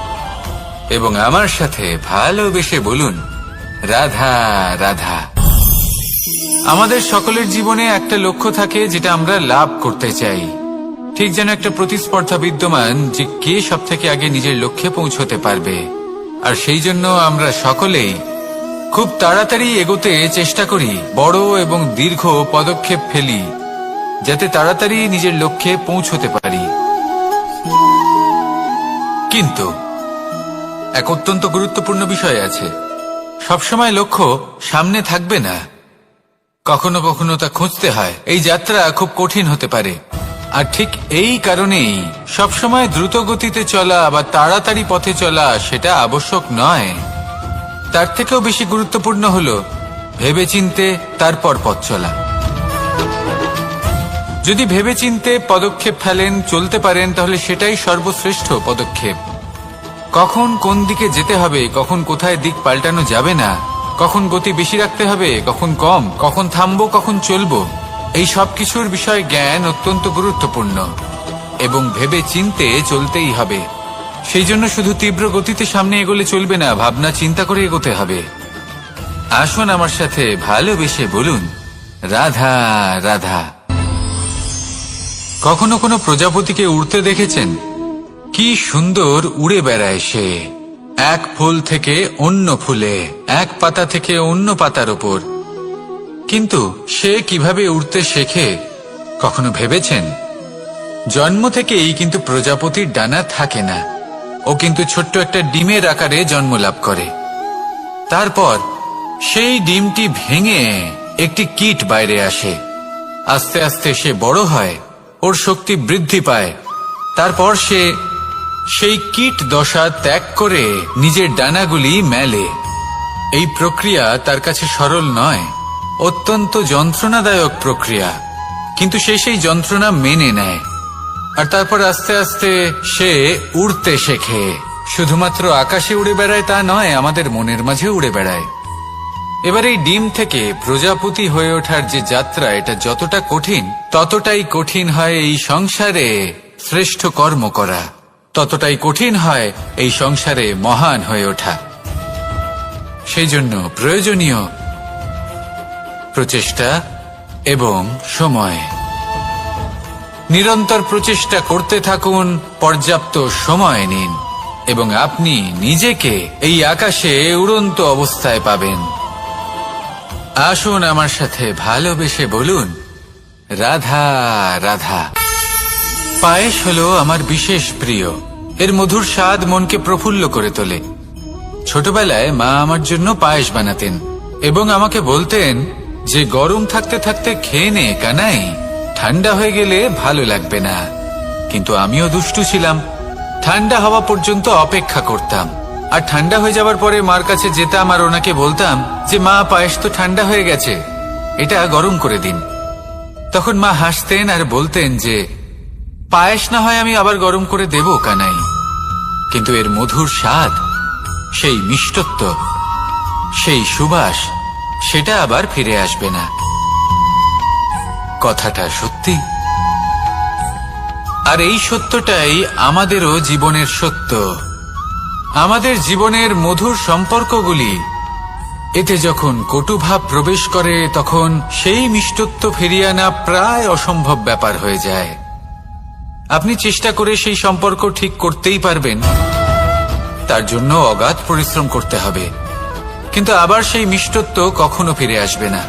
এবং আমার সাথে ভালোবেসে বলুন, রাধা রাধা। আমাদের সকলের জীবনে একটা লক্ষ্য থাকে যেটা আমরা লাভ করতে চাই। ঠিক যেন একটা প্রতিস্পর্ধা বিদ্যমান যে কে সব থেকে আগে নিজের লক্ষ্যে পৌঁছতে পারবে। আর সেই জন্য আমরা সকলেই খুব তাড়াতাড়ি এগোতে চেষ্টা করি, বড় এবং দীর্ঘ পদক্ষেপ ফেলি যাতে তাড়াতাড়ি নিজের লক্ষ্যে পৌঁছতে পারি। কিন্তু এক অত্যন্ত গুরুত্বপূর্ণ বিষয় আছে, সবসময় লক্ষ্য সামনে থাকবে না, কখনো কখনো তা খুঁজতে হয়। এই যাত্রা খুব কঠিন হতে পারে, আর ঠিক এই কারণেই সবসময় দ্রুত গতিতে চলা বা তাড়াতাড়ি পথে চলা সেটা আবশ্যক নয়। তার থেকেও বেশি গুরুত্বপূর্ণ হলো ভেবেচিন্তে তারপর পথ চলা। যদি ভেবেচিন্তে পদক্ষেপ ফেলেন, চলতে পারেন, তাহলে সেটাই সর্বশ্রেষ্ঠ পদক্ষেপ। কখন কোন দিকে যেতে হবে, কখন কোথায় দিক পাল্টানো যাবে না, কখন গতি বেশি রাখতে হবে, কখন কম, কখন থামবো, কখন চলবো, এই সব কিছুর বিষয়ে জ্ঞান অত্যন্ত গুরুত্বপূর্ণ এবং ভেবে চিন্তে চলতেই হবে। সেই জন্য শুধু তীব্র গতিতে সামনে এগোলে চলবে না, ভাবনা চিন্তা করে এগোতে হবে। আসুন আমার সাথে ভালোবেসে বলুন, রাধা রাধা। কখনো কোনো প্রজাপতিকে উড়তে দেখেছেন? কি সুন্দর উড়ে বেড়ায় সে, এক ফুল থেকে অন্য ফুলে, এক পাতা থেকে অন্য পাতার ওপর। কিন্তু সে কিভাবে উড়তে শেখে কখনো ভেবেছেন? জন্ম থেকেই কিন্তু প্রজাপতির ডানা থাকে না, ও কিন্তু ছোট্ট একটা ডিমের আকারে জন্ম লাভ করে। তারপর সেই ডিমটি ভেঙে একটি কীট বাইরে আসে। আস্তে আস্তে সে বড় হয়, ওর শক্তি বৃদ্ধি পায়। তারপর সে সেই কীট দশা ত্যাগ করে নিজের ডানাগুলি মেলে। এই প্রক্রিয়া তার কাছে সরল নয়, অত্যন্ত যন্ত্রণাদায়ক প্রক্রিয়া, কিন্তু সে সেই যন্ত্রণা মেনে নেয়। আর তারপর আস্তে আস্তে সে উড়তে শেখে। শুধুমাত্র আকাশে উড়ে বেড়ায় তা নয়, আমাদের মনের মাঝে উড়ে বেড়ায়। এবার এই ডিম থেকে প্রজাপতি হয়ে ওঠার যে যাত্রা, এটা যতটা কঠিন, ততটাই কঠিন হয় এই সংসারে শ্রেষ্ঠ কর্ম করা, ততটাই কঠিন হয় এই সংসারে মহান হয়ে ওঠা। সেই জন্য প্রয়োজনীয় প্রচেষ্টা এবং সময়। নিরন্তর প্রচেষ্টা করতে থাকুন, পর্যাপ্ত সময় নিন এবং আপনি নিজেকে এই আকাশে উড়ন্ত অবস্থায় পাবেন। আসুন আমার সাথে ভালোবেসে বলুন, রাধা রাধা। পায়েস হলো আমার বিশেষ প্রিয়। এর মধুর স্বাদ মনকে প্রফুল্ল করে তোলে। ছোটবেলায় মা আমার জন্য পায়েস বানাতেন এবং আমাকে বলতেন যে গরম থাকতে থাকতে খেয়ে নে কানাই, ঠান্ডা হয়ে গেলে ভালো লাগবে না। কিন্তু আমিও দুষ্টু ছিলাম, ঠান্ডা হওয়া পর্যন্ত অপেক্ষা করতাম। আর ঠান্ডা হয়ে যাবার পরে মার কাছে যেতাম আর ওনাকে বলতাম যে মা, পায়েস তো ঠান্ডা হয়ে গেছে, এটা গরম করে দিন। তখন মা হাসতেন আর বলতেন যে পায়েস না হয় আমি আবার গরম করে দেব কানাই, কিন্তু এর মধুর স্বাদ, সেই মিষ্টত্ব, সেই সুবাস, সেটা আবার ফিরে আসবে না। কথাটা সত্যি। আর এই সত্যটাই আমাদেরও জীবনের সত্য। আমাদের জীবনের মধুর সম্পর্কগুলি, এতে যখন কটুভাব প্রবেশ করে তখন সেই মিষ্টত্ব ফিরিয়ে আনা প্রায় অসম্ভব ব্যাপার হয়ে যায়। আপনি চেষ্টা করে সেই সম্পর্ক ঠিক করতেই পারবেন, তার জন্য অগাধ পরিশ্রম করতে হবে, কিন্তু আবার সেই মিষ্টত্ব কখনো ফিরে আসবে না।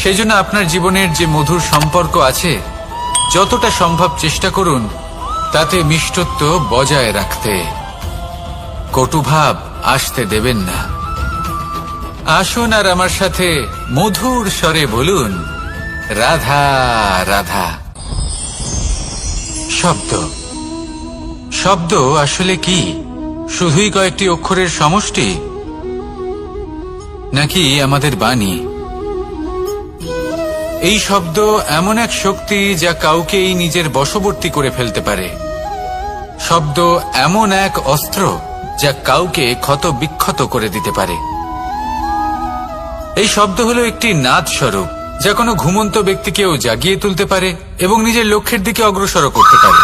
সেই জন্য আপনার জীবনের যে মধুর সম্পর্ক আছে, যতটা সম্ভব চেষ্টা করুন তাতে মিষ্টত্ব বজায় রাখতে। কটুভাব আসতে দেবেন না। আসুন আর আমার সাথে মধুর স্বরে বলুন, রাধা রাধা। শব্দ, শব্দ আসলে কি? শুধুই কয়েকটি অক্ষরের সমষ্টি, নাকি আমাদের বাণী? এই শব্দ এমন এক শক্তি যা কাউকেই নিজের বশবর্তী করে ফেলতে পারে। শব্দ এমন এক অস্ত্র যা কাউকে ক্ষত বিক্ষত করে দিতে পারে। এই শব্দ হলো একটি নাদ স্বরূপ যা কোনো ঘুমন্ত ব্যক্তিকেও জাগিয়ে তুলতে পারে এবং নিজের লক্ষ্যের দিকে অগ্রসর করতে পারে।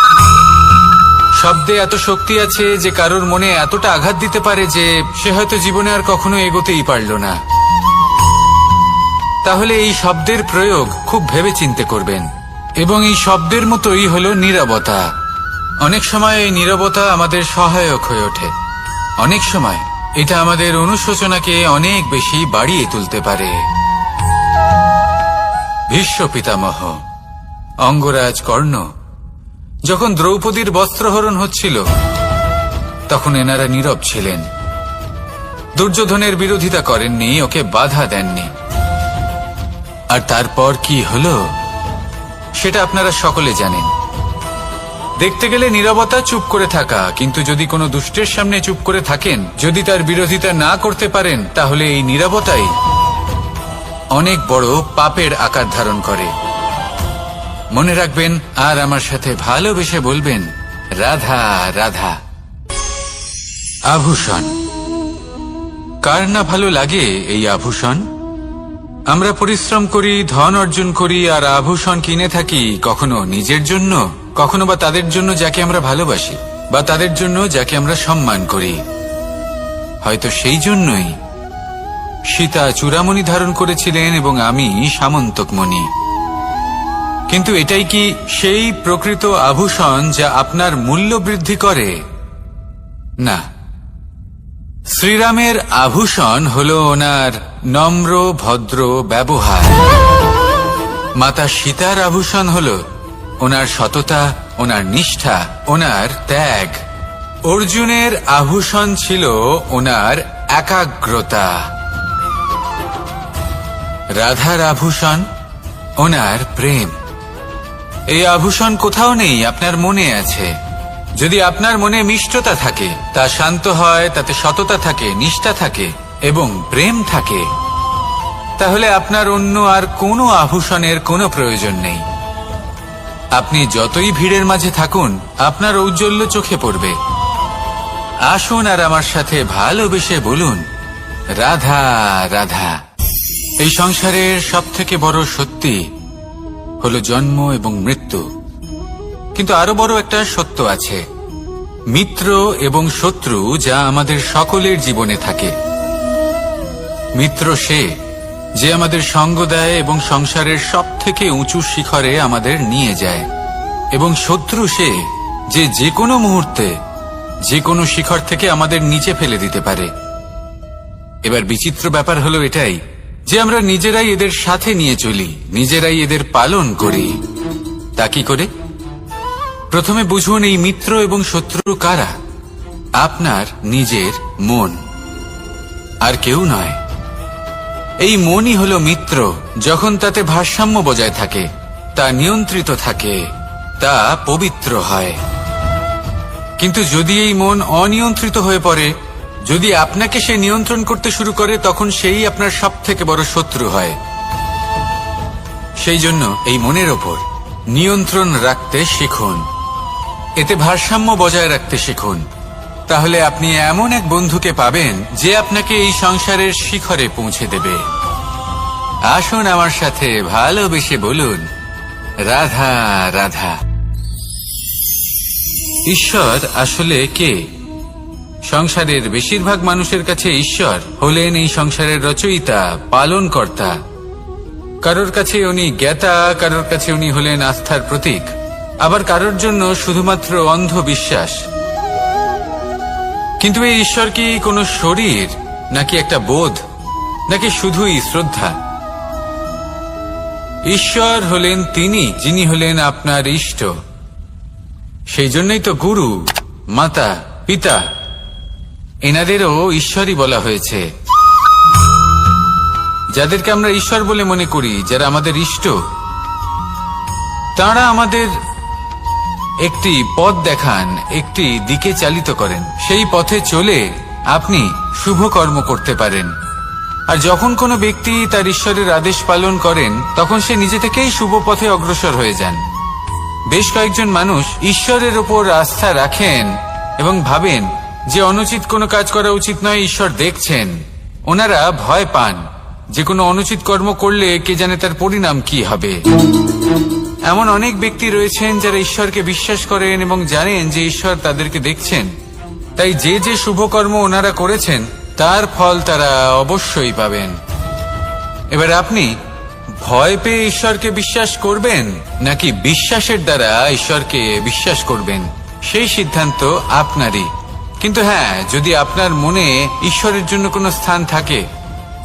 শব্দে এত শক্তি আছে যে কারোর মনে এতটা আঘাত দিতে পারে যে সে হয়তো জীবনে আর কখনো এগোতেই পারল না। তাহলে এই শব্দের প্রয়োগ খুব ভেবেচিন্তে করবেন। এবং এই শব্দের মতোই হলো নীরবতা। অনেক সময় এই নীরবতা আমাদের সহায়ক হয়ে ওঠে, অনেক সময় এটা আমাদের অনুশোচনাকে অনেক বেশি বাড়িয়ে তুলতে পারে। ভীষ্ম পিতামহ, অঙ্গরাজ কর্ণ, যখন দ্রৌপদীর বস্ত্রহরণ হচ্ছিল তখন এনারা নীরব ছিলেন। দুর্যোধনের বিরোধিতা করেননি, ওকে বাধা দেননি। আর তারপর কি হলো? সেটা আপনারা সকলে জানেন। দেখতে গেলে নীরবতা চুপ করে থাকা, কিন্তু যদি কোনো দুষ্টের সামনে চুপ করে থাকেন, যদি তার বিরোধিতা না করতে পারেন, তাহলে এই নীরবতাই অনেক বড় পাপের আকার ধারণ করে। মনে রাখবেন আর আমার সাথে ভালোবেসে বলবেন, রাধা রাধা। আভূষণ, কার না ভালো লাগে এই আভূষণ? আমরা পরিশ্রম করি, ধন অর্জন করি, আর আভূষণ কিনে থাকি, কখনো নিজের জন্য, কখনো বা তাদের জন্য যাকে আমরা ভালোবাসি, বা তাদের জন্য যাকে আমরা সম্মান করি। হয়তো সেই জন্যই সীতা চূড়ামণি ধারণ করেছিলেন এবং আমি সামন্তকমণি। কিন্তু এটাই কি সেই প্রকৃত আভূষণ যা আপনার মূল্য বৃদ্ধি করে? না। শ্রীরামের আভূষণ হল ওনার নম্র ভদ্র ব্যবহার। মাতা সীতার আভূষণ হল ওনার সততা, ওনার নিষ্ঠা, ওনার ত্যাগ। অর্জুনের আভূষণ ছিল ওনার একাগ্রতা। রাধার আভূষণ ওনার প্রেম। এই আভূষণ কোথাও নেই, আপনার মনে আছে। যদি আপনার মনে মিষ্টতা থাকে, তা শান্ত হয়, তাতে সততা থাকে, নিষ্ঠা থাকে এবং প্রেম থাকে, তাহলে আপনার অন্য আর কোনো আভূষণের কোনো প্রয়োজন নেই। আপনি যতই ভিড়ের মাঝে থাকুন, আপনার ঔজ্জ্বল্য চোখে পড়বে। আসুন আর আমার সাথে ভালোবেসে বলুন, রাধা রাধা। এই সংসারের সবথেকে বড় সত্যি হলো জন্ম এবং মৃত্যু, কিন্তু আরো বড় একটা সত্য আছে, মিত্র এবং শত্রু, যা আমাদের সকলের জীবনে থাকে। মিত্র সে যে আমাদের সঙ্গ দেয় এবং সংসারের সবথেকে উঁচু শিখরে আমাদের নিয়ে যায়, এবং শত্রু সে যে যে কোনো মুহূর্তে যে কোনো শিখর থেকে আমাদের নিচে ফেলে দিতে পারে। এবার বিচিত্র ব্যাপার হলো এটাই যে আমরা নিজেরাই এদের সাথে নিয়ে চলি, নিজেরাই এদের পালন করি। তা কি করে? প্রথমে বুঝুন এই মিত্র এবং শত্রু কারা। আপনার নিজের মন, আর কেউ নয়। এই মনই হলো মিত্র, যখন তাতে ভারসাম্য বজায় থাকে, তা নিয়ন্ত্রিত থাকে, তা পবিত্র হয়। কিন্তু যদি এই মন অনিয়ন্ত্রিত হয়ে পড়ে, যদি আপনাকে সে নিয়ন্ত্রণ করতে শুরু করে, তখন সেই আপনার সবথেকে বড় শত্রু হয়। সেই জন্য এই মনের ওপর নিয়ন্ত্রণ রাখতে শিখুন, এতে ভারসাম্য বজায় রাখতে শিখুন। তাহলে আপনি এমন এক বন্ধুকে পাবেন যে আপনাকে এই সংসারের শিখরে পৌঁছে দেবে। আসুন আমার সাথে ভালোবেসে বলুন, রাধা রাধা। ঈশ্বর আসলে কে? সংসারের বেশিরভাগ মানুষের কাছে ঈশ্বর হলেন এই সংসারের রচয়িতা, পালনকর্তা। কারোর কাছে উনি জ্ঞাতা, কারোর কাছে উনি হলেন আস্থার প্রতীক, আবার কারোর জন্য শুধুমাত্র অন্ধ বিশ্বাস। কিন্তু এই ঈশ্বর কি কোনো শরীর, নাকি একটা বোধ, নাকি শুধুই শ্রদ্ধা? ঈশ্বর হলেন তিনি যিনি হলেন আপনার ইষ্ট। সেই জন্যই তো গুরু, মাতা, পিতা এনাদেরও ঈশ্বরই বলা হয়েছে। যাদেরকে আমরা ঈশ্বর বলে মনে করি, যারা আমাদের ইষ্ট, তাঁরা আমাদের একটি পথ দেখান, একটি দিকে চালিত করেন। সেই পথে চলে আপনি শুভ কর্ম করতে পারেন। আর যখন কোনো ব্যক্তি তার ঈশ্বরের আদেশ পালন করেন, তখন সে নিজে থেকেই শুভ পথে অগ্রসর হয়ে যান। বেশ কয়েকজন মানুষ ঈশ্বরের ওপর আস্থা রাখেন এবং ভাবেন যে অনুচিত কোনো কাজ করা উচিত নয়, ঈশ্বর দেখছেন। ওনারা ভয় পান যে কোনো অনুচিত কর্ম করলে কে জানে তার পরিণাম কি হবে। এমন অনেক ব্যক্তি রয়েছেন যারা ঈশ্বরকে বিশ্বাস করেন এবং জানেন যে ঈশ্বর তাদেরকে দেখছেন, তাই যে যে শুভ কর্ম ওনারা করেছেন তার ফল তারা অবশ্যই পাবেন। এবার আপনি ভয় পেয়ে ঈশ্বরকে বিশ্বাস করবেন, নাকি বিশ্বাসের দ্বারা ঈশ্বরকে বিশ্বাস করবেন, সেই সিদ্ধান্ত আপনারই। কিন্তু হ্যাঁ, যদি আপনার মনে ঈশ্বরের জন্য কোনো স্থান থাকে,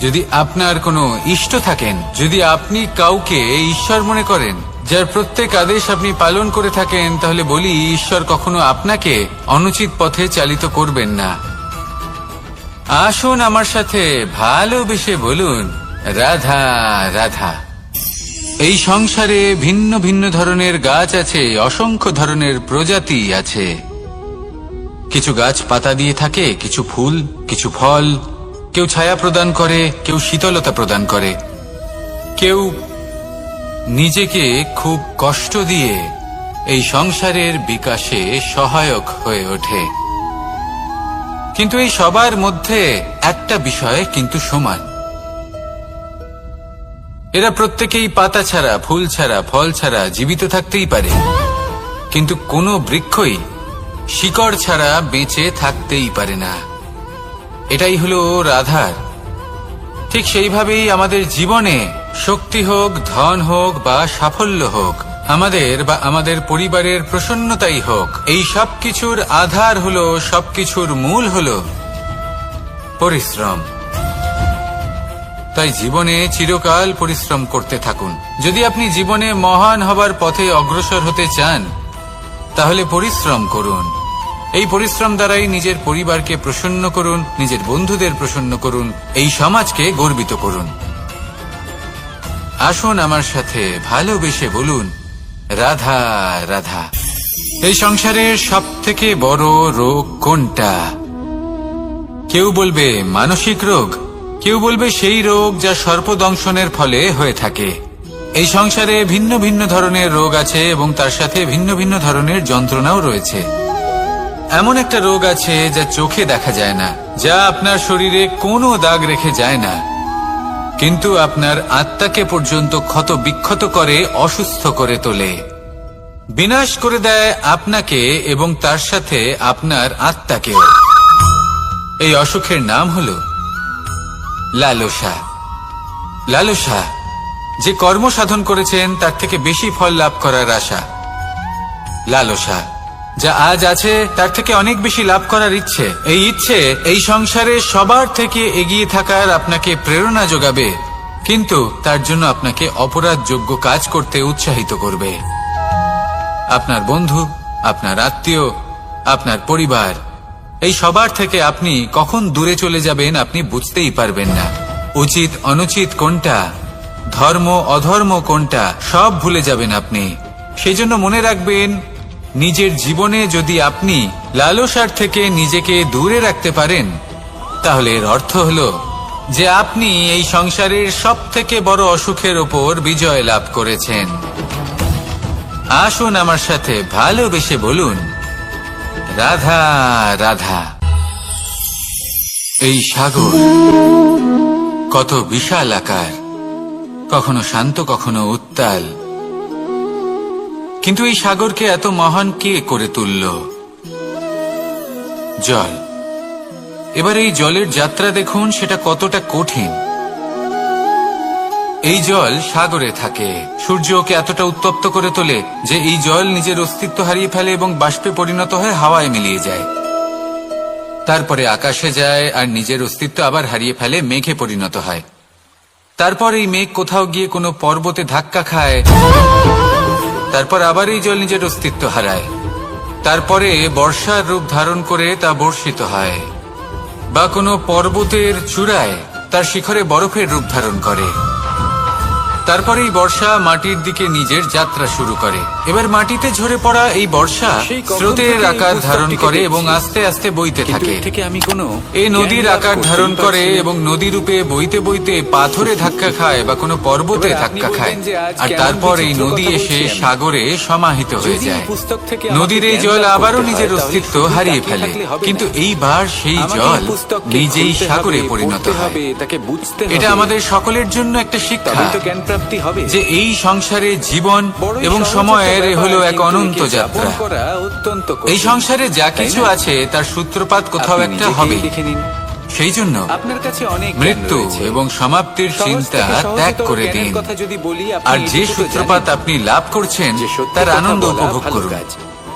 যদি আপনার কোনো ইষ্ট থাকেন, যদি আপনি কাউকে ঈশ্বর মনে করেন, যার প্রত্যেক আদেশ আপনি পালন করে থাকেন, তাহলে বলি, ঈশ্বর কখনো আপনাকে অনুচিত পথে চালিত করবেন না। আসুন আমার সাথে ভালোবেসে বলুন, রাধা রাধা। এই সংসারে ভিন্ন ভিন্ন ধরনের গাছ আছে, অসংখ্য ধরনের প্রজাতি আছে। কিছু গাছ পাতা দিয়ে থাকে, কিছু ফুল, কিছু ফল। কেউ ছায়া প্রদান করে, কেউ শীতলতা প্রদান করে, কেউ নিজেকে খুব কষ্ট দিয়ে এই সংসারের বিকাশে সহায়ক হয়ে ওঠে। কিন্তু এই সবার মধ্যে একটা বিষয় কিন্তু সমান। এরা প্রত্যেকেই পাতা ছাড়া, ফুল ছাড়া, ফল ছাড়া জীবিত থাকতেই পারে, কিন্তু কোনো বৃক্ষই শিকড় ছাড়া বেঁচে থাকতেই পারে না। এটাই হলো রাধার। ঠিক সেইভাবেই আমাদের জীবনে শক্তি হোক, ধন হোক বা সাফল্য হোক, আমাদের বা আমাদের পরিবারের প্রসন্নতাই হোক, এই সব কিছুর আধার হলো, সবকিছুর মূল হলো পরিশ্রম। তাই জীবনে চিরকাল পরিশ্রম করতে থাকুন। যদি আপনি জীবনে মহান হবার পথে অগ্রসর হতে চান, তাহলে পরিশ্রম করুন। এই পরিশ্রম দ্বারাই নিজের পরিবারকে প্রসন্ন করুন, নিজের বন্ধুদের প্রসন্ন করুন, এই সমাজকে গর্বিত করুন। আসুন আমার সাথে ভালোবেসে বলুন, রাধা রাধা। এই সংসারের সব থেকে বড় রোগ কোনটা? কেউ বলবে মানসিক রোগ, কেউ বলবে সেই রোগ যা সর্পদংশনের ফলে হয়ে থাকে। এই সংসারে ভিন্ন ভিন্ন ধরনের রোগ আছে এবং তার সাথে ভিন্ন ভিন্ন ধরনের যন্ত্রণাও রয়েছে। এমন একটা রোগ আছে যা চোখে দেখা যায় না, যা আপনার শরীরে কোনো দাগ রেখে যায় না, কিন্তু আপনার আত্মাকে পর্যন্ত ক্ষত বিক্ষত করে, অসুস্থ করে তোলে, বিনাশ করে দেয় আপনাকে এবং তার সাথে আপনার আত্মাকেও। এই অসুখের নাম হলো লালসা। লালসা, যে কর্ম সাধন করেছেন তার থেকে বেশি ফল লাভ করার আশা। লালসা, যা আজ আছে তার থেকে অনেক বেশি লাভ করার ইচ্ছে। এই ইচ্ছে এই সংসারে সবার থেকে এগিয়ে থাকার আপনাকে প্রেরণা যোগাবে, কিন্তু তার জন্য আপনাকে অপরাধযোগ্য কাজ করতে উৎসাহিত করবে। আপনার বন্ধু, আপনার আত্মীয়, আপনার পরিবার, এই সবার থেকে আপনি কখন দূরে চলে যাবেন আপনি বুঝতেই পারবেন না। উচিত অনুচিত কোনটা, ধর্ম অধর্ম কোনটা, সব ভুলে যাবেন আপনি। সেই জন্য মনে রাখবেন, নিজের জীবনে যদি আপনি লালসার থেকে নিজেকে দূরে রাখতে পারেন, তাহলে এর অর্থ হলো যে আপনি এই সংসারের সব থেকে বড় অসুখের ওপর বিজয় লাভ করেছেন। আসুন আমার সাথে ভালোবেসে বলুন, রাধা রাধা। এই সাগর কত বিশাল আকার, কখনো শান্ত কখনো উত্তাল, কিন্তু এই সাগরকে এত মহান কে করে তুলল? জল। এবার এই জলের যাত্রা দেখুন, সেটা কতটা কঠিন। এই জল সাগরে থাকে। সূর্য ওকে এতটা উত্তপ্ত করে তোলে যে এই জল নিজের অস্তিত্ব হারিয়ে ফেলে এবং বাষ্পে পরিণত হয়ে হাওয়ায় মিলিয়ে যায়। তারপরে আকাশে যায় আর নিজের অস্তিত্ব আবার হারিয়ে ফেলে, মেঘে পরিণত হয়। তারপর এই মেঘ কোথাও গিয়ে কোনো পর্বতে ধাক্কা খায়, তারপর আবার এই জল নিজের অস্তিত্ব হারায়। তারপরে বর্ষার রূপ ধারণ করে তা বর্ষিত হয়, বা কোনো পর্বতের চূড়ায় তার শিখরে বরফের রূপ ধারণ করে। তারপরে এই বর্ষা মাটির দিকে নিজের যাত্রা শুরু করে। এবার মাটিতে ঝরে পড়া এই বর্ষা স্রোতের আকার ধারণ করে এবং আস্তে আস্তে বইতে থাকে। এই নদীর আকার ধারণ করে এবং নদী রূপে বইতে বইতে পাথরে ধাক্কা খায় বা কোনো পর্বতে ধাক্কা খায়, আর তারপর এই নদী এসে সাগরে সমাহিত হয়ে যায়। নদীর এই জল আবারও নিজের অস্তিত্ব হারিয়ে ফেলে, কিন্তু এইবার সেই জল নিজেই সাগরে পরিণত হয়। এটা আমাদের সকলের জন্য একটা শিক্ষা যে এই সংসারে জীবন এবং সময়ের হলো এক অনন্ত যাত্রা। এই সংসারে যা কিছু আছে তার সূত্রপাত কোথাও একটা হবে। সেই জন্য মৃত্যু এবং সমাপ্তির চিন্তা ত্যাগ করে দিন, আর যে সূত্রপাত আপনি লাভ করছেন তার আনন্দ উপভোগ করুন।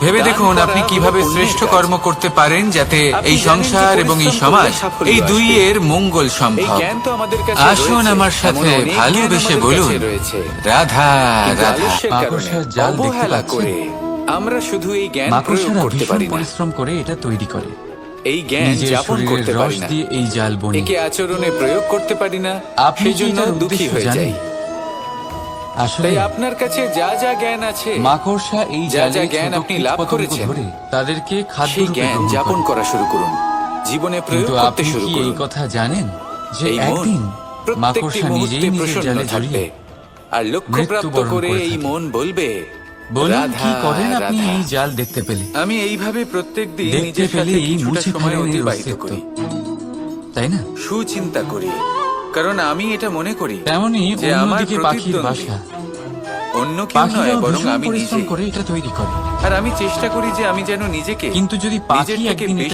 ভেবে দেখুন আপনি কিভাবে শ্রেষ্ঠ কর্ম করতে পারেন যাতে এই সংসার এবং এই সমাজ, এই দুইয়ের মঙ্গল সম্ভব। আসুন আমার সাথে ভালোবেসে বলুন, রাধা রাধা। অবহেলা করে আমরা শুধু এই জ্ঞান প্রয়োগ করতে পারি না, পরিশ্রম করে এটা তৈরি করে। এই জ্ঞান যাপন করতে পারি না, এই জাল বনে একে আচরণে প্রয়োগ করতে পারি না, সেই জন্য দুঃখী হয়ে যাই। আসলে তাই আপনার কাছে যা যা জ্ঞান আছে মাকড়সা এই যা জালে যা জ্ঞান ছোট আপনি কীট লাভ পতঙ্গ করেছেন, ধরে তাদেরকে খাদ্য সেই রূপে জ্ঞান গ্রহণ যাপন করে। করা শুরু করুন, জীবনে প্রয়োগ কিন্তু করতে আপনি শুরু কি এই করুন। কথা জানেন যে এই মন একদিন প্রত্যেকটি মাকড়সা মুহূর্তে নিজেই নিজের প্রসন্ন জালে থাকবে, জড়িয়ে আর লক্ষ্যপ্রাপ্ত মৃত্যুবরণ করে করে এই থাকে। মন বলবে, বলুন রাধা কি করেন আপনি রাধা। এই জাল দেখতে পেলে? আমি এইভাবে প্রত্যেকদিন দেখতে নিজের সাথে পেলেই কিছুটা মুছে সময় ফেলেন এর অতিবাহিত অস্তিত্ব, করি, তাই না? সুচিন্তা করি, কারণ আমি এটা মনে করি তেমনি যে আমার অন্যদিকে পাখির প্রতিদ্বন্দ্বী বাসা, অন্য কেউ নয়, পাখিরাও বরং ভীষণ আমি পরিশ্রম নিজে। করে এটা তৈরি করে। আর আমি চেষ্টা করি যে আমি যেন নিজেকে কিন্তু যদি নিজের পাখি থেকে একদিন বেশি